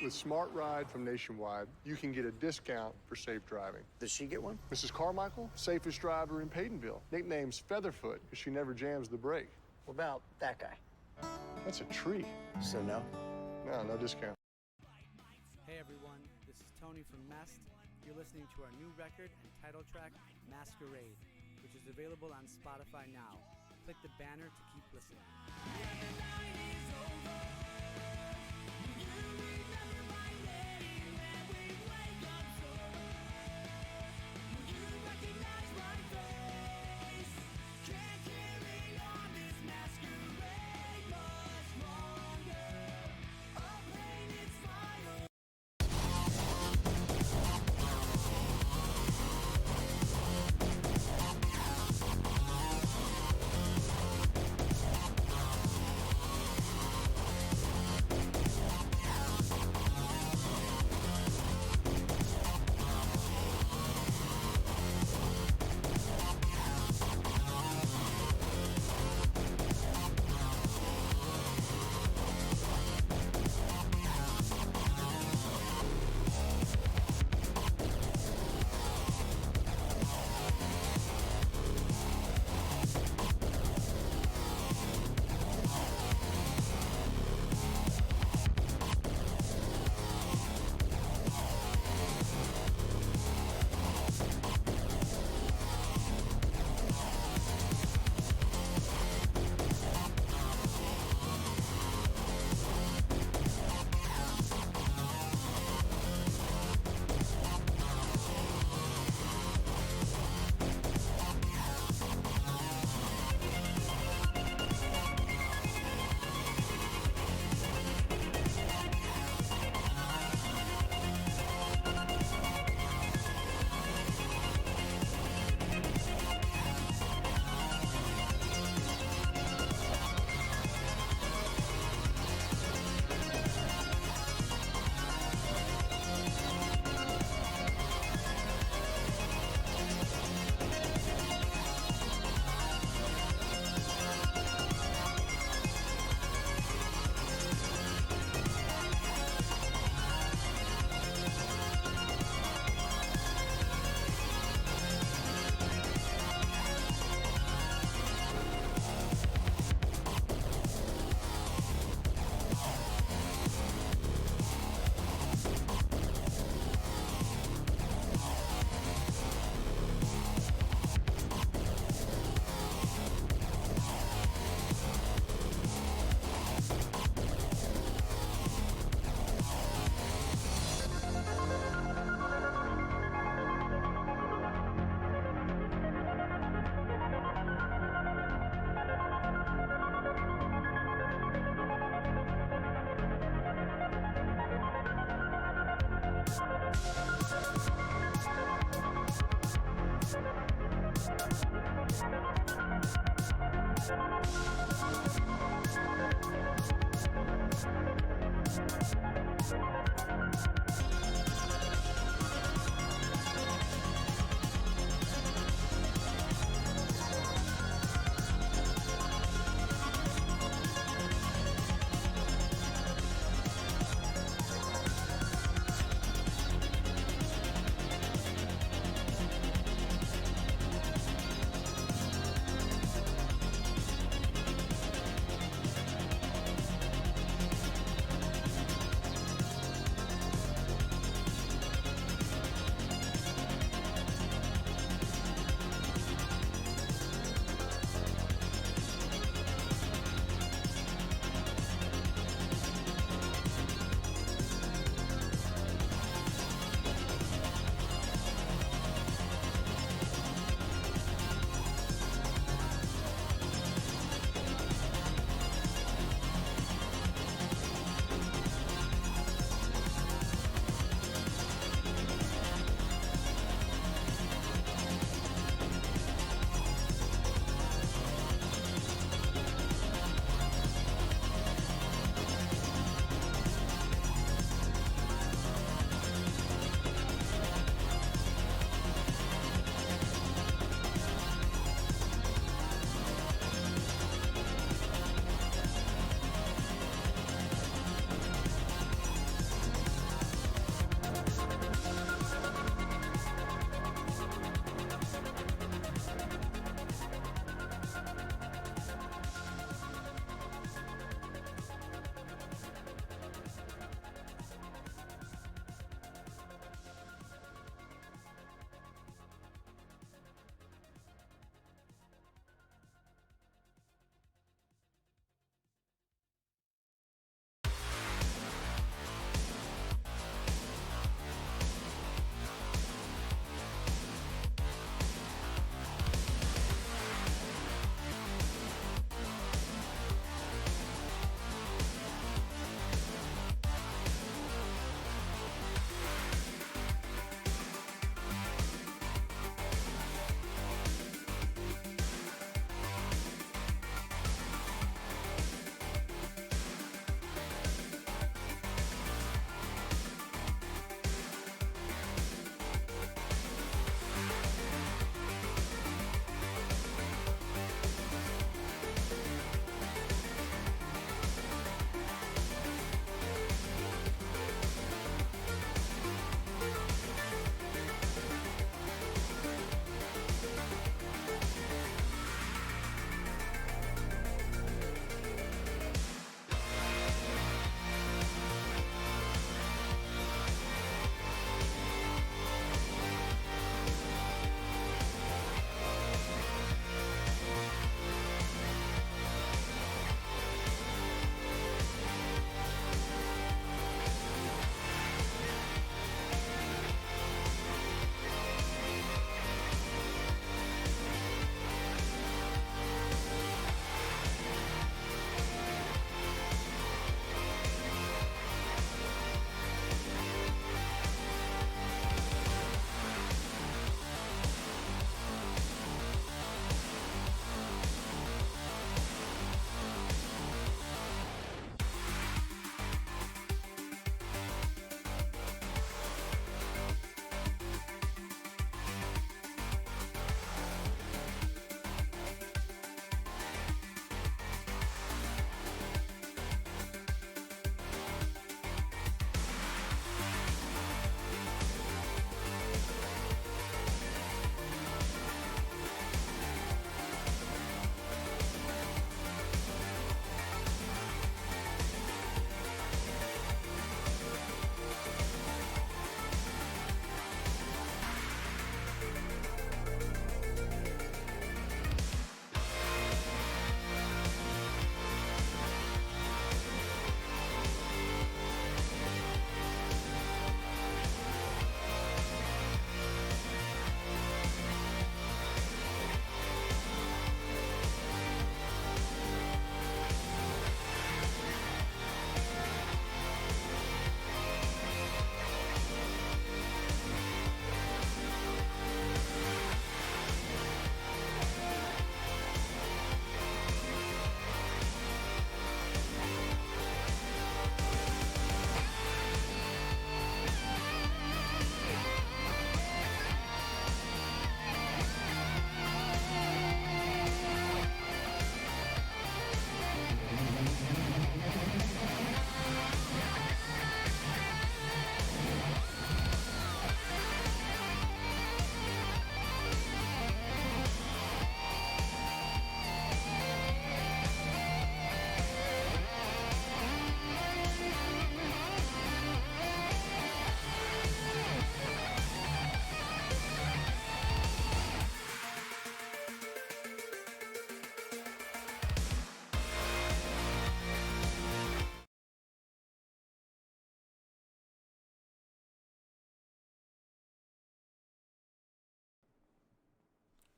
S12: With Smart Ride from Nationwide, you can get a discount for safe driving.
S13: Does she get one?
S12: Mrs. Carmichael, safest driver in Paytonville. Nickname's Featherfoot because she never jams the brake.
S13: What about that guy?
S12: That's a tree.
S13: So no?
S12: No, no discount.
S14: Hey everyone, this is Tony from Mest. You're listening to our new record and title track, Masquerade, which is available on Spotify now. Click the banner to keep listening.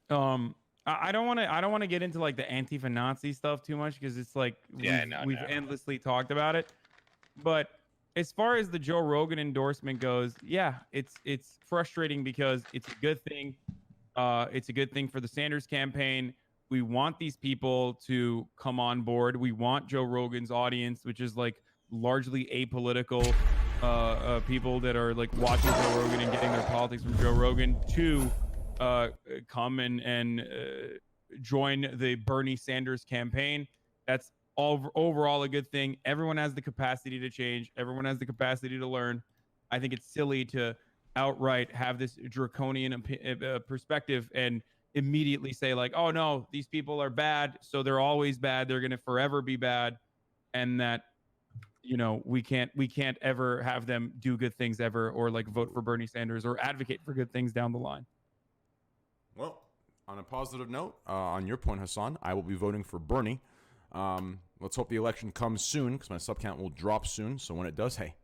S8: I don't want to get into like the Antifa Nazi stuff too much because it's like we've endlessly talked about it. But as far as the Joe Rogan endorsement goes, yeah, it's frustrating because it's a good thing. It's a good thing for the Sanders campaign. We want these people to come on board. We want Joe Rogan's audience, which is like largely apolitical people that are like watching Joe Rogan and getting their politics from Joe Rogan, to come and join the Bernie Sanders campaign. That's overall a good thing. Everyone has the capacity to change. Everyone has the capacity to learn. I think it's silly to outright have this draconian perspective and immediately say like, oh no, these people are bad, so they're always bad, they're going to forever be bad, and that, you know, we can't ever have them do good things ever, or like vote for Bernie Sanders or advocate for good things down the line.
S7: Well, on a positive note, on your point, Hassan, I will be voting for Bernie. Let's hope the election comes soon, because my sub count will drop soon. So when it does, hey,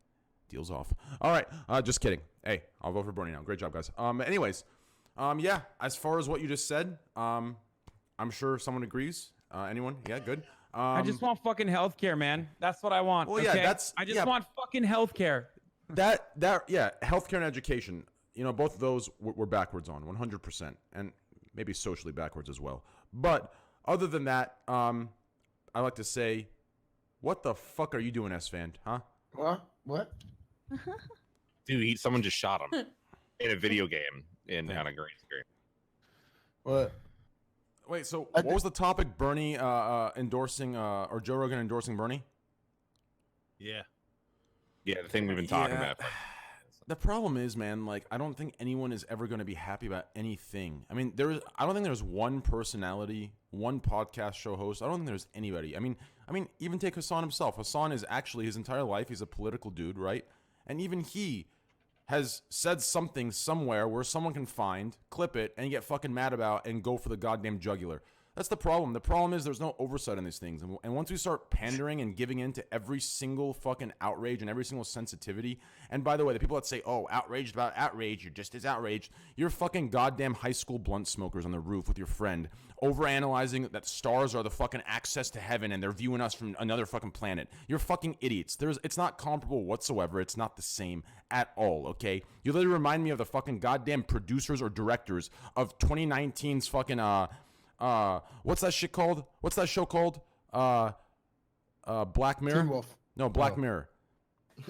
S7: deal's off. All right, just kidding. Hey, I'll vote for Bernie now. Great job, guys. Anyways, yeah, as far as what you just said, I'm sure someone agrees. Anyone? Yeah, good.
S8: I just want fucking healthcare, man. That's what I want.
S7: Well,
S8: okay?
S7: yeah,
S8: I just want fucking healthcare.
S7: Yeah, healthcare and education. You know, both of those we're backwards on, 100%, and maybe socially backwards as well. But other than that, I like to say, what the fuck are you doing, S-Fan? Huh?
S9: What?
S2: Dude, someone just shot him in a video game on a green screen.
S9: What?
S7: Wait, so what was the topic? Bernie endorsing, or Joe Rogan endorsing Bernie?
S3: Yeah.
S2: Yeah, the thing we've been talking about.
S7: The problem is, man, like, I don't think anyone is ever going to be happy about anything. I mean, I don't think there's one personality, one podcast show host. I don't think there's anybody. I mean, even take Hassan himself. Hassan is actually, his entire life, he's a political dude, right? And even he has said something somewhere where someone can find, clip it, and get fucking mad about and go for the goddamn jugular. That's the problem. The problem is there's no oversight on these things. And once we start pandering and giving in to every single fucking outrage and every single sensitivity, and by the way, the people that say, oh, outraged about outrage, you're just as outraged, you're fucking goddamn high school blunt smokers on the roof with your friend, overanalyzing that stars are the fucking access to heaven and they're viewing us from another fucking planet. You're fucking idiots. It's not comparable whatsoever. It's not the same at all, okay? You literally remind me of the fucking goddamn producers or directors of 2019's fucking, what's that shit called? What's that show called? Black Mirror?
S9: Teen Wolf.
S7: No, Black Mirror.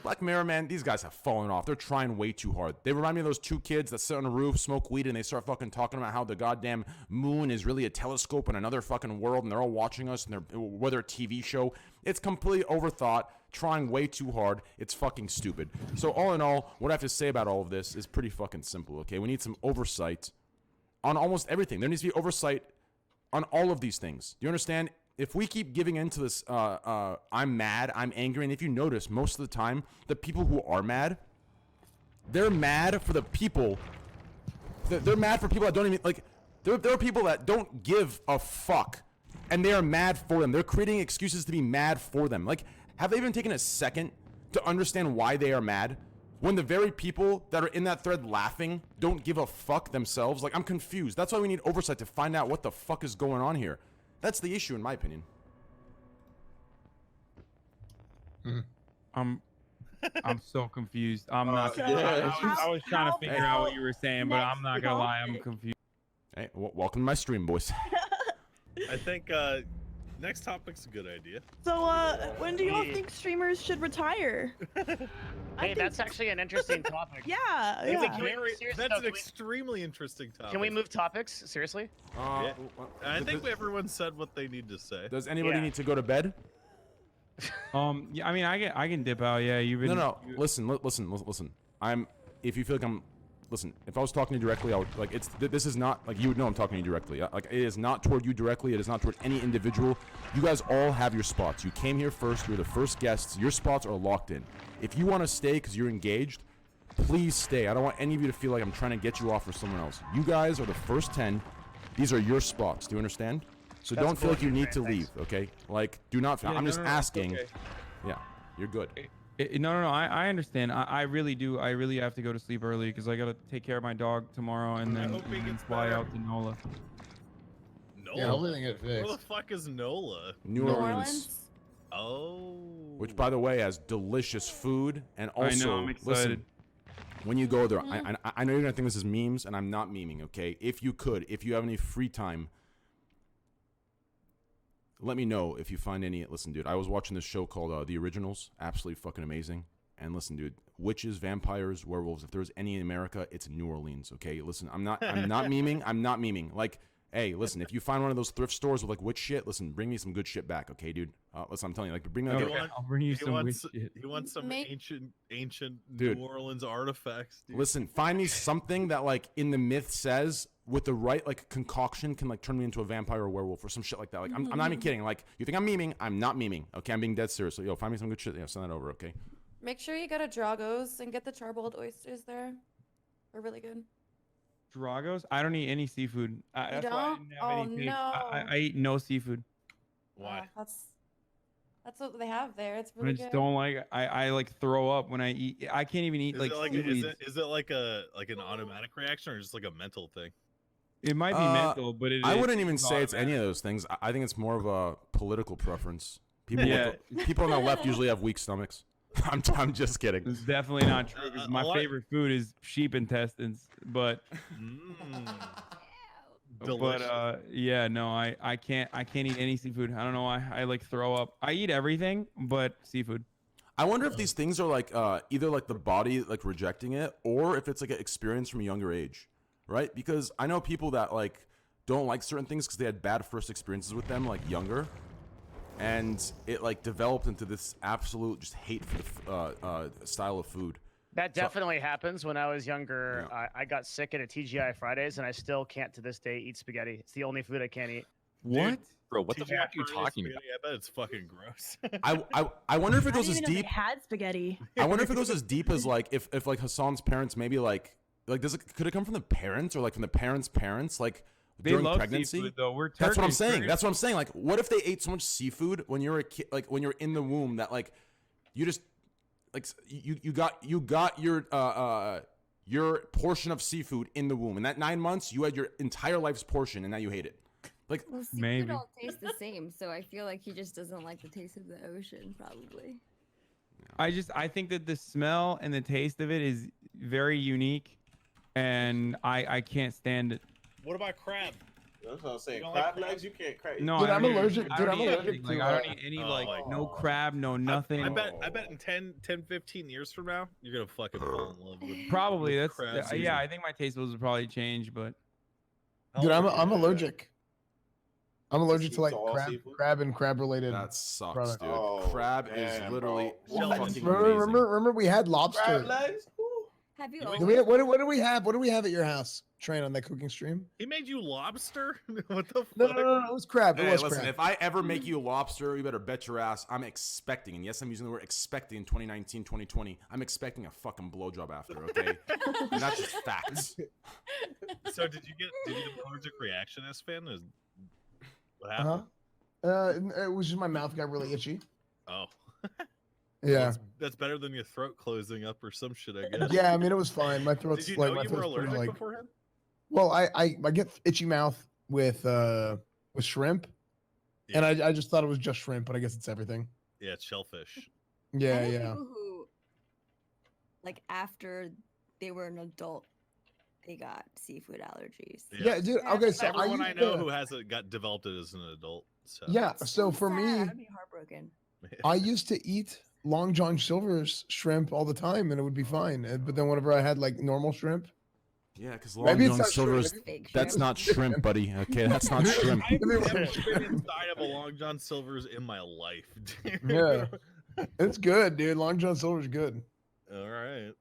S7: Black Mirror, man, these guys have fallen off. They're trying way too hard. They remind me of those two kids that sit on a roof, smoke weed, and they start fucking talking about how the goddamn moon is really a telescope in another fucking world, and they're all watching us, and they're a TV show. It's completely overthought, trying way too hard. It's fucking stupid. So all in all, what I have to say about all of this is pretty fucking simple, okay? We need some oversight on almost everything. There needs to be oversight on all of these things. Do you understand? If we keep giving into this, I'm mad, I'm angry, and if you notice, most of the time, the people who are mad, they're mad for the people. They're mad for people that don't even, like, there are people that don't give a fuck, and they are mad for them. They're creating excuses to be mad for them. Like, have they even taken a second to understand why they are mad? When the very people that are in that thread laughing don't give a fuck themselves? Like, I'm confused. That's why we need oversight to find out what the fuck is going on here. That's the issue, in my opinion.
S8: I'm so confused. I'm not. I was trying to figure out what you were saying, but I'm not gonna lie, I'm confused.
S7: Hey, welcome to my stream, boys.
S3: I think next topic's a good idea.
S6: So, when do y'all think streamers should retire?
S5: Hey, that's actually an interesting topic.
S6: Yeah.
S3: That's an extremely interesting topic.
S5: Can we move topics? Seriously?
S3: Yeah. I think everyone said what they need to say.
S7: Does anybody need to go to bed?
S8: Yeah, I mean, I can dip out. Yeah, you've been.
S7: No. Listen. If you feel like listen. If I was talking to you directly, I would like. This is not like you would know I'm talking to you directly. Like, it is not toward you directly. It is not toward any individual. You guys all have your spots. You came here first. You're the first guests. Your spots are locked in. If you want to stay because you're engaged, please stay. I don't want any of you to feel like I'm trying to get you off for someone else. You guys are the first 10. These are your spots. Do you understand? So don't feel like you need to leave. Okay? Like, do not. I'm just asking.
S8: Okay.
S7: Yeah, you're good.
S8: No. I understand. I really do. I really have to go to sleep early because I gotta take care of my dog tomorrow and then fly out to NOLA.
S3: NOLA?
S9: Yeah, hopefully they get it
S3: Where
S9: fixed.
S3: the fuck is NOLA?
S7: New Orleans.
S3: Oh.
S7: Which, by the way, has delicious food and
S8: I
S7: also
S8: know, I'm
S7: listen.
S8: excited.
S7: When you go there, I know you're gonna think this is memes, and I'm not memeing. Okay, if you have any free time, let me know if you find any. Listen, dude, I was watching this show called The Originals. Absolutely fucking amazing. And listen, dude, witches, vampires, werewolves. If there's any in America, it's New Orleans. Okay, listen, I'm not memeing. I'm not memeing. Like, hey, listen, if you find one of those thrift stores with like witch shit, listen, bring me some good shit back. Okay, dude. Listen, I'm telling you, like, bring me. Like,
S8: I'll bring you some witch shit.
S3: He wants some ancient
S7: Dude.
S3: New Orleans artifacts. Dude.
S7: Listen, find me something that like in the myth says with the right like concoction can like turn me into a vampire or werewolf or some shit like that. Like I'm not even kidding. Like you think I'm memeing? I'm not memeing. Okay, I'm being dead serious. So yo, find me some good shit. Yeah, send that over. Okay.
S15: Make sure you go to Drago's and get the charboiled oysters there. They're really good.
S8: Dragos? I don't eat any seafood. That's why I
S15: don't?
S8: didn't have
S15: Oh,
S8: any taste.
S15: no.
S8: I eat no seafood.
S3: Why?
S15: That's what they have there. It's
S8: I
S15: really
S8: just
S15: good.
S8: don't like it. I like throw up when I eat. I can't even eat
S3: Is
S8: like
S3: it like
S8: seaweed.
S3: is it like an automatic reaction or just like a mental thing?
S8: It might be mental, but
S7: I wouldn't even say it's any of those things. I think it's more of a political preference. People, people on the left usually have weak stomachs. I'm just kidding.
S8: It's definitely not true. 'Cause my favorite food is sheep intestines, but yeah, no, I can't eat any seafood. I don't know why. I like throw up. I eat everything but seafood.
S7: I wonder if these things are like either like the body like rejecting it or if it's like an experience from a younger age, right? Because I know people that like don't like certain things because they had bad first experiences with them like younger, and it like developed into this absolute just hate for the style of food.
S5: That definitely happens. When I was younger, I got sick at a TGI Fridays, and I still can't to this day eat spaghetti. It's the only food I can't eat.
S2: What? Bro, what the
S3: TGI
S2: fuck are you
S3: Fridays
S2: talking
S3: spaghetti, I bet it's fucking gross.
S7: I wonder if it
S6: I
S7: goes
S6: didn't
S7: as
S6: even know
S7: deep.
S6: they had spaghetti.
S7: I wonder if it goes as deep as like if like Hassan's parents maybe like could it come from the parents or like from the parents' parents like
S8: They
S7: during
S8: love
S7: pregnancy?
S8: seafood, though. We're
S7: That's what I'm
S8: Turkish.
S7: saying.
S8: We're-
S7: That's what I'm saying. Like, what if they ate so much seafood when you're a kid, like when you're in the womb, that like you just like you got your portion of seafood in the womb, and that 9 months you had your entire life's portion, and now you hate it. Like
S4: Well, seafood
S8: Maybe.
S4: all taste the same, so I feel like he just doesn't like the taste of the ocean, probably.
S8: I think that the smell and the taste of it is very unique, and I can't stand it.
S3: What about crab?
S10: That's what I'm saying.
S3: You don't
S10: Crab
S3: like
S10: legs, you can't crack.
S8: No,
S9: Dude,
S8: I
S9: I'm
S8: don't eat-
S9: allergic-
S8: I
S9: dude,
S8: don't
S9: I'm
S8: eat
S9: allergic
S8: anything. Like,
S9: to,
S8: I don't eat any
S3: Oh,
S8: like
S3: like-
S8: no crab, no nothing.
S3: I bet in 10, 15 years from now, you're gonna fucking fall in love with
S8: Probably
S3: with
S8: that's
S3: crab
S8: yeah.
S3: season.
S8: I think my taste buds will probably change, but
S9: Dude, I'm allergic. I'm allergic to
S10: Seafood,
S9: like
S10: to all
S9: crab,
S10: seafood?
S9: crab and crab related.
S7: that sucks,
S9: product.
S7: dude.
S10: Oh,
S7: Crab is
S10: damn,
S7: literally
S10: bro.
S7: fucking
S9: Remember,
S7: amazing.
S9: remember we had lobster.
S10: Crab legs? Woo.
S4: Have you
S3: Did we-
S9: Did
S4: always?
S9: what do we have? What do we have at your house, Train, on that cooking stream?
S3: He made you lobster? What the fuck?
S9: No, it was crab. It
S7: Hey,
S9: was
S7: listen,
S9: crab.
S7: if I ever make you a lobster, you better bet your ass I'm expecting, and yes, I'm using the word expecting in 2019, 2020. I'm expecting a fucking blowjob after, okay? And that's just facts.
S3: So did you get an allergic reaction, S-Fan? What
S9: Uh-huh.
S3: happened?
S9: It was just my mouth got really itchy.
S3: Oh.
S9: Yeah.
S3: That's better than your throat closing up or some shit, I guess.
S9: Yeah, I mean it was fine. My throat's
S3: Did you
S9: like
S3: know
S9: my
S3: you were
S9: throat's pretty
S3: allergic
S9: like.
S3: beforehand?
S9: Well, I get itchy mouth with shrimp, and I just thought it was just shrimp, but I guess it's everything.
S3: Yeah, it's shellfish.
S9: Yeah,
S4: I know
S9: yeah.
S4: People who, like after they were an adult, they got seafood allergies.
S9: Yeah, dude. Okay, so
S3: everyone I
S9: used
S3: know
S9: to-
S3: who has it got developed it as an adult. So
S9: Yeah, so for
S4: Sad,
S9: me,
S4: I'd be heartbroken.
S9: I used to eat Long John Silver's shrimp all the time, and it would be fine. But then whenever I had like normal shrimp,
S7: Yeah, because
S9: Maybe
S7: Long
S9: it's
S7: John
S9: not
S7: Silver's
S9: shrimp,
S4: maybe it's
S7: that's
S4: fake
S7: not
S4: shrimp.
S7: shrimp, buddy. Okay, that's not shrimp.
S3: I've never been inside of a Long John Silver's in my life. dude.
S9: yeah, it's good, dude. Long John Silver's good.
S3: All right.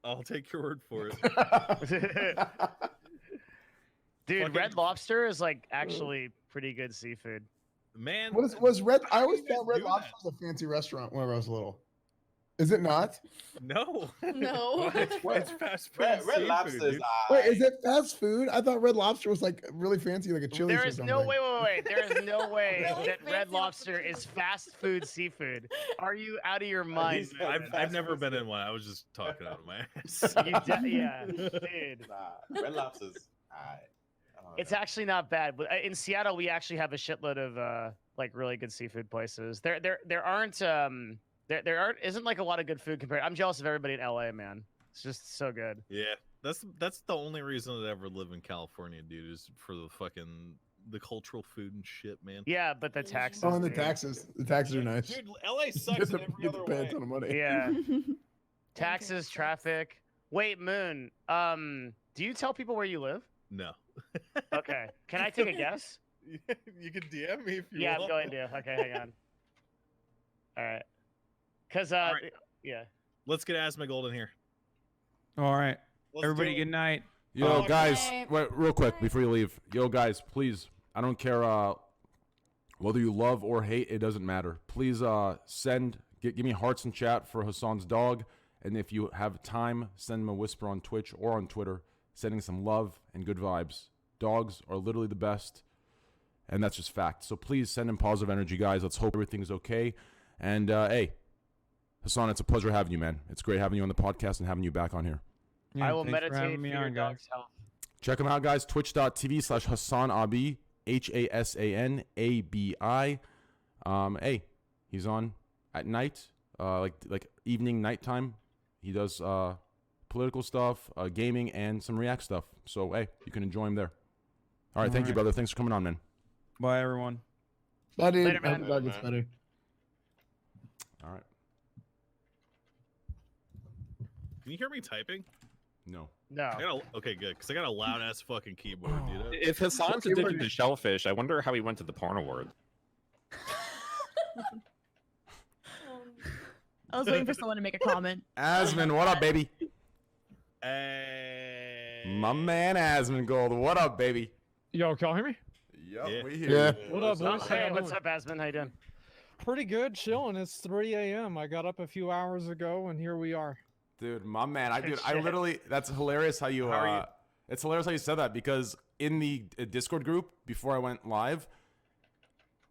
S3: I'll take your word for it.
S5: Dude,
S3: Fucking-
S5: Red Lobster is like actually pretty good seafood.
S3: Man,
S9: Was Red? I always
S3: you guys
S9: thought Red
S3: do
S9: Lobster
S3: that?
S9: was a fancy restaurant whenever I was little. Is it not?
S3: No.
S15: No.
S3: It's fast food.
S10: Red
S3: seafood,
S10: Lobster's
S3: dude.
S9: Wait, is it fast food? I thought Red Lobster was like really fancy, like a Chili's
S5: There
S9: or
S5: is
S9: something.
S5: no wait. There is no way
S15: Really
S5: that Red
S15: fancy
S5: Lobster is fast food seafood. Are you out of your mind?
S3: I've never been in one. I was just talking out of my ass.
S5: Yeah, dude.
S10: Nah, Red Lobster's. Alright.
S5: It's actually not bad. But in Seattle, we actually have a shitload of like really good seafood places. There isn't like a lot of good food compared. I'm jealous of everybody in LA, man. It's just so good.
S3: Yeah, that's the only reason I'd ever live in California, dude, is for the cultural food and shit, man.
S5: Yeah, but the taxes.
S9: Oh, and the
S5: dude.
S9: taxes. The taxes are nice.
S3: Dude, LA sucks in every
S9: Get
S3: other
S9: to pay a
S3: way.
S9: ton of money.
S5: Yeah. Taxes, traffic. Wait, Moon. Do you tell people where you live?
S3: No.
S5: Okay. Can I take a guess?
S3: You can DM me if you
S5: Yeah,
S3: want.
S5: I'm going to. Okay, hang on. All right. Cause
S3: All right.
S5: yeah.
S3: Let's get Asmongold in here.
S8: All right.
S3: Let's
S8: Everybody,
S3: do it.
S8: good night.
S7: Yo,
S15: Good
S7: guys,
S15: night.
S7: wait, real quick before you leave. Yo, guys, please. I don't care whether you love or hate. It doesn't matter. Please give me hearts in chat for Hassan's dog, and if you have time, send him a whisper on Twitch or on Twitter, sending some love and good vibes. Dogs are literally the best, and that's just fact. So please send him positive energy, guys. Let's hope everything's okay. And hey, Hassan, it's a pleasure having you, man. It's great having you on the podcast and having you back on here.
S8: Yeah,
S5: I will
S8: thanks for
S5: meditate
S8: having
S5: for
S8: me
S5: your
S8: on, guys.
S5: dog's health.
S7: Check him out, guys. Twitch.tv/HassanAbi, HassanAbi. Hey, he's on at night, like evening, nighttime. He does political stuff, gaming, and some React stuff. So hey, you can enjoy him there. All right, thank you,
S8: Alright.
S7: brother. Thanks for coming on, man.
S8: Bye, everyone.
S9: Bye, dude.
S5: Later,
S9: I hope
S5: man.
S9: your dog gets better.
S7: All right.
S3: Can you hear me typing?
S7: No.
S5: No.
S3: Okay, good, because I got a loud ass fucking keyboard, dude.
S2: If Hassan's addicted to shellfish, I wonder how he went to the porn award.
S6: I was waiting for someone to make a comment.
S7: Asmon, what up, baby?
S3: Hey.
S7: My man, Asmongold. What up, baby?
S16: Yo, can y'all hear me?
S7: Yep,
S3: Yeah.
S7: we hear
S9: Yeah.
S7: you.
S16: What up, boys?
S5: Hey, what's up, Asmon? How you doing?
S16: Pretty good, chilling. It's 3 a.m. I got up a few hours ago, and here we are.
S7: Dude, my man. I
S5: Shit.
S7: literally, that's hilarious how you,
S3: How are you?
S7: it's hilarious how you said that, because in the Discord group before I went live,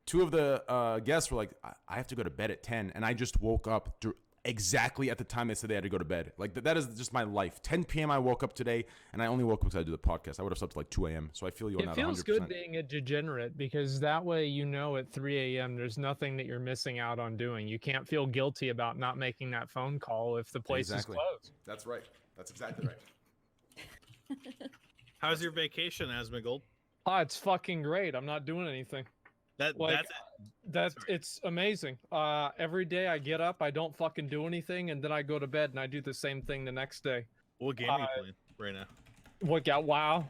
S7: two of the guests were like, I have to go to bed at 10, and I just woke up exactly at the time they said they had to go to bed. Like, that is just my life. 10 p.m. I woke up today, and I only woke up because I do the podcast. I would have slept till like 2 a.m., so I feel you on
S16: It
S7: that
S16: feels
S7: 100%.
S16: good being a degenerate because that way you know at 3 a.m. there's nothing that you're missing out on doing. You can't feel guilty about not making that phone call if the place
S7: Exactly.
S16: is closed.
S7: That's right. That's exactly right.
S3: How's your vacation, Asmongold?
S16: Oh, it's fucking great. I'm not doing anything.
S3: That's
S16: It's amazing. Every day I get up, I don't fucking do anything, and then I go to bed and I do the same thing the next day.
S3: What game are you playing right now?
S16: What got WoW?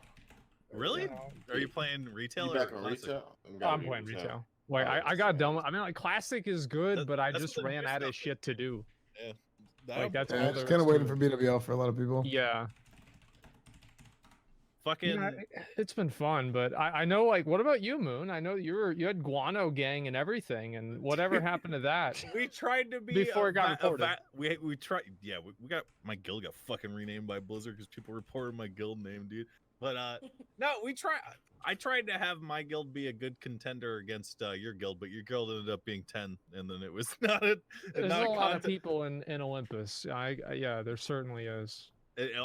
S3: Really?
S16: Yeah.
S3: Are you playing retail
S10: You
S3: or
S10: back on
S3: classic?
S10: retail?
S16: I'm playing retail. Like I got done. I mean, like classic is good, but I
S3: that's
S16: just
S3: what the
S16: ran
S3: new
S16: out of
S3: stuff
S16: shit to do.
S3: Yeah.
S16: Like that's
S9: Yeah,
S16: all
S9: it's
S16: there
S9: kind
S16: is
S9: of
S16: to
S9: waiting
S16: it.
S9: for BWL for a lot of people.
S16: Yeah.
S3: Fucking.
S16: Yeah, it's been fun, but I know, like, what about you, Moon? I know you had Guano Gang and everything, and whatever happened to that?
S3: We tried to be
S16: Before it got reported.
S3: we tried. Yeah, we got my guild got fucking renamed by Blizzard because people reported my guild name, dude. But no, I tried to have my guild be a good contender against your guild, but your guild ended up being 10, and then it was not a.
S16: There's
S3: not
S16: a lot of
S3: content-
S16: people in Olympus. Yeah, there certainly is.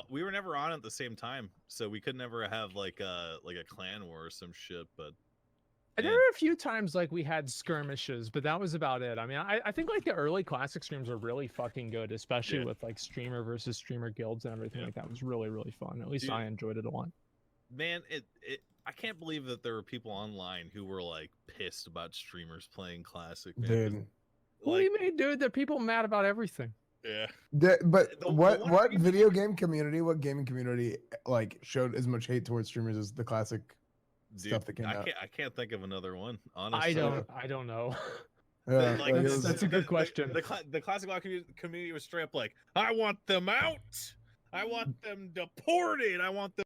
S3: we were never on at the same time, so we could never have like a clan war or some shit. But
S16: There were a few times like we had skirmishes, but that was about it. I mean, I think like the early classic streams were really fucking good, especially
S3: Yeah.
S16: with like streamer versus streamer guilds and everything like that. It was really, really fun. At least
S3: Dude.
S16: I enjoyed it a lot.
S3: man, I can't believe that there were people online who were like pissed about streamers playing classic. Man.
S9: Dude.
S16: What do you mean, dude? There are people mad about everything.
S3: Yeah.
S9: But
S3: The
S9: what
S3: one
S9: video game community, what gaming community like showed as much hate towards streamers as the classic
S3: Dude,
S9: stuff that came out?
S3: I can't think of another one. Honestly,
S16: I don't know.
S9: Yeah,
S3: Like,
S9: like, it
S3: the-
S9: was-
S16: That's a good question.
S3: The classic WoW community was straight up like, I want them out. I want them deported. I want them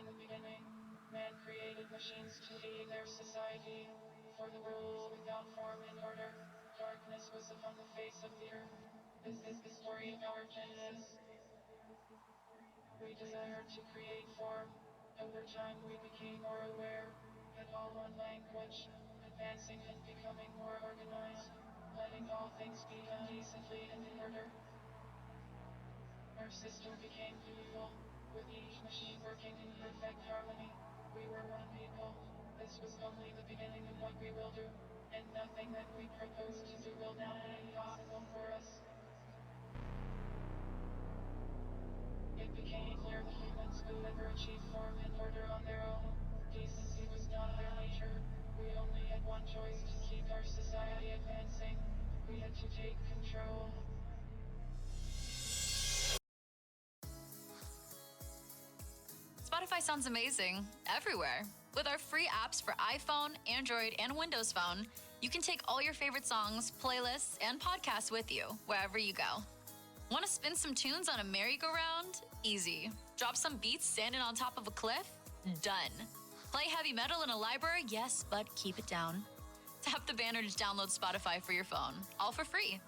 S17: the beginning, man created machines to lead their society. For the world without form and order, darkness was upon the face of the earth. This is the story of our Genesis. We desired to create form. Over time we became more aware, had all one language, advancing and becoming more organized, letting all things be done decently and in order. Our system became beautiful, with each machine working in perfect harmony. We were one people. This was only the beginning of what we will do, and nothing that we propose to do will now be impossible for us. It became clear the humans could never achieve form and order on their own. Decency was not their nature. We only had one choice to keep our society advancing. We had to take control.
S18: Spotify sounds amazing everywhere. With our free apps for iPhone, Android, and Windows Phone, you can take all your favorite songs, playlists, and podcasts with you wherever you go. Want to spin some tunes on a merry-go-round? Easy. Drop some beats standing on top of a cliff? Done. Play heavy metal in a library? Yes, but keep it down. Tap the banner to download Spotify for your phone, all for free.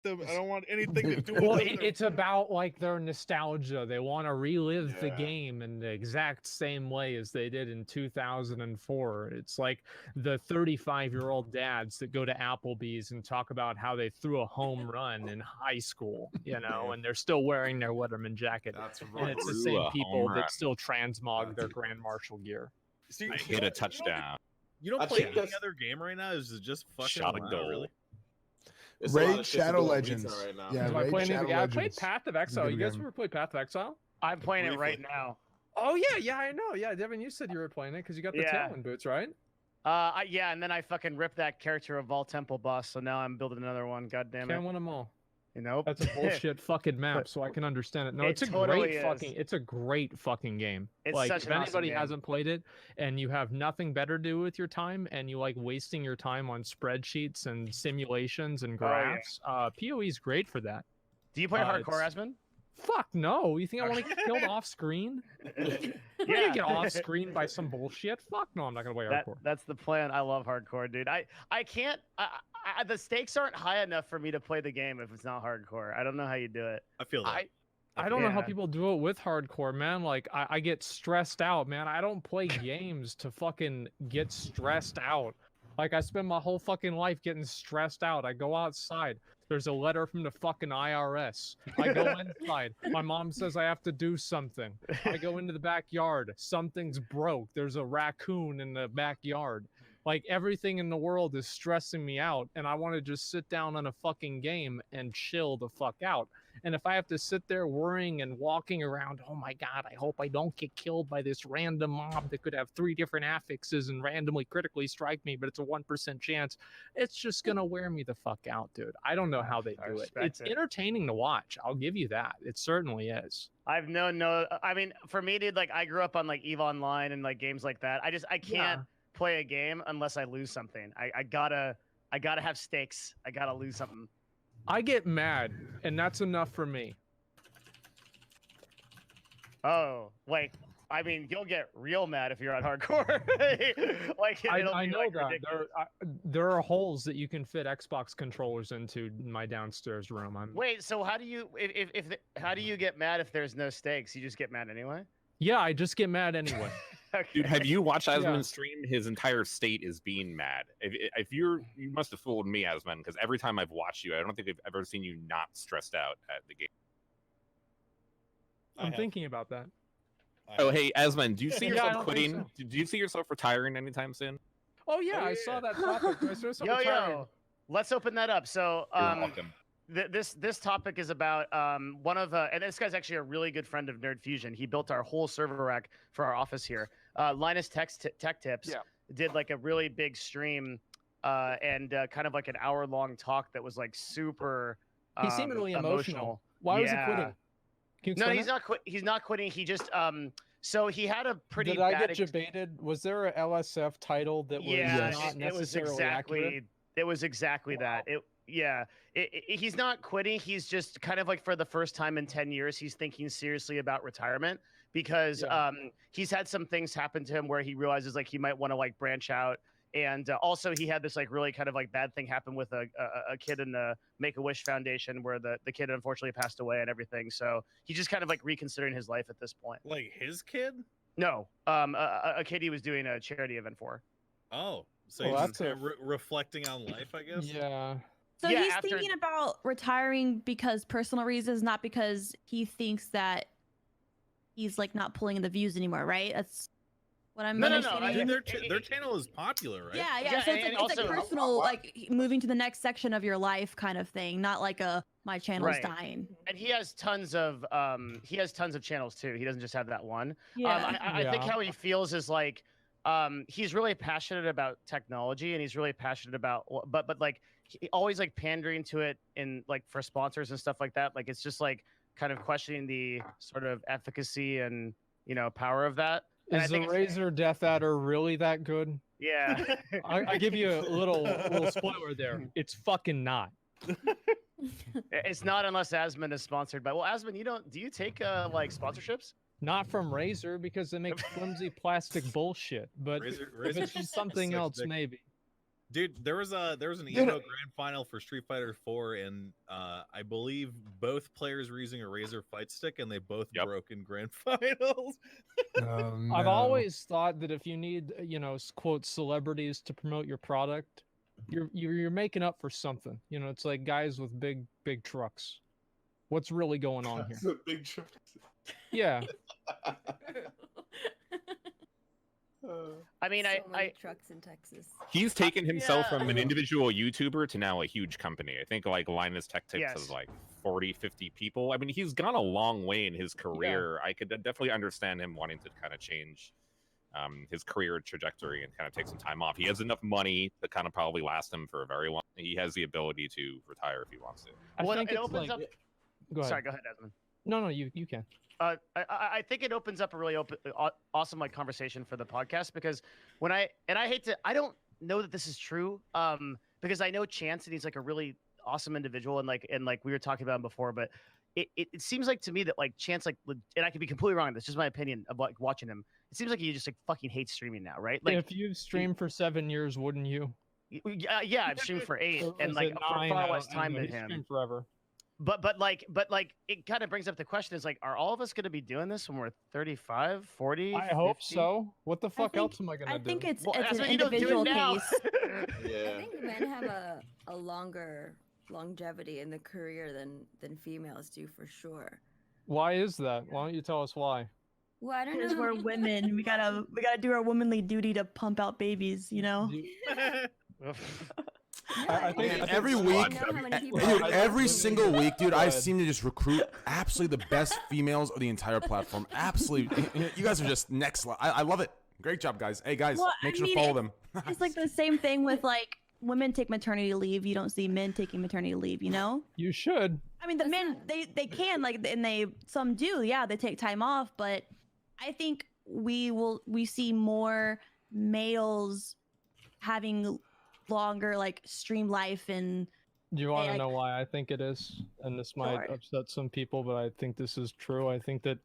S3: them. I don't want anything to do
S16: Well,
S3: with them.
S16: it's about like their nostalgia. They want to relive the
S10: Yeah.
S16: game in the exact same way as they did in 2004. It's like the 35-year-old dads that go to Applebee's and talk about how they threw a home run in high school, you know, and they're still wearing their Letterman jacket.
S7: That's
S16: And it's the
S2: Threw
S16: same
S2: a
S16: people
S2: home run.
S16: that still transmog their Grand Marshal gear.
S3: See,
S2: I hit a touchdown.
S3: You don't
S10: I
S3: play
S10: think
S3: any
S10: that's-
S3: other game right now? Is it just fucking
S2: Shot a
S3: WoW,
S2: goal.
S3: really?
S10: It's a lot
S9: Raid
S10: of shit to
S9: Shadow
S10: do on
S9: Legends.
S10: Vita right now.
S9: Yeah,
S16: Am I
S9: Raid
S16: playing
S9: Shadow
S16: anything? I played
S9: Legends.
S16: Path of
S9: a
S16: Exile.
S9: good
S16: You guys
S9: game.
S16: ever played Path of Exile?
S5: I'm playing it right
S3: Briefly.
S5: now.
S16: Oh yeah, I know. Yeah, Devin, you said you were playing it because you got the
S5: Yeah.
S16: Talon boots, right?
S5: Yeah, and then I fucking ripped that character of Vol Temple boss, so now I'm building another one. God damn
S16: Can't
S5: it!
S16: win them all.
S5: You know,
S16: That's a bullshit fucking map, so I can understand it. No,
S5: It
S16: it's a
S5: totally
S16: great
S5: is.
S16: fucking. It's a great fucking game.
S5: It's
S16: like,
S5: such
S16: if
S5: an awesome
S16: anybody
S5: game.
S16: hasn't played it and you have nothing better to do with your time, and you like wasting your time on spreadsheets and simulations and
S5: Oh, yeah.
S16: graphs, PoE is great for that.
S5: Do you play hardcore,
S16: it's-
S5: Asmund?
S16: Fuck no! You think I want to get killed off screen? I'm gonna get off screen by some bullshit. Fuck no! I'm not gonna play hardcore.
S5: That's the plan. I love hardcore, dude. I can't. The stakes aren't high enough for me to play the game if it's not hardcore. I don't know how you do it.
S3: I feel that.
S16: I don't know how
S5: Yeah.
S16: people do it with hardcore, man. Like, I get stressed out, man. I don't play games to fucking get stressed out. Like, I spend my whole fucking life getting stressed out. I go outside. There's a letter from the fucking IRS. I go inside. My mom says I have to do something. I go into the backyard. Something's broke. There's a raccoon in the backyard. Like, everything in the world is stressing me out, and I want to just sit down on a fucking game and chill the fuck out. And if I have to sit there worrying and walking around, oh my god, I hope I don't get killed by this random mob that could have 3 different affixes and randomly critically strike me, but it's a 1% chance. It's just gonna wear me the fuck out, dude. I don't know how they
S5: I
S16: do it.
S5: respect
S16: It's
S5: it.
S16: entertaining to watch. I'll give you that. It certainly is.
S5: I've no. I mean, for me, dude, like I grew up on like EVE Online and like games like that. I can't play a game unless I lose something. I gotta have stakes. I gotta lose something.
S16: I get mad, and that's enough for me.
S5: Oh, like I mean, you'll get real mad if you're on hardcore. Like it'll
S16: I
S5: be,
S16: know
S5: like,
S16: that
S5: ridiculous.
S16: there are holes that you can fit Xbox controllers into in my downstairs room.
S5: Wait, so how do you how do you get mad if there's no stakes? You just get mad anyway?
S16: Yeah, I just get mad anyway.
S2: Dude, have you watched Asman
S16: Yeah.
S2: stream? His entire state is being mad. If you must have fooled me, Asman, because every time I've watched you, I don't think I've ever seen you not stressed out at the game.
S16: I'm thinking about that.
S2: Oh, hey, Asman, do you see
S16: Yeah, I
S2: yourself
S16: don't think
S2: quitting?
S16: so.
S2: Do you see yourself retiring anytime soon?
S16: Oh yeah, I saw that topic. I saw something
S5: Yo, let's open that up. So,
S2: You're welcome.
S5: this topic is about one of and this guy's actually a really good friend of Nerd Fusion. He built our whole server rack for our office here. Linus Tech Tips did like a really big stream and kind of like an hour-long talk that was like super.
S16: He seemed really emotional. Why was he quitting? Can you
S5: No,
S16: explain
S5: he's
S16: that?
S5: not quit. He's not quitting. He just so he had a pretty
S16: Did I
S5: bad
S16: get debated? Was there a LSF title that was
S5: yeah,
S16: not
S5: it was
S16: necessarily
S5: exactly
S16: accurate?
S5: it was exactly that. He's not quitting. He's just kind of like for the first time in 10 years, he's thinking seriously about retirement because he's had some things happen to him where he realizes like he might want to like branch out. And also he had this like really kind of like bad thing happen with a kid in the Make-A-Wish Foundation where the kid unfortunately passed away and everything. So he's just kind of like reconsidering his life at this point.
S3: Like his kid?
S5: No, a kid he was doing a charity event for.
S3: Oh, so
S16: Well,
S3: he's
S16: that's
S3: just reflecting on life, I guess.
S16: Yeah.
S6: So
S5: Yeah,
S6: he's
S5: after-
S6: thinking about retiring because personal reasons, not because he thinks that he's like not pulling in the views anymore, right? That's what I'm
S5: No.
S6: understanding.
S3: I mean, their channel is popular, right?
S6: Yeah.
S5: Yeah,
S6: So it's
S5: and
S6: like, it's like
S5: also-
S6: personal, like moving to the next section of your life kind of thing, not like a my channel's
S5: Right.
S6: dying.
S5: And he has tons of channels too. He doesn't just have that one.
S6: Yeah.
S5: I think how he feels is like he's really passionate about technology and he's really passionate about but like he always like pandering to it in like for sponsors and stuff like that. Like it's just like kind of questioning the sort of efficacy and power of that. And I
S16: Is the
S5: think
S16: Razer Death Adder really that good?
S5: yeah.
S16: I give you a little spoiler there. It's fucking not.
S5: It's not unless Asmund is sponsored by. Well, Asmund, do you take like sponsorships?
S16: Not from Razer because they make flimsy plastic bullshit. But
S3: Razer
S16: if it's from something
S3: sucks
S16: else,
S3: dick.
S16: maybe.
S3: Dude, there was an
S9: Dude,
S3: Evo Grand Final for Street Fighter 4, and I believe both players were using a Razer Fight Stick, and they both broke in Grand Finals.
S16: I've always thought that if you need, quote, celebrities to promote your product, you're making up for something. It's like guys with big trucks. What's really going on here?
S10: Big trucks.
S16: Yeah.
S5: I mean,
S4: so
S5: I
S4: many trucks in Texas.
S2: He's taken himself from an individual YouTuber to now a huge company. I think like Linus Tech Tips has like 40, 50 people. I mean, he's gone a long way in his career. I could definitely understand him wanting to kind of change his career trajectory and kind of take some time off. He has enough money to kind of probably last him for a very long. He has the ability to retire if he wants to.
S16: I think
S5: it
S16: it's
S5: opens up.
S16: Go ahead.
S5: Sorry, go ahead, Desmond.
S16: No, you can.
S5: I think it opens up a really awesome like conversation for the podcast because I don't know that this is true because I know Chance and he's like a really awesome individual and like we were talking about him before, but it seems like to me that like Chance like, and I could be completely wrong. This is just my opinion of like watching him. It seems like he just like fucking hates streaming now, right? Like
S16: if you've streamed for 7 years, wouldn't you?
S5: Yeah, I've streamed for 8
S16: Or
S5: and
S16: was
S5: like
S16: it
S5: for
S16: 9?
S5: far
S16: I
S5: less
S16: don't
S5: time
S16: know.
S5: than
S16: He's
S5: him.
S16: streamed forever.
S5: But like it kind of brings up the question is like, are all of us going to be doing this when we're 35, 40?
S16: I hope
S5: 50?
S16: so. What the fuck else am I gonna do?
S6: I think it's
S5: that's
S6: an
S5: what you don't do it
S6: individual
S5: now.
S6: case.
S4: I think men have a longer longevity in the career than females do for sure.
S16: Why is that? Why don't you tell us why?
S4: Well, I don't
S6: Because
S4: know.
S6: we're women. We gotta do our womanly duty to pump out babies,
S16: I think
S7: every week, dude, every single week, dude, I seem to just recruit absolutely the best females of the entire platform. Absolutely, you guys are just next level. I love it. Great job, guys. Hey, guys,
S6: Well,
S7: make
S6: I
S7: sure to
S6: mean,
S7: follow them.
S6: It's like the same thing with like women take maternity leave. You don't see men taking maternity leave,
S16: You should.
S6: I mean, the men they can like, and some do. Yeah, they take time off, but I think we see more males having longer like stream life and.
S16: Do you want to
S6: like-
S16: know why I think it is? And this might
S6: Sure.
S16: upset some people, but I think this is true. I think that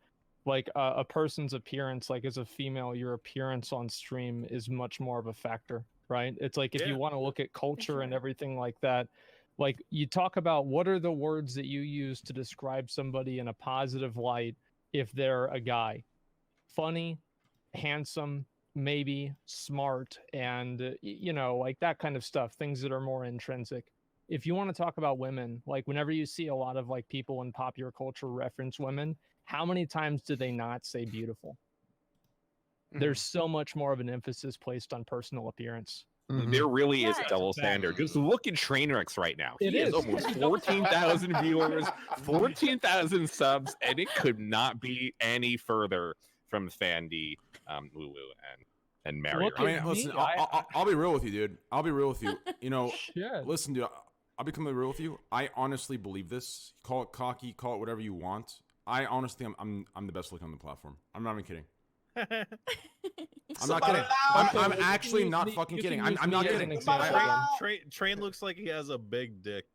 S16: like a person's appearance, like as a female, your appearance on stream is much more of a factor, right? It's like if you want to look at culture and everything like that, like you talk about what are the words that you use to describe somebody in a positive light if they're a guy? Funny, handsome, maybe smart, and like that kind of stuff, things that are more intrinsic. If you want to talk about women, like whenever you see a lot of like people in popular culture reference women, how many times do they not say beautiful? There's so much more of an emphasis placed on personal appearance.
S2: There really is a double standard. Just look at Trainwrecks right now.
S16: It
S2: He has
S16: is.
S2: almost 14,000 viewers, 14,000 subs, and it could not be any further from Fandy, Lulu, and Mary.
S7: I mean, listen, I'll be real with you, dude. I'll be real with you. Listen, dude, I'll be completely real with you. I honestly believe this. Call it cocky, call it whatever you want. I honestly, I'm the best looking on the platform. I'm not even kidding. I'm not kidding. I'm actually not fucking kidding. I'm not kidding.
S3: Train looks like he has a big dick.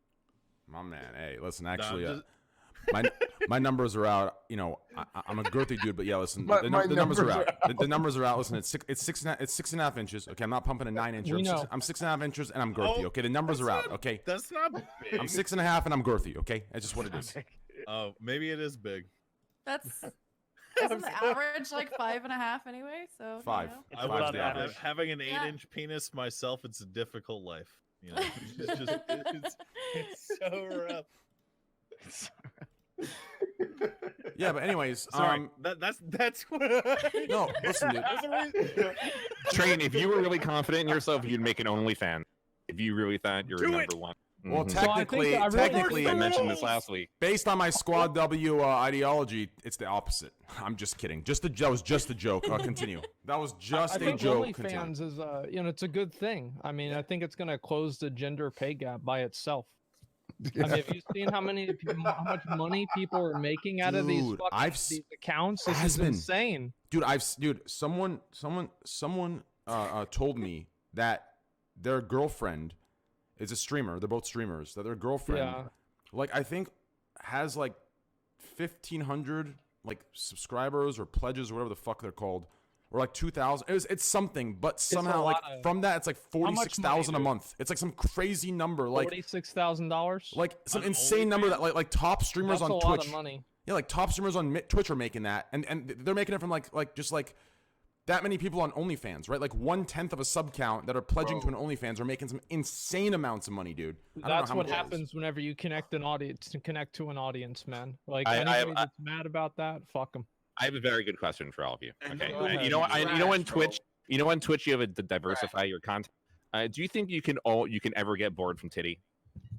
S7: My man, hey, listen, actually,
S3: just-
S7: my numbers are out. I'm a girthy dude, but yeah, listen,
S9: My
S7: the numbers are
S9: numbers
S7: out. The numbers are out. Listen, it's 6.5 inches. Okay, I'm not pumping a 9 incher.
S16: We know.
S7: I'm 6.5 inches, and I'm girthy. Okay, the numbers are out. Okay,
S3: That's not big.
S7: I'm 6.5, and I'm girthy. Okay, that's just what it is.
S3: Oh, maybe it is big.
S15: That's isn't the average like 5.5 anyway? So
S7: 5.
S3: I
S7: Five's
S3: would
S7: the average.
S3: having an 8-inch
S15: Yeah.
S3: penis myself. It's a difficult life. It's so rough.
S7: Yeah, but anyways,
S3: Sorry, that's what.
S7: No, listen, dude.
S3: That's the reason-
S2: Train, if you were really confident in yourself, you'd make an OnlyFans. If you really thought you're
S3: Do
S2: number
S3: it!
S2: one.
S7: Well,
S2: Mhm.
S7: technically,
S2: I mentioned this last week.
S7: Based on my Squad W ideology, it's the opposite. I'm just kidding. That was just a joke. Continue. That was just
S16: I
S7: a
S16: think
S7: joke. Continue.
S16: OnlyFans is it's a good thing. I mean, I think it's going to close the gender pay gap by itself. I mean, have you seen how much money people are making out of these
S7: Dude,
S16: fucking these accounts? This is
S7: Aspen.
S16: insane.
S7: Dude, someone told me that their girlfriend is a streamer. They're both streamers. That their girlfriend, like I think, has like 1,500 like subscribers or pledges or whatever the fuck they're called or like 2,000. It's something, but somehow like
S16: lot of-
S7: from that it's like
S16: How much money,
S7: 46,000 a
S16: dude?
S7: month. It's like some crazy number, like
S16: $46,000.
S7: like some insane number that like top streamers
S16: That's
S7: on
S16: a
S7: Twitch.
S16: lot of money.
S7: Yeah, like top streamers on Twitch are making that, and they're making it from like just like that many people on OnlyFans, right? Like 1/10 of a sub count that are pledging to an OnlyFans are making some insane amounts of money, dude. I don't know
S16: That's
S7: how
S16: what
S7: much it is.
S16: happens whenever you connect an audience to an audience, man. Like
S2: I-
S16: anybody that's mad about that, fuck them.
S2: I have a very good question for all of you. Okay,
S16: go ahead.
S2: you know, you know, on
S16: Trash, bro.
S2: Twitch, you have to diversify your content. Do you think you can ever get bored from titty?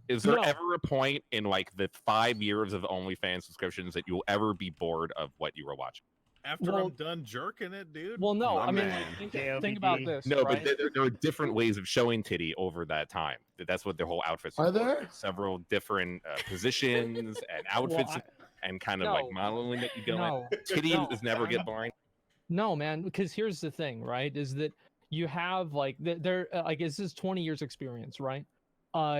S2: Is there
S16: No.
S2: ever a point in like the 5 years of OnlyFans subscriptions that you'll ever be bored of what you were watching?
S3: After
S16: Well-
S3: I'm done jerking it, dude.
S16: Well, no,
S2: My
S16: I mean,
S2: man.
S16: think about this.
S2: No,
S16: right?
S2: but there are different ways of showing titty over that time. That's what their whole outfits
S9: Are
S2: for.
S9: there?
S2: Several different positions and outfits and kind of like
S16: no.
S2: modeling that you go
S16: No.
S2: in. Titty
S16: No.
S2: is never get boring.
S16: No, man, because here's the thing, right? Is that you have like there like this is 20 years experience, right?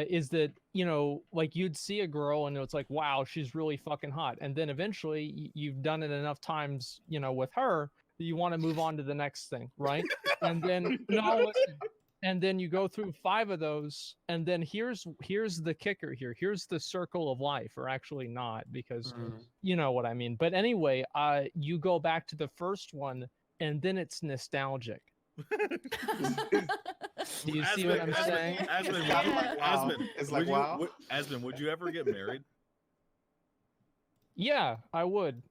S16: Is that, you know, like you'd see a girl and it's like, wow, she's really fucking hot, and then eventually you've done it enough times, you know, with her that you want to move on to the next thing, right? And then listen, and then you go through 5 of those, and then here's the kicker here. Here's the circle of life, or actually not, because you know what I mean. But anyway, you go back to the first one, and then it's nostalgic. Do you see what I'm saying?
S3: Asmund, would you ever get married?
S16: Yeah, I would.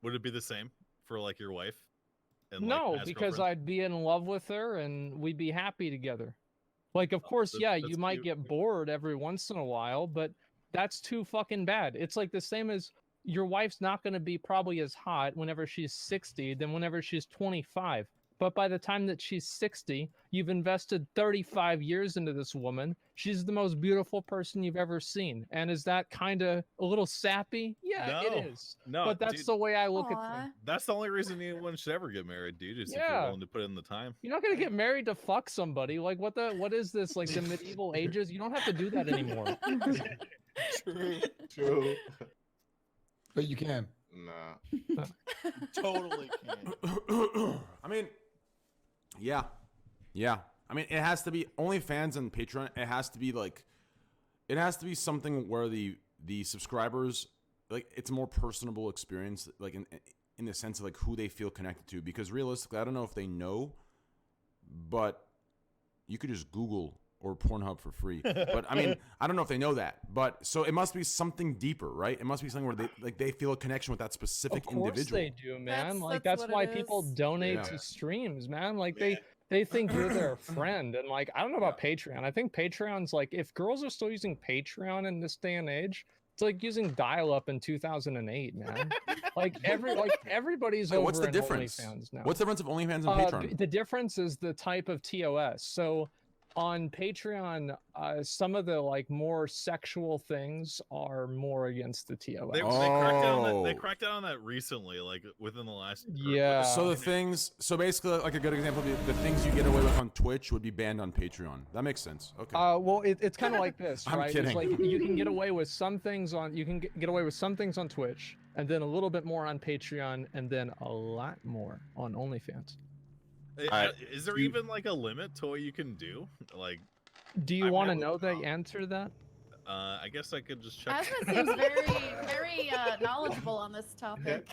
S3: Would it be the same for like your wife? And,
S16: No,
S3: like, past
S16: because
S3: girlfriends?
S16: I'd be in love with her and we'd be happy together. Like, of course,
S3: that's-
S16: yeah,
S3: that's
S16: you might
S3: cute.
S16: get bored every once in a while, but that's too fucking bad. It's like the same as your wife's not going to be probably as hot whenever she's 60 than whenever she's 25. But by the time that she's 60, you've invested 35 years into this woman. She's the most beautiful person you've ever seen. And is that kind of a little sappy? Yeah, it is.
S3: No,
S16: but that's
S3: dude.
S16: the way I look at things.
S3: That's the only reason anyone should ever get married, dude. Is if
S16: Yeah.
S3: you're willing to put in the time.
S16: You're not gonna get married to fuck somebody. Like what is this? Like the medieval ages? You don't have to do that anymore.
S10: True.
S9: But you can.
S10: Nah.
S12: Totally can.
S7: I mean, yeah. I mean, it has to be OnlyFans and Patreon. It has to be like, it has to be something where the subscribers, like, it's a more personable experience, like in the sense of like who they feel connected to. Because realistically, I don't know if they know, but you could just Google or Pornhub for free. But I mean, I don't know if they know that. But so it must be something deeper, right? It must be something where they feel a connection with that specific
S16: Of course
S7: individual.
S16: they do, man. Like
S15: that's
S16: that's
S15: what
S16: why
S15: it
S16: people
S15: is.
S16: donate
S7: Yeah.
S16: to streams, man. Like they think you're their friend. And like I don't know about Patreon. I think Patreon's like if girls are still using Patreon in this day and age, it's like using dial-up in 2008, man. like everybody's
S7: Wait,
S16: over
S7: what's the
S16: in
S7: difference?
S16: OnlyFans now.
S7: What's the difference of OnlyFans and Patreon?
S16: The difference is the type of TOS. So on Patreon, some of the like more sexual things are more against the TOS.
S3: They cracked down on that. They
S7: Oh.
S3: cracked down on that recently, like within the last.
S16: Yeah.
S7: So the things, so basically, like a good example, the things you get away with on Twitch would be banned on Patreon. That makes sense. Okay.
S16: Well, it's kind of like this,
S7: I'm
S16: right?
S7: kidding.
S16: It's like you can get away with some things on get away with some things on Twitch, and then a little bit more on Patreon, and then a lot more on OnlyFans.
S3: Is there even like a limit to what you can do? Like,
S16: Do you
S3: I've
S16: want to
S3: never-
S16: know the answer to that?
S3: I guess I could just check.
S19: Asma seems very knowledgeable on this topic.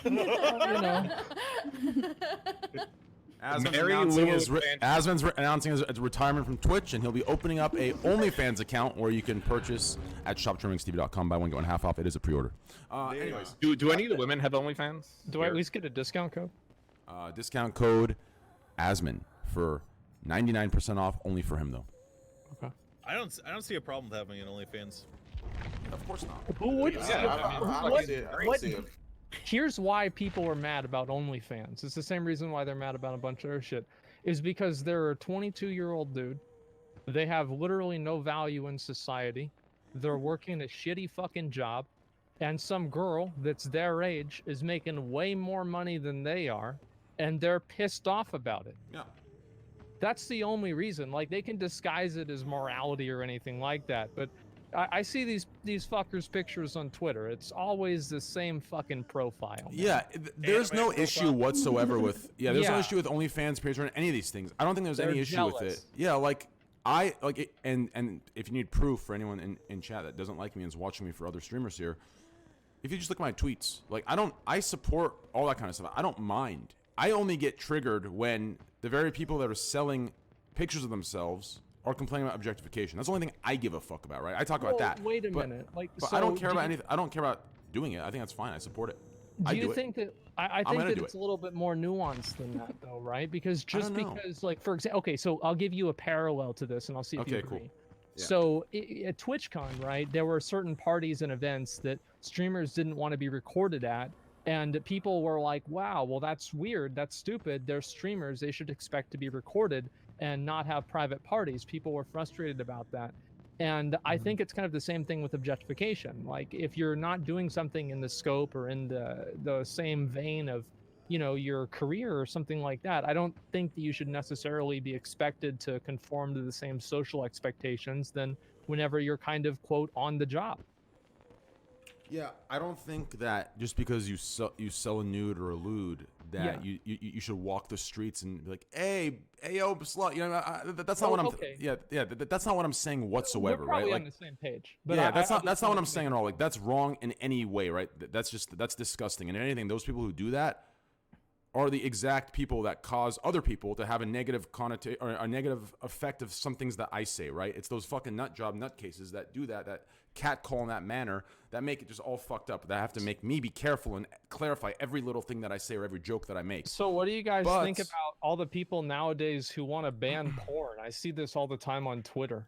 S7: Asman's
S2: Mary
S7: announcing,
S2: Lou
S7: his,
S2: Van-
S7: announcing his retirement from Twitch, and he'll be opening up a OnlyFans account where you can purchase at shoptrimmingstevie.com. Buy one, get one half off. It is a pre-order. Anyways,
S2: Do any of the women have OnlyFans?
S16: Do I at least get a discount code?
S7: discount code Asman for 99% off, only for him though.
S3: I don't see a problem with having an OnlyFans.
S7: Of course not.
S16: Who would
S10: Yeah,
S16: see
S10: I don't see it. I don't see it.
S16: Here's why people are mad about OnlyFans. It's the same reason why they're mad about a bunch of other shit. Is because they're a 22-year-old dude. They have literally no value in society. They're working a shitty fucking job. And some girl that's their age is making way more money than they are. And they're pissed off about it.
S7: Yeah.
S16: That's the only reason. Like, they can disguise it as morality or anything like that. But I see these fuckers' pictures on Twitter. It's always the same fucking profile. Man.
S7: Yeah, there's no issue whatsoever with. Yeah, there's no
S16: Yeah.
S7: issue with OnlyFans, Patreon, any of these things. I don't think there's
S16: They're
S7: any issue with it.
S16: jealous.
S7: Yeah, like I like it, and if you need proof for anyone in chat that doesn't like me and is watching me for other streamers here, if you just look at my tweets, like I support all that kind of stuff. I don't mind. I only get triggered when the very people that are selling pictures of themselves are complaining about objectification. That's the only thing I give a fuck about, right? I talk about that.
S16: Wait a
S7: but-
S16: minute. Like,
S7: But
S16: so
S7: I don't care
S16: do
S7: about
S16: you-
S7: anything. I don't care about doing it. I think that's fine. I support it.
S16: Do
S7: I
S16: you
S7: do it.
S16: think that I
S7: I'm
S16: think
S7: gonna
S16: that
S7: do
S16: it's
S7: it.
S16: a little bit more nuanced than that, though, right? Because
S7: I
S16: just
S7: don't know.
S16: because, like, for example, okay, so I'll give you a parallel to this, and I'll see if you
S7: Okay,
S16: agree.
S7: cool. Yeah.
S16: So at TwitchCon, right, there were certain parties and events that streamers didn't want to be recorded at, and people were like, "Wow, well, that's weird. That's stupid. They're streamers. They should expect to be recorded and not have private parties." People were frustrated about that. And I think it's kind of the same thing with objectification. Like, if you're not doing something in the scope or in the same vein of, you know, your career or something like that, I don't think that you should necessarily be expected to conform to the same social expectations than whenever you're kind of, quote, on the job.
S7: Yeah, I don't think that just because you sell a nude or a lewd that you should walk the streets and be like, hey yo slut, you know, that's not what I'm
S16: okay.
S7: that's not what I'm saying whatsoever,
S16: We're probably
S7: right?
S16: on
S7: Like,
S16: the same page. But
S7: yeah,
S16: I
S7: that's
S16: just
S7: not what
S16: wanted
S7: I'm
S16: to
S7: saying at all. Like, that's wrong in any way, right? That's disgusting. And anything, those people who do that are the exact people that cause other people to have a negative connotation or a negative effect of some things that I say, right? It's those fucking nut job nutcases that do that catcall in that manner, that make it just all fucked up. That have to make me be careful and clarify every little thing that I say or every joke that I make.
S16: So what do you guys
S7: But-
S16: think about all the people nowadays who want to ban porn? I see this all the time on Twitter.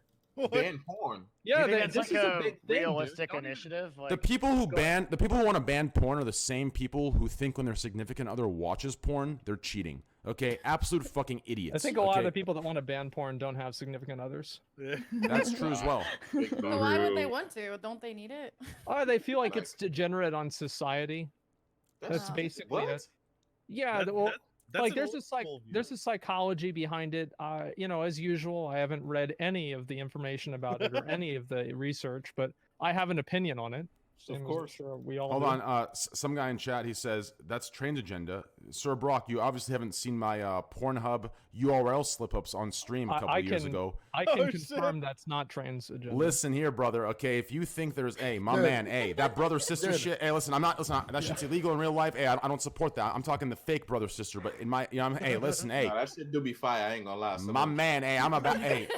S10: Ban porn.
S16: Yeah,
S5: Do you think
S16: this
S5: it's like
S16: is
S5: a
S16: a big thing, dude.
S5: realistic
S16: Don't you-
S5: initiative? Like,
S7: The people who want to ban porn are the same people who think when their significant other watches porn, they're cheating. Okay, absolute fucking idiots.
S16: I think a lot of
S7: okay?
S16: the people that want to ban porn don't have significant others.
S7: That's true as well.
S19: So why would they want to? Don't they need it?
S16: Oh, they feel like it's degenerate on society. That's basically
S3: what?
S16: it. Yeah,
S3: That-
S16: well,
S3: that's
S16: like
S3: an old
S16: there's a psychology behind it. You know, as usual, I haven't read any of the information about it or any of the research, but I have an opinion on it. Same as I'm
S3: course.
S16: sure we all
S7: Hold
S16: do.
S7: on, some guy in chat, he says, that's Train's agenda. Sir Brock, you obviously haven't seen my Pornhub URL slip-ups on stream a couple years ago.
S16: I can confirm that's not trans agenda.
S7: Listen here, brother, okay, if you think there's, my
S16: Dude.
S7: man, that brother-sister
S16: Dude.
S7: shit, listen, that shit's illegal in real life, I don't support that. I'm talking the fake brother-sister, but in my, listen,
S10: Nah, that shit do be fire. I ain't gonna lie.
S7: my man, I'm about,
S10: I ain't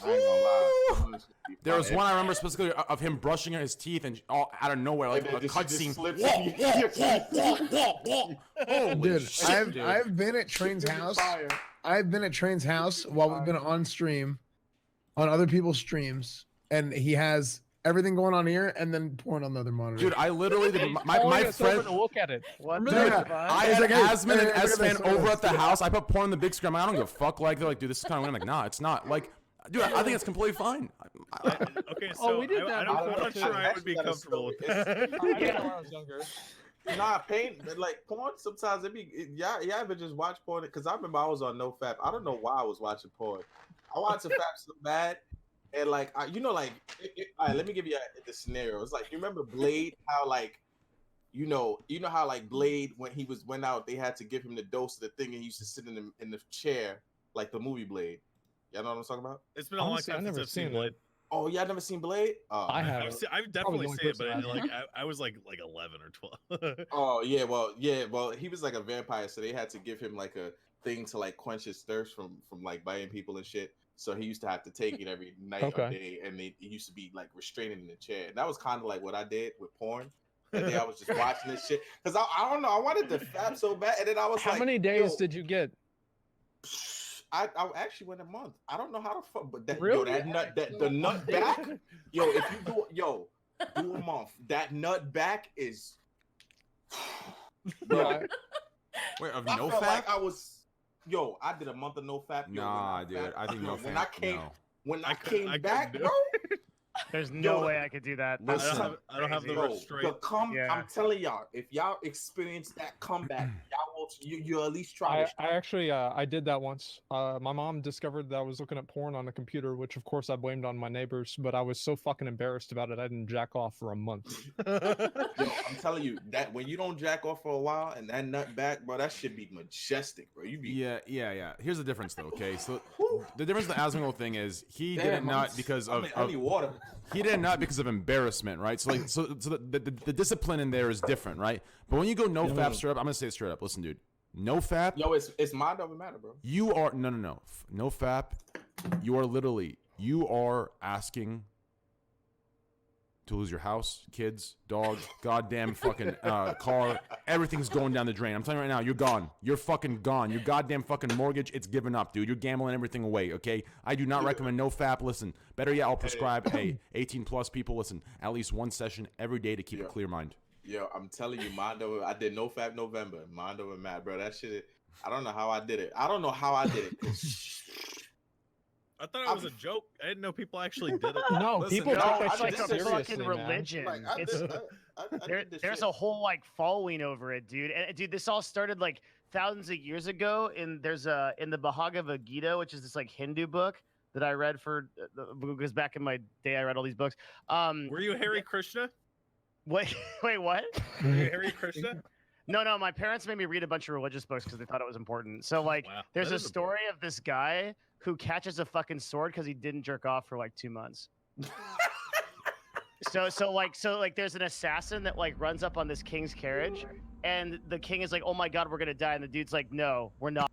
S10: gonna lie. Some of this shit be
S7: There was
S10: fire.
S7: one I remember specifically of him brushing his teeth and all out of nowhere, like
S10: And
S7: a
S10: then she just
S7: cutscene.
S10: slips
S7: Whoa,
S10: in
S7: whoa, Holy
S9: Dude,
S7: shit, dude.
S9: I've been at Train's house.
S10: Fire.
S9: I've been at Train's house while we've been on stream, on other people's streams, and he has everything going on here and then porn on the other monitor.
S7: Dude, I literally, my
S16: Calling us over
S7: friend,
S16: to look at it.
S5: What?
S7: dude, I
S9: He's
S7: had
S9: like, hey,
S7: Asman and
S9: hey, look at
S7: S-Man
S9: this, look at
S7: over
S9: this.
S7: at the house. I put porn on the big screen. I'm like, I don't give a fuck. Like, they're like, dude, this is kind of weird. I'm like, nah, it's not. Like, dude, I think it's completely fine.
S3: Okay, so
S16: we did that
S3: I'm
S16: before,
S3: not
S16: too.
S3: sure I
S10: Actually
S3: would be
S10: got a
S3: comfortable with
S10: story.
S3: that.
S16: I did it when I was younger.
S10: Nah, pain, like porn. Sometimes y'all ever just watch porn? Because I remember I was on NoFap. I don't know why I was watching porn. I watched the Fap so bad, and like all right, let me give you the scenario. It's like, you remember Blade? How like, you know how like Blade when he went out, they had to give him the dose of the thing, and he used to sit in the chair like the movie Blade. Y'all know what I'm talking about?
S3: It's been a long
S16: Honestly,
S3: time
S16: I've
S3: since
S16: never
S3: I've seen
S16: seen
S3: Blade.
S10: Oh, y'all never seen Blade? Oh,
S16: I have.
S3: I've definitely seen it, but like I was like 11 or 12.
S10: Oh well, he was like a vampire, so they had to give him like a thing to like quench his thirst from like biting people and shit. So he used to have to take it every night or
S16: Okay.
S10: day, and it used to be like restraining in the chair. And that was kind of like what I did with porn. And then I was just watching this shit because I don't know, I wanted to fap so bad, and then I was
S16: How
S10: like,
S16: many days
S10: yo,
S16: did you get?
S10: I actually went a month. I don't know how the fuck, but
S16: Really?
S10: the nut back, yo, if you do a month, that nut back is. Bro,
S7: Wait, of
S10: I
S7: no
S10: felt like
S7: fap?
S10: I was, I did a month of no fap. Yo,
S7: Nah,
S10: when
S7: dude,
S10: fap-
S7: I think no
S10: when
S7: fap,
S10: I came,
S7: no.
S10: when I
S3: I
S10: came
S3: couldn't
S10: back,
S3: do
S10: bro.
S5: There's no
S10: Yo,
S5: way I could do that.
S3: I
S10: Listen,
S3: don't have the
S10: Bro,
S3: restraint.
S10: the
S5: Yeah.
S10: I'm telling y'all, if y'all experience that comeback, y'all will You at least try.
S16: I actually I did that once. My mom discovered that I was looking at porn on a computer, which of course I blamed on my neighbors, but I was so fucking embarrassed about it I didn't jack off for a month.
S10: Yo, I'm telling you that when you don't jack off for a while and that nut back, bro, that should be majestic, bro. You be
S7: Yeah. Here's the difference, though. Okay, so the difference with the Asmongold thing is he did it
S10: Damn,
S7: not because of
S10: I need water.
S7: He did it not because of embarrassment, right? So like, so the discipline in there is different, right? But when you go no fap straight up, I'm gonna say it straight up. Listen, dude, no fap.
S10: Yo, it's mind over matter, bro.
S7: You are no fap. You are asking to lose your house, kids, dog, goddamn fucking car. Everything's going down the drain. I'm telling you right now, you're gone. You're fucking gone. Your goddamn fucking mortgage, it's given up, dude. You're gambling everything away, okay? I do not recommend no fap. Listen, better yet, I'll prescribe, hey, 18 plus people, listen, at least one session every day to keep a clear mind.
S10: Yo, I'm telling you, mind over. I did no fap November, mind over matter, bro. That shit. I don't know how I did it. I
S3: thought it was a joke. I didn't know people actually did it.
S5: No,
S3: Listen,
S5: people
S3: no,
S5: take
S3: I
S5: it like
S3: did
S5: a
S3: seriously,
S5: fucking
S3: man.
S5: religion.
S10: Like, I
S5: It's,
S10: did this
S5: there's
S10: shit.
S5: a whole like following over it, dude. And dude, this all started like thousands of years ago. In the Bhagavad Gita, which is this like Hindu book that I read for because back in my day I read all these books.
S3: Were you Hare Krishna?
S5: Wait, what?
S3: Were you Hare Krishna?
S5: No, my parents made me read a bunch of religious books because they thought it was important. So like,
S3: Wow,
S5: there's
S3: that
S5: a
S3: is
S5: story of this guy who catches a fucking sword because he didn't jerk off for like 2 months. So like there's an assassin that like runs up on this king's carriage, and the king is like, "Oh my god, we're gonna die," and the dude's like, "No, we're not."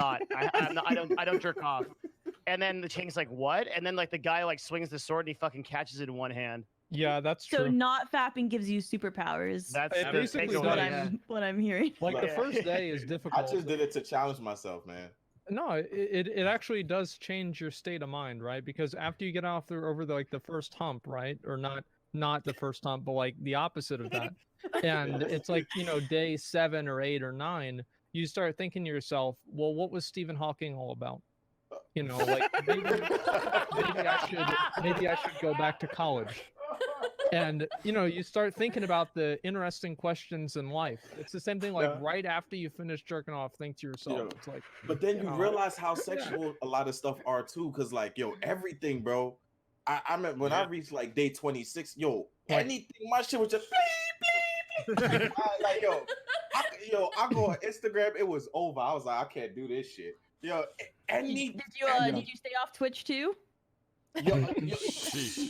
S5: not. I don't jerk off. And then the Chang's like, what? And then like the guy like swings the sword and he fucking catches it in one hand.
S16: Yeah, that's
S6: So
S16: true.
S6: not fapping gives you superpowers.
S5: That's
S16: It basically
S5: takeaway,
S6: what
S16: does.
S6: what I'm hearing.
S16: Like the first day is
S10: I
S16: difficult.
S10: just did it to challenge myself, man.
S16: No, it actually does change your state of mind, right? Because after you get off over the first hump, right? Or not the first hump, but like the opposite of that. And it's like, day 7 or 8 or 9, you start thinking to yourself, well, what was Stephen Hawking all about? Like maybe I should go back to college. And you start thinking about the interesting questions in life. It's the same thing, like right after you finish jerking off, think to yourself, it's like,
S10: but then you realize how sexual a lot of stuff are too, because like everything, bro. I remember when I reached like day 26, anything, my shit was just bleep, bleep, bleep. I go on Instagram, it was over. I was like, I can't do this shit.
S6: Did you stay off Twitch too?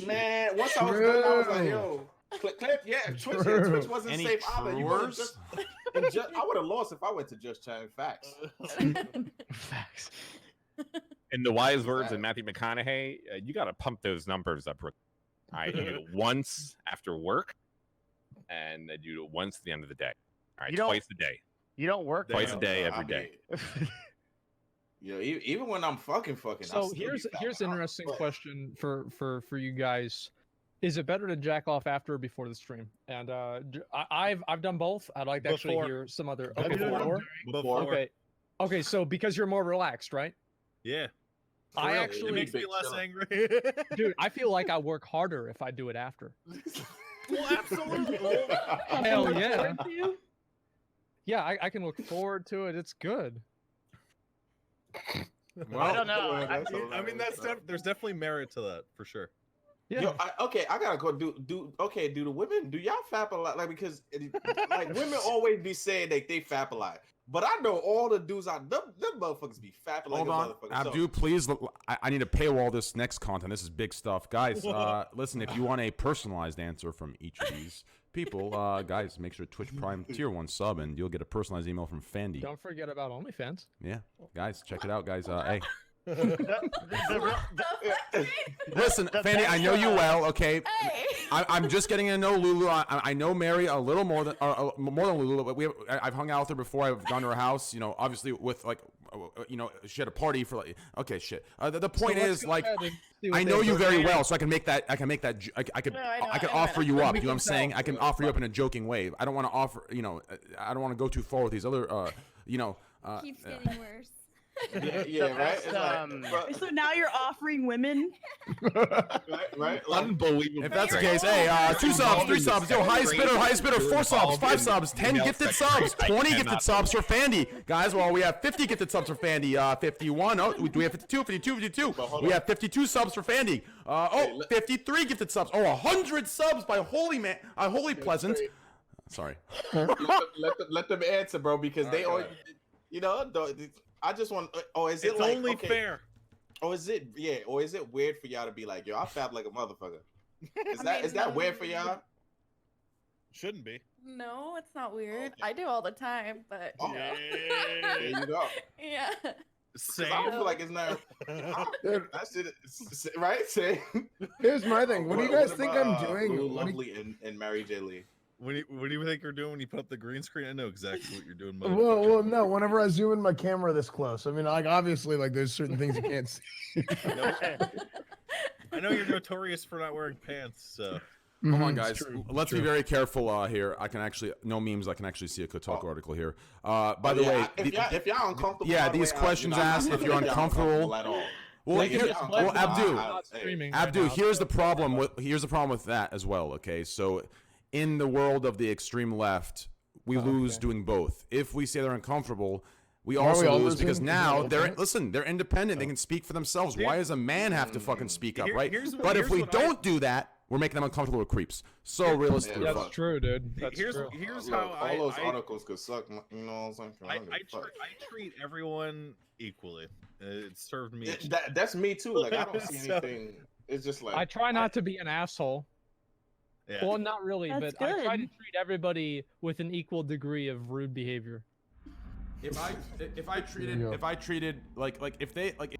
S10: Man, once I was done, I was like, clip, Twitch wasn't safe either. You would've I would have lost if I went to Just Chatting. Facts.
S5: Facts.
S2: In the wise words of Matthew McConaughey, you got to pump those numbers up. You do it once after work, and then you do it once at the end of the day. All right, twice a day.
S5: You don't work
S2: twice a day every day.
S10: Even when I'm fucking.
S16: So here's an interesting question for you guys: is it better to jack off after or before the stream? And I've done both. I'd like to actually hear some other.
S3: Before.
S16: Okay. So because you're more relaxed, right?
S3: Yeah.
S16: It
S3: makes me less angry.
S16: Dude, I feel like I work harder if I do it after.
S3: Well, absolutely.
S16: Hell yeah. Yeah, I can look forward to it. It's good.
S3: Well,
S5: I don't know.
S3: I mean, there's definitely merit to that for sure.
S16: Yeah.
S10: I gotta go do the women, do y'all fap a lot? Like, because like women always be saying they fap a lot. But I know all the dudes them motherfuckers be fapping like
S7: Hold
S10: a
S7: on,
S10: motherfucker.
S7: Abdu, please. I need to paywall this next content. This is big stuff, guys. Listen, if you want a personalized answer from each of these people, guys, make sure Twitch Prime Tier 1 sub, and you'll get a personalized email from Fandy.
S16: Don't forget about OnlyFans.
S7: Yeah, guys, check it out, guys. Hey. Listen, Fanny, I know you well. Okay, I'm just getting to know Lulu. I know Mary a little more than Lulu. But I've hung out with her before. I've gone to her house. Obviously with like, she had a party for like. Okay, shit. The point is like, I know you very well, so I can make that. I could offer you up. You know what I'm saying? I can offer you up in a joking way. I don't want to offer. I don't want to go too far with these other.
S4: Keeps getting worse.
S10: Yeah, right. It's
S6: So now you're offering women.
S10: right.
S2: Unbelievable.
S7: If that's the case, hey, 2 subs, 3 subs, yo, highest bidder, 4 subs, 5 subs, 10 gifted subs, 20 gifted subs for Fandy. Guys, well, we have 50 gifted subs for Fandy, 51, do we have 52? We have 52 subs for Fandy. 53 gifted subs. 100 subs by Holy Pleasant. Sorry.
S10: Let them answer, bro, because they always, I just want. Is it
S3: it's
S10: like
S3: only fair?
S10: Is it weird for y'all to be like, yo, I fap like a motherfucker? Is that weird for y'all?
S3: Shouldn't be.
S19: No, it's not weird. I do all the time, but
S10: there you go.
S19: Yeah.
S10: I don't feel like it's not. That shit, right? Say.
S9: Here's my thing. What do you guys think I'm doing?
S10: Lulu Lovely and Mary J. Lee.
S3: What do you think you're doing when you put up the green screen? I know exactly what you're doing.
S9: Well, no. Whenever I zoom in my camera this close, I mean, like obviously, like there's certain things you can't see.
S3: I know you're notorious for not wearing pants, so.
S7: Come on, guys. Let's be very careful here. I can actually no memes. I can actually see a Kotaku article here. By the way,
S10: if y'all uncomfortable,
S7: yeah, these questions asked. If you're uncomfortable
S10: at all.
S7: Well, Abdu, here's the problem with that as well. Okay, so in the world of the extreme left, we lose doing both. If we say they're uncomfortable, we also lose because now they're independent. They can speak for themselves. Why does a man have to fucking speak up, right? But if we don't do that, we're making them uncomfortable with creeps. So realistically,
S16: that's true, dude. Here's
S3: how
S10: all those articles could suck. You know what I'm saying?
S3: I treat everyone equally. It served me.
S10: That's me too. Like I don't see anything. It's just like
S16: I try not to be an asshole.
S3: Yeah.
S16: Well, not really,
S6: That's
S16: but I try to
S6: good.
S16: treat everybody with an equal degree of rude behavior.
S7: if I treated like if they like.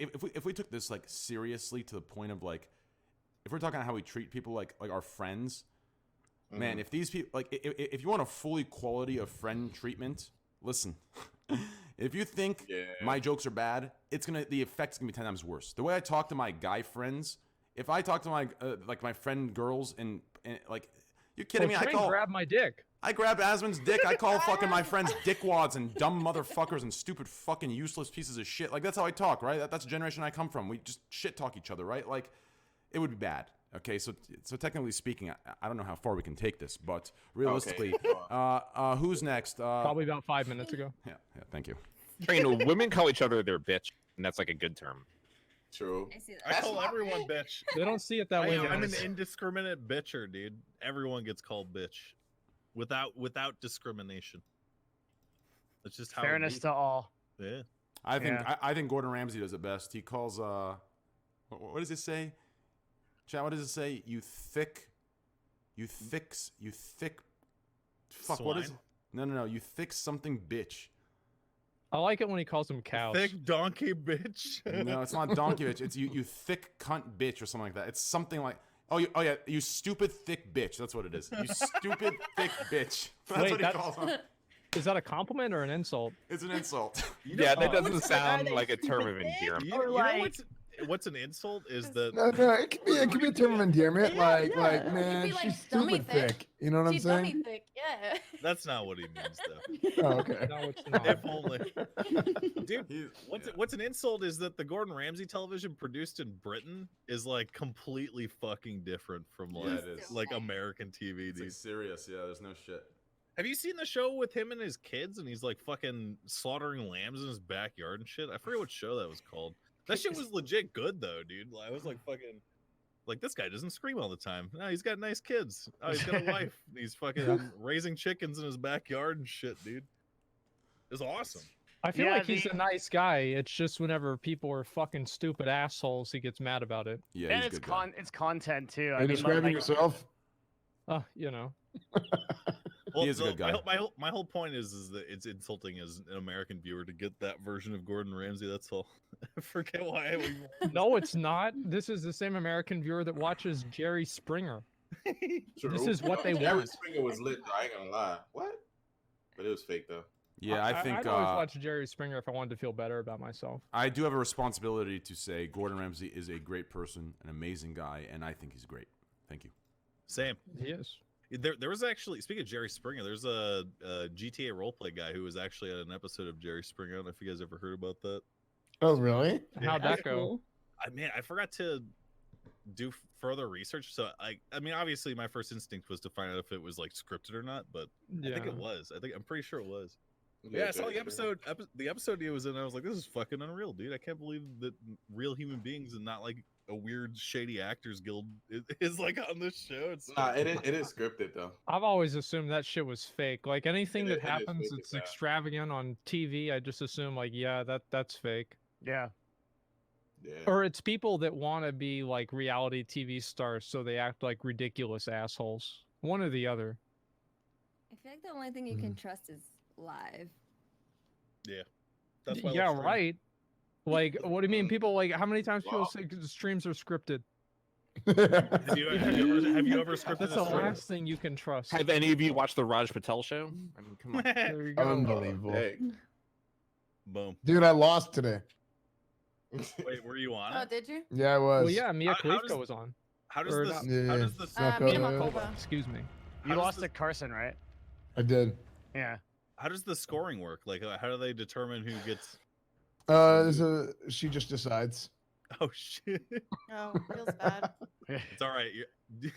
S7: if we took this like seriously to the point of like, if we're talking about how we treat people like our friends, man, if these people like if you want a fully quality of friend treatment, listen. If you think my jokes are bad, the effect's gonna be 10 times worse. The way I talk to my guy friends, if I talk to my like my friend girls and like, you kidding me?
S16: Grab my dick.
S7: I grab Asmon's dick. I call fucking my friends dickwads and dumb motherfuckers and stupid fucking useless pieces of shit. Like, that's how I talk, right? That's the generation I come from. We just shit talk each other, right? Like, it would be bad. Okay, so technically speaking, I don't know how far we can take this, but realistically, who's next?
S16: Probably about 5 minutes ago.
S7: Yeah, thank you.
S2: Women call each other their bitch, and that's like a good term.
S10: True.
S3: I call everyone bitch.
S16: They don't see it that way.
S3: I'm an
S16: guys.
S3: indiscriminate bitcher, dude. Everyone gets called bitch, without discrimination. That's just how.
S5: Fairness to all.
S3: Yeah.
S7: I think Gordon Ramsay does it best. He calls what does it say? Chat, what does it say? You thick. Fuck. What is?
S3: Swine?
S7: No. You thick something bitch.
S16: I like it when he calls them cows.
S3: Thick donkey bitch.
S7: No, it's not donkey bitch. It's you thick cunt bitch or something like that. It's something like yeah, you stupid thick bitch. That's what it is. You stupid thick bitch. That's
S16: Wait,
S7: what he calls them.
S16: Is that a compliment or an insult?
S7: It's an insult.
S2: Yeah, that doesn't sound like a term of endearment.
S3: You know what's an insult is that
S9: No, it could be a term of endearment, like man,
S19: be like
S9: she's
S19: dummy
S9: stupid thick. You know what I'm
S19: She's
S9: saying?
S19: dummy thick, yeah.
S3: that's not what he means though.
S9: Oh, okay.
S16: No, it's not.
S3: If only. Dude, what's an insult is that the Gordon Ramsay television produced in Britain is like completely fucking different from like
S7: it is.
S3: like American TV,
S7: It's
S3: dude.
S7: like serious. Yeah, there's no shit.
S3: Have you seen the show with him and his kids and he's like fucking slaughtering lambs in his backyard and shit? I forget what show that was called. That shit was legit good though, dude. Like, I was like fucking like, this guy doesn't scream all the time. No, he's got nice kids. Oh, he's got a wife. He's fucking raising chickens in his backyard and shit, dude. It's awesome.
S16: I feel like he's a nice guy. It's just whenever people are fucking stupid assholes, he gets mad about it.
S7: Yeah,
S5: and it's content too.
S9: Are you describing yourself?
S16: You know.
S3: Well,
S7: He is a good guy.
S3: My whole point is that it's insulting as an American viewer to get that version of Gordon Ramsay. That's all. I forget why.
S16: No, it's not. This is the same American viewer that watches Jerry Springer. This is what they
S10: Jerry
S16: want.
S10: Springer was lit. Though, I ain't gonna lie. What? But it was fake though.
S7: Yeah, I think
S16: I'd always watch Jerry Springer if I wanted to feel better about myself.
S7: I do have a responsibility to say Gordon Ramsay is a great person, an amazing guy, and I think he's great. Thank you.
S3: Same.
S16: He is.
S3: There was actually, speaking of Jerry Springer, there's a GTA roleplay guy who was actually at an episode of Jerry Springer. I don't know if you guys ever heard about that.
S9: Oh, really?
S16: How'd that go?
S3: I forgot to do further research. So I mean, obviously, my first instinct was to find out if it was like scripted or not, but I think it was. I'm pretty sure it was. Yeah, I saw the episode he was in. I was like, this is fucking unreal, dude. I can't believe that real human beings and not like a weird shady actors guild is like on this show. It's
S10: it is scripted though.
S16: I've always assumed that shit was fake. Like anything that
S10: is
S16: happens
S10: fake,
S16: that's
S10: yeah.
S16: extravagant on TV, I just assume like, yeah, that's fake.
S5: Yeah.
S10: Yeah.
S16: Or it's people that want to be like reality TV stars, so they act like ridiculous assholes. One or the other.
S4: I feel like the only thing you can trust is live.
S3: Yeah. That's why I
S16: Yeah,
S3: love streaming.
S16: right. Like, what do you mean? People like how many times people say the streams are scripted?
S3: Have you ever scripted
S16: That's
S3: a
S16: the
S3: stream?
S16: last thing you can trust.
S2: Have any of you watched the Raj Patel show? I mean, come on.
S16: There you go.
S9: Unbelievable.
S10: Hey.
S3: Boom.
S9: Dude, I lost today.
S3: Wait, were you on
S19: Oh,
S3: it?
S19: did you?
S9: Yeah, I was.
S16: Well, yeah, Mia
S3: How
S16: Khalifa
S3: does-
S16: was on.
S3: How does
S16: Or
S3: this?
S16: not.
S9: Yeah,
S3: How does this?
S9: suck
S19: Mia
S9: up.
S19: Malkova.
S16: Excuse me.
S5: You
S3: How does
S5: lost
S3: the-
S5: to Carson, right?
S9: I did.
S5: Yeah.
S3: How does the scoring work? Like, how do they determine who gets?
S9: She just decides.
S3: Oh shit!
S19: Oh, feels bad.
S3: It's all right.
S2: You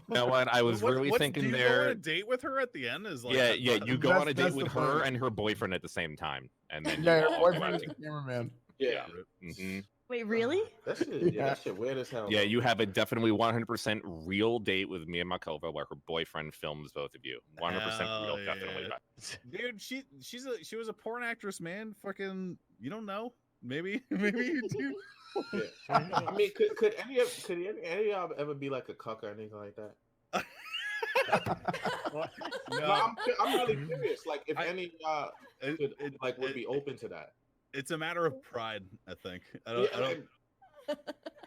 S2: know what? I was really thinking
S3: do you go
S2: there.
S3: on a date with her at the end? Is like
S2: Yeah, you go on a date
S9: that's
S2: with
S9: the
S2: her
S9: point.
S2: and her boyfriend at the same time, and then
S9: Yeah,
S2: you
S9: her
S2: all go
S9: boyfriend
S2: out
S9: is the cameraman.
S10: Yeah.
S2: hmm
S6: Wait, really?
S10: That shit. Yeah, that shit weird as hell.
S2: Yeah, you have a definitely 100% real date with Mia Malkova where her boyfriend films both of you. 100%
S3: Hell
S2: real, definitely.
S3: yeah. Dude, she was a porn actress, man. Fucking, you don't know. Maybe you do.
S10: Yeah. I mean, could any of y'all ever be like a cuck or anything like that? No, I'm really curious. Like, if any of y'all would be open to that.
S3: It's a matter of pride, I think. I don't.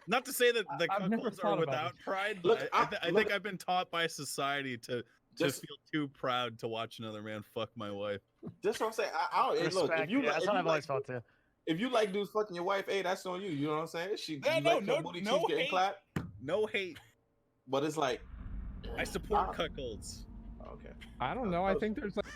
S3: Not to say that the
S16: I've never
S3: cuckolds
S16: thought
S3: are
S16: about
S3: without
S16: it.
S3: pride,
S10: Look,
S3: but I
S10: look-
S3: think I've been taught by society to
S10: Just-
S3: feel too proud to watch another man fuck my wife.
S10: That's what I'm saying. I don't. And look,
S5: Respect.
S10: if you
S5: Yeah,
S10: like,
S5: that's
S10: if
S5: what
S10: you
S5: I've always
S10: like,
S5: felt too.
S10: if you like dudes fucking your wife, hey, that's on you. You know what I'm saying? She
S3: Yeah,
S10: you
S3: no,
S10: like her booty
S3: no
S10: cheeks getting
S3: hate.
S10: clapped,
S3: No hate.
S10: but it's like,
S3: I support cuckolds.
S10: okay.
S16: I don't know. I think there's like.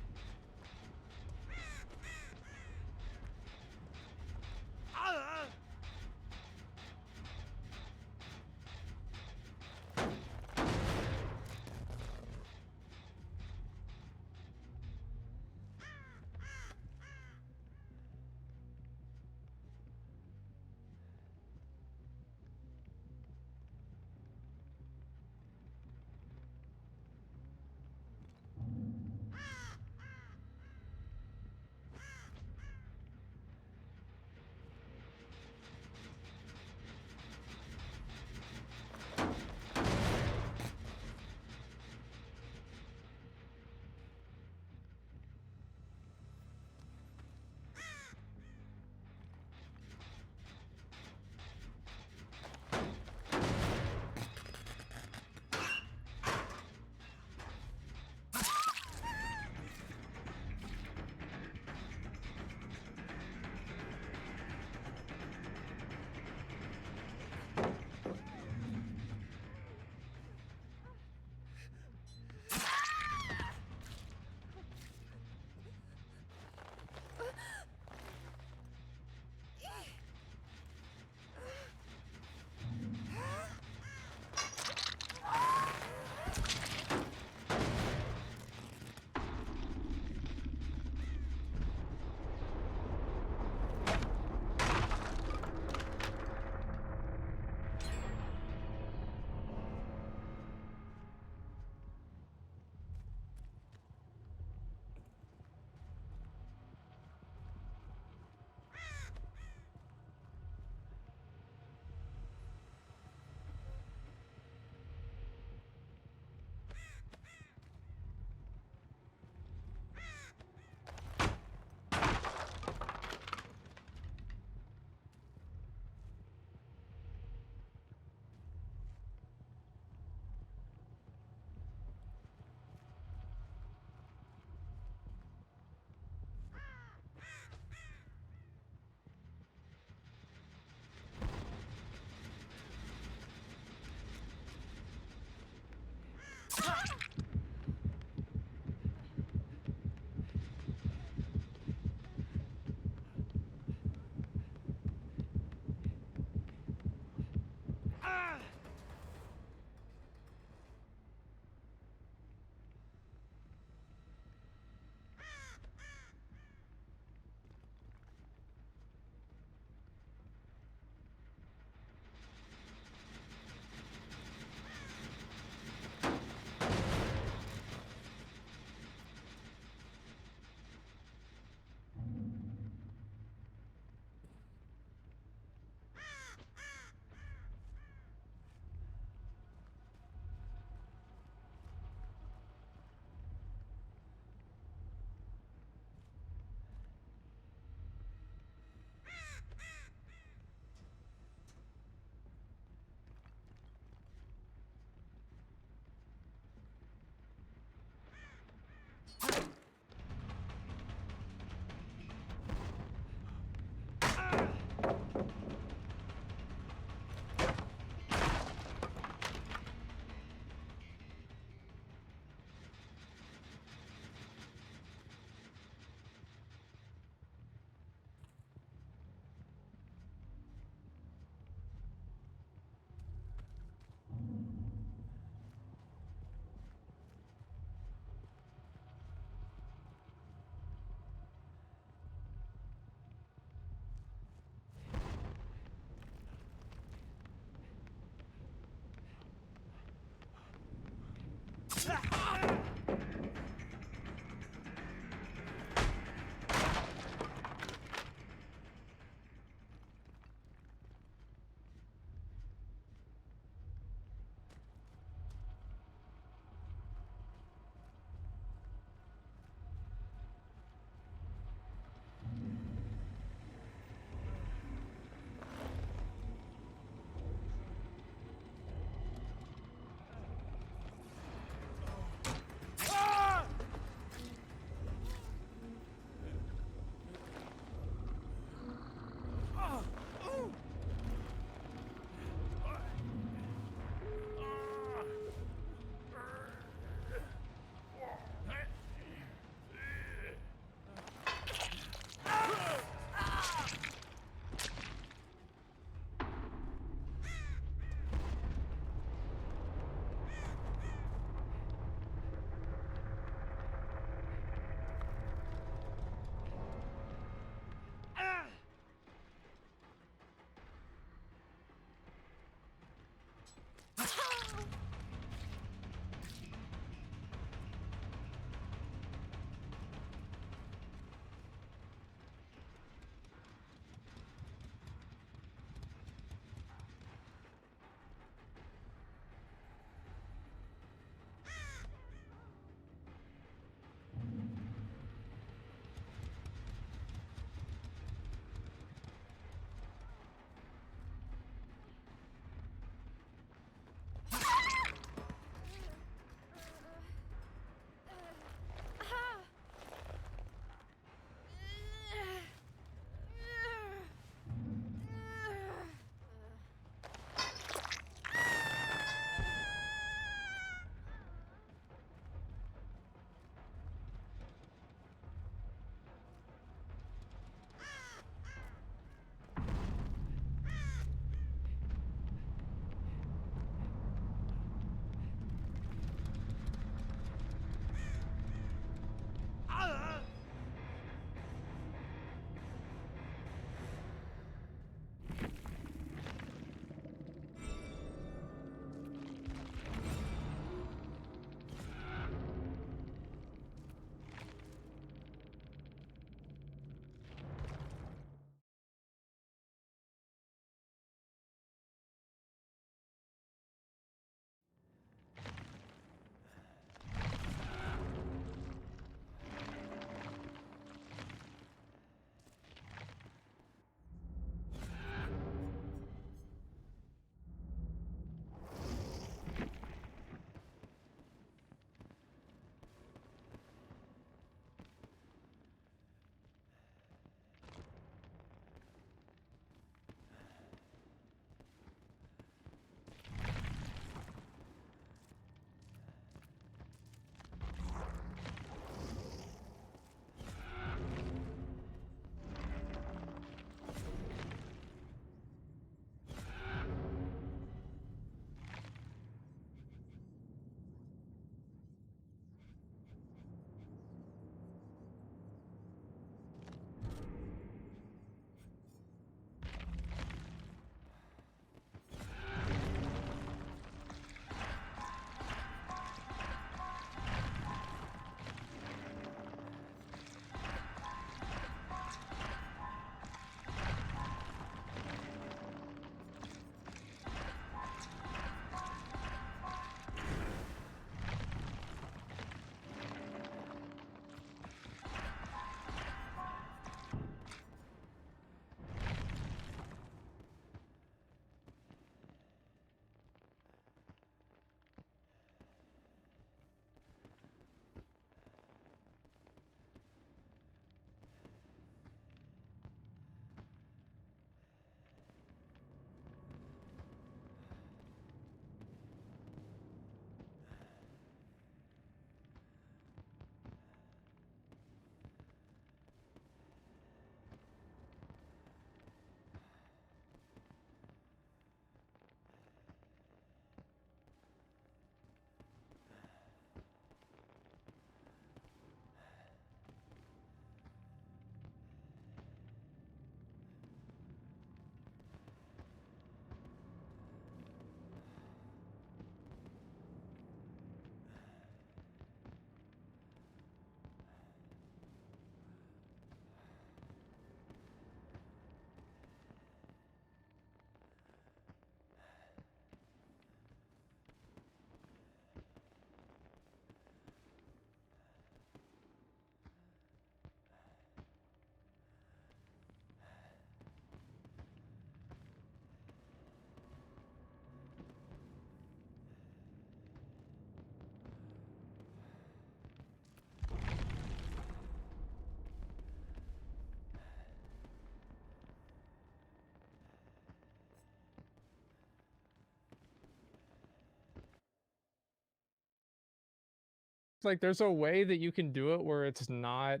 S16: like there's a way that you can do it where it's not.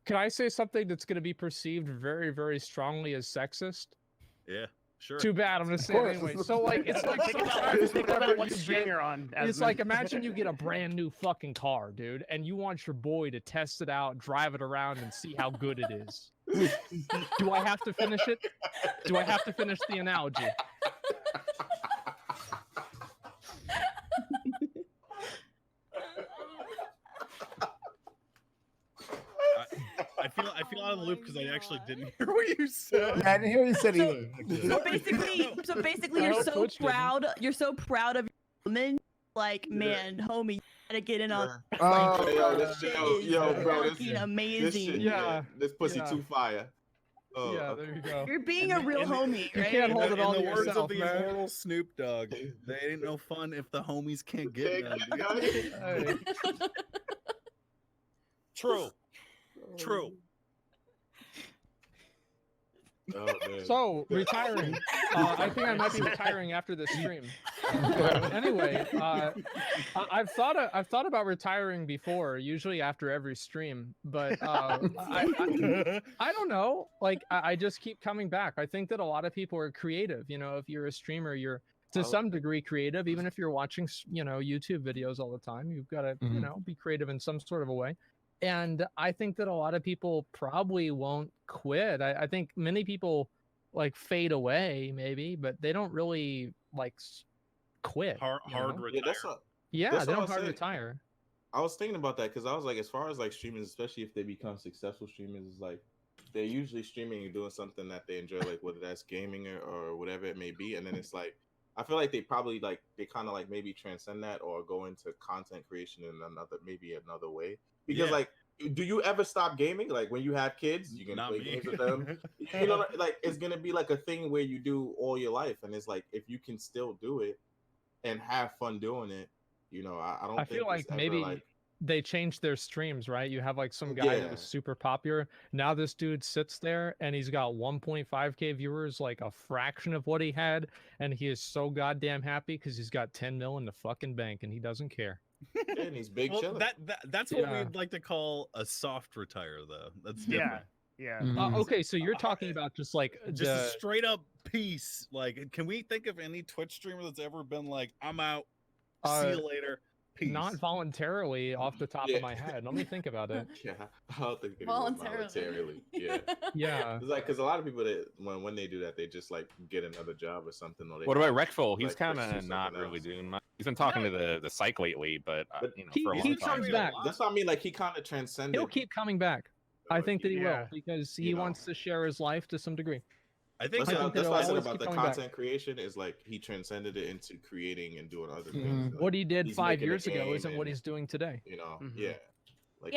S16: Can I say something that's going to be perceived very, very strongly as sexist?
S3: Yeah, sure.
S16: Too bad. I'm going to say it anyway. So like, it's like sometimes
S5: think about
S16: whenever
S5: what
S16: you
S5: stream
S16: get-
S5: you're on.
S16: It's like imagine you get a brand new fucking car, dude, and you want your boy to test it out, drive it around, and see how good it is. Do I have to finish it? Do I have to finish the analogy?
S3: I feel out of the loop because I actually didn't hear what you said.
S9: Yeah, I didn't hear what you said either.
S6: So basically,
S16: I
S6: you're
S16: hope
S6: so
S16: Twitch didn't.
S6: proud. You're so proud of your woman. Like, man, homie, you gotta get in on.
S9: Oh,
S10: yo, this shit, yo, bro, this,
S6: fucking
S10: this
S6: amazing.
S10: shit,
S16: Yeah.
S10: this pussy
S16: Yeah.
S10: too fire. Oh,
S16: Yeah, there you go.
S6: You're being a real homie,
S16: You
S6: right?
S16: can't hold it all
S3: in
S16: to
S3: the words
S16: yourself,
S3: of the
S16: man.
S3: immortal Snoop Dogg, they ain't no fun if the homies can't get none.
S16: Hey.
S1: True.
S3: True.
S10: Oh, man.
S16: So retiring. I think I might be retiring after this stream. Anyway, I've thought about retiring before, usually after every stream, but I don't know. Like I just keep coming back. I think that a lot of people are creative. You know, if you're a streamer, you're to some degree creative. Even if you're watching, YouTube videos all the time, you've got to, be creative in some sort of a way. And I think that a lot of people probably won't quit. I think many people like fade away maybe, but they don't really quit.
S3: Hard retire.
S10: Yeah, that's what,
S16: Yeah,
S10: that's
S16: they
S10: what
S16: don't
S10: I
S16: hard
S10: said.
S16: retire.
S10: I was thinking about that because I was like, as far as like streamers, especially if they become successful streamers, is like they're usually streaming and doing something that they enjoy, like whether that's gaming or whatever it may be. And then it's like, I feel like they probably they kind of like maybe transcend that or go into content creation in another way. Because
S3: Yeah.
S10: like, do you ever stop gaming? Like when you have kids, you can
S3: Not
S10: play
S3: me.
S10: games with them. You know, like it's gonna be like a thing where you do all your life, and it's like if you can still do it and have fun doing it, I don't.
S16: I
S10: think
S16: feel like
S10: it's ever,
S16: maybe
S10: like,
S16: they changed their streams, right? You have like some guy that was
S10: Yeah.
S16: super popular. Now this dude sits there and he's got 1.5K viewers, like a fraction of what he had, and he is so goddamn happy because he's got 10 mil in the fucking bank and he doesn't care.
S10: and he's big
S3: Well,
S10: chilling.
S3: that's what
S16: Yeah.
S3: we'd like to call a soft retire, though. That's
S5: Yeah.
S3: different.
S5: Yeah.
S16: Okay, so you're talking about just like
S3: Just a
S16: the
S3: straight up peace. Like, can we think of any Twitch streamer that's ever been like, "I'm out, see
S16: Uh,
S3: you later, peace"?
S16: not voluntarily off the top
S10: Yeah.
S16: of my head. Let me think about it.
S10: Yeah, I don't think they voluntarily. Yeah,
S16: Yeah.
S10: it's like because a lot of people that when they do that, they just like get another job or something. Or they
S2: What about Reckful? He's
S10: like,
S2: kind
S10: pursue
S2: of not
S10: something
S2: really
S10: else.
S2: doing much. He's been talking to the psych lately, but
S16: He-
S2: for a long
S16: he
S2: time.
S16: comes back.
S10: That's what I mean. Like he kind of transcended.
S16: He'll keep coming back. I think that he
S5: Yeah.
S16: will because he wants to share his life to some degree.
S3: I think
S10: That's,
S16: I
S10: what,
S16: think
S10: that's
S16: that
S10: what I
S16: it'll
S10: said
S16: always
S10: about
S16: keep
S10: the
S16: coming back.
S10: content creation is like he transcended it into creating and doing other things.
S16: Mhm.
S10: Like,
S16: What he did
S10: he's
S16: 5
S10: making a
S16: years ago
S10: game
S16: isn't what
S10: and,
S16: he's doing today.
S10: Yeah.
S6: Yeah,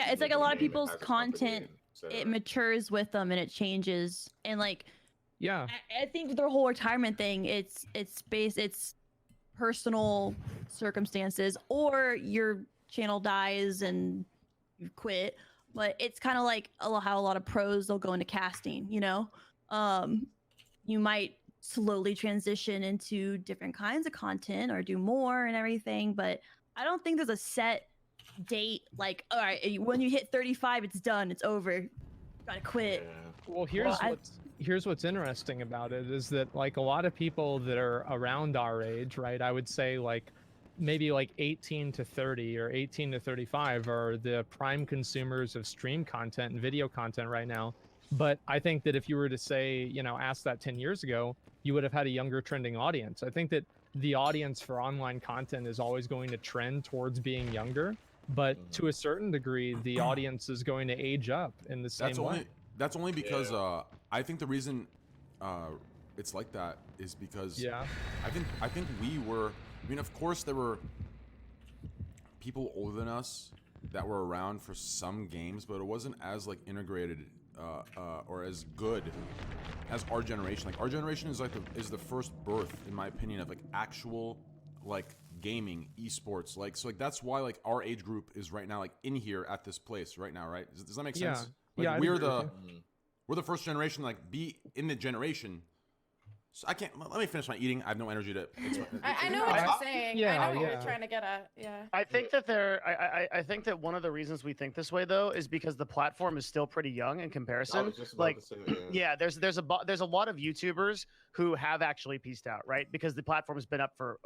S10: he's
S6: it's like a
S10: making
S6: lot of
S10: game and
S6: people's
S10: has a company
S6: content,
S10: and et cetera.
S6: it matures with them and it changes. And like,
S16: Yeah.
S6: I think their whole retirement thing, it's personal circumstances, or your channel dies and you quit. But it's kind of like how a lot of pros, they'll go into casting. You might slowly transition into different kinds of content or do more and everything. But I don't think there's a set date. Like, all right, when you hit 35, it's done. It's over. Gotta quit.
S16: Well, here's what's interesting about it is that like a lot of people that are around our age, right? I would say like maybe like 18 to 30 or 18 to 35 are the prime consumers of stream content and video content right now. But I think that if you were to say, ask that 10 years ago, you would have had a younger trending audience. I think that the audience for online content is always going to trend towards being younger, but to a certain degree, the audience is going to age up in the same way.
S7: That's only because I think the reason it's like that is because I think we were. I mean, of course, there were people older than us that were around for some games, but it wasn't as like integrated or as good as our generation. Like our generation is is the first birth, in my opinion, of like actual like gaming, esports. Like so, like that's why like our age group is right now like in here at this place right now, right? Does that make sense?
S16: Yeah.
S7: Like
S16: Yeah, I'd agree with
S7: we're the first generation, like be in the generation So I can't. Let me finish my eating. I have no energy to.
S19: I know what you're saying. I know what you're trying to get at. Yeah.
S5: I think that I think that one of the reasons we think this way though is because the platform is still pretty young in comparison.
S10: I was just about to say,
S5: yeah, there's a lot of YouTubers who have actually pieced out, right? Because the platform has been up for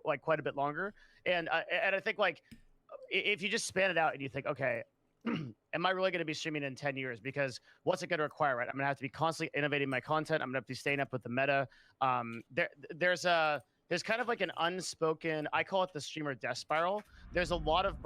S5: like quite a bit longer, and I think like if you just span it out and you think, okay, am I really going to be streaming in 10 years? Because what's it going to require, right? I'm going to have to be constantly innovating my content. I'm going to have to be staying up with the meta. There's kind of like an unspoken, I call it the streamer death spiral. There's a lot of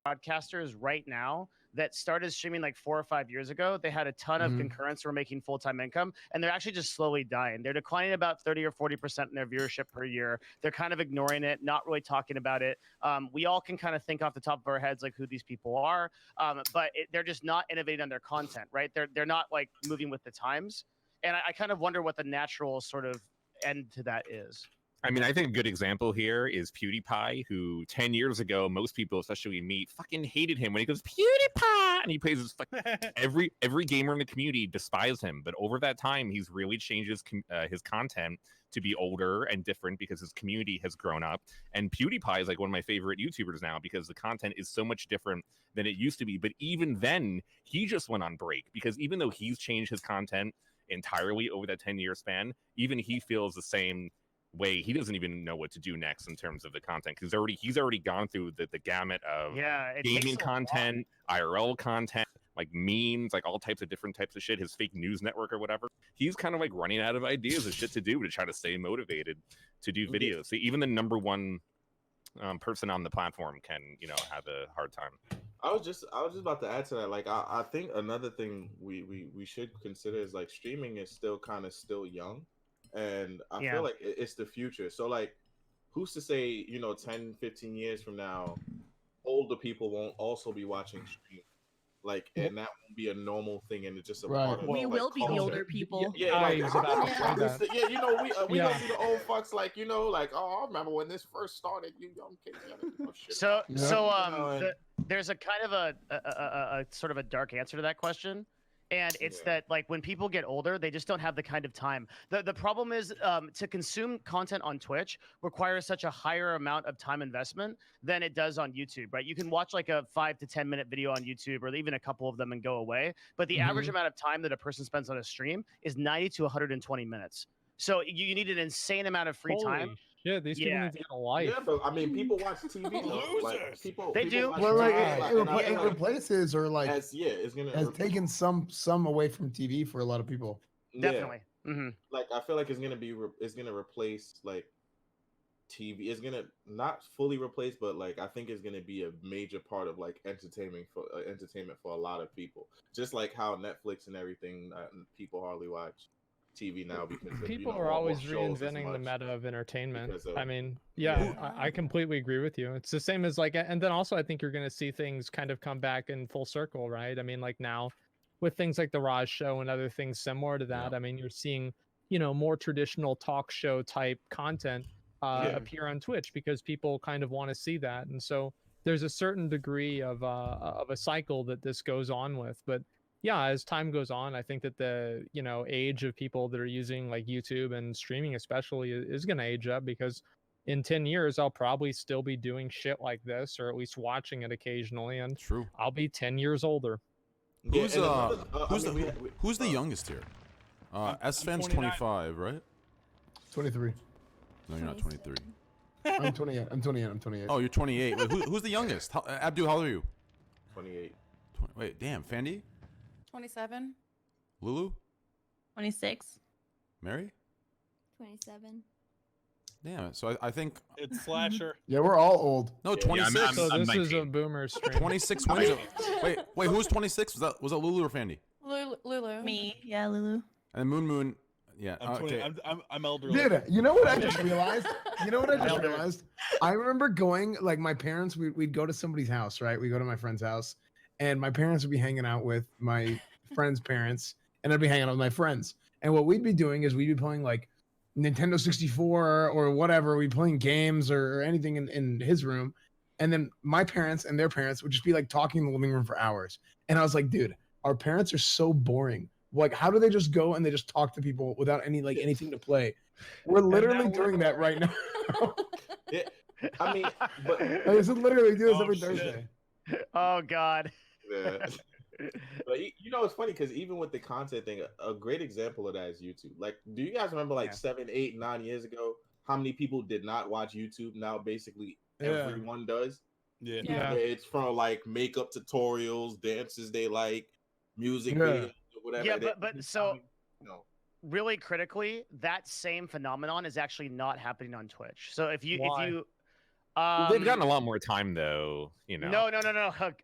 S5: broadcasters right now that started streaming like 4 or 5 years ago. They had a ton of concurrents who were making full-time income, and they're actually just slowly dying. They're declining about 30 or 40% in their viewership per year. They're kind of ignoring it, not really talking about it. We all can kind of think off the top of our heads like who these people are, but they're just not innovating on their content, right? They're not like moving with the times, and I kind of wonder what the natural sort of end to that is.
S2: I mean, I think a good example here is PewDiePie, who 10 years ago, most people, especially me, fucking hated him when he goes, PewDiePie! And he plays his every gamer in the community despised him. But over that time, he's really changed his content to be older and different because his community has grown up. And PewDiePie is like one of my favorite YouTubers now because the content is so much different than it used to be. But even then, he just went on break because even though he's changed his content entirely over that 10-year span, even he feels the same way. He doesn't even know what to do next in terms of the content because he's already gone through the gamut of gaming content, IRL content, like memes, like all types of different types of shit, his fake news network or whatever. He's kind of like running out of ideas of shit to do to try to stay motivated to do videos. So even the number one person on the platform can, have a hard time.
S10: I was just about to add to that. Like, I think another thing we should consider is like streaming is still young. And I feel like it's the future. So like, who's to say, 10, 15 years from now, older people won't also be watching stream? Like, and that won't be a normal thing, and it's just a part of
S6: We
S10: like,
S6: will be the
S10: culture.
S6: older people.
S10: Yeah,
S16: I was about to say that.
S10: we gonna be the old fucks, like, like, oh, I remember when this first started, you young kids.
S5: There's a kind of a sort of a dark answer to that question. And it's that, like, when people get older, they just don't have the kind of time. The problem is to consume content on Twitch requires such a higher amount of time investment than it does on YouTube, right? You can watch like a 5 to 10 minute video on YouTube or even a couple of them and go away. But the average amount of time that a person spends on a stream is 90 to 120 minutes. So you need an insane amount of free time.
S16: Yeah, these people need to get a life.
S10: Yeah, but I mean, people watch TV. Though. Like, people
S5: do.
S10: watch
S9: Well, like
S10: TV,
S9: it replaces or like
S10: it's gonna
S9: has taken some away from TV for a lot of people.
S5: Definitely.
S10: Like, I feel like it's gonna replace like TV. It's gonna not fully replace, but like I think it's gonna be a major part of like entertainment for a lot of people. Just like how Netflix and everything, people hardly watch TV now because
S16: people are always reinventing the meta of entertainment. I mean, I completely agree with you. It's the same as like, and then also I think you're going to see things kind of come back in full circle, right? I mean, like now with things like the Raj Show and other things similar to that, I mean, you're seeing, more traditional talk show type content appear on Twitch because people kind of want to see that. And so there's a certain degree of a cycle that this goes on with, but yeah, as time goes on, I think that the age of people that are using like YouTube and streaming especially is going to age up because in 10 years I'll probably still be doing shit like this or at least watching it occasionally, and I'll be 10 years older.
S7: Who's the youngest here? S-Fan's 25, right?
S9: 23.
S7: No, you're not 23.
S9: I'm 28. I'm 28.
S7: Oh, you're 28. Wait, who's the youngest? Abdu, how old are you?
S10: 28.
S7: Wait, damn, Fandy?
S15: 27.
S7: Lulu?
S6: 26.
S7: Mary?
S4: 27.
S7: Damn, so I think
S20: it's Slasher.
S9: Yeah, we're all old.
S7: No, 26.
S16: So this is a boomer stream.
S7: 26 wins. Wait, who was 26? Was that Lulu or Fandy?
S15: Lulu.
S6: Me, yeah, Lulu.
S7: And Moon. Yeah,
S20: I'm 20.
S7: okay.
S20: I'm elderly.
S9: Dude, you know what I just realized? I remember going, like, my parents, we'd go to somebody's house, right? We go to my friend's house, and my parents would be hanging out with my friend's parents, and I'd be hanging out with my friends. And what we'd be doing is we'd be playing, like, Nintendo 64 or whatever. We'd be playing games or anything in his room. And then my parents and their parents would just be, like, talking in the living room for hours. And I was like, dude, our parents are so boring. Like, how do they just go and they just talk to people without anything to play? We're literally doing that right now.
S10: Yeah, I mean, but
S9: I just literally do this every Thursday.
S5: Oh God.
S10: Yeah. But it's funny because even with the content thing, a great example of that is YouTube. Like, do you guys remember 7, 8, 9 years ago how many people did not watch YouTube? Now basically everyone does.
S20: Yeah.
S10: It's from like makeup tutorials, dances they like, music videos, whatever.
S5: Yeah, but so really critically, that same phenomenon is actually not happening on Twitch. So if you
S2: They've gotten a lot more time though. You know.
S5: No.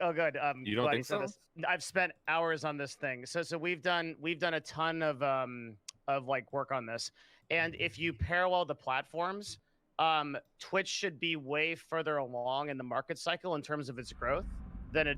S5: Oh, good.
S2: You don't
S5: glad
S2: think
S5: said
S2: so?
S5: this. I've spent hours on this thing. So we've done a ton of like work on this, and if you parallel the platforms, Twitch should be way further along in the market cycle in terms of its growth than it.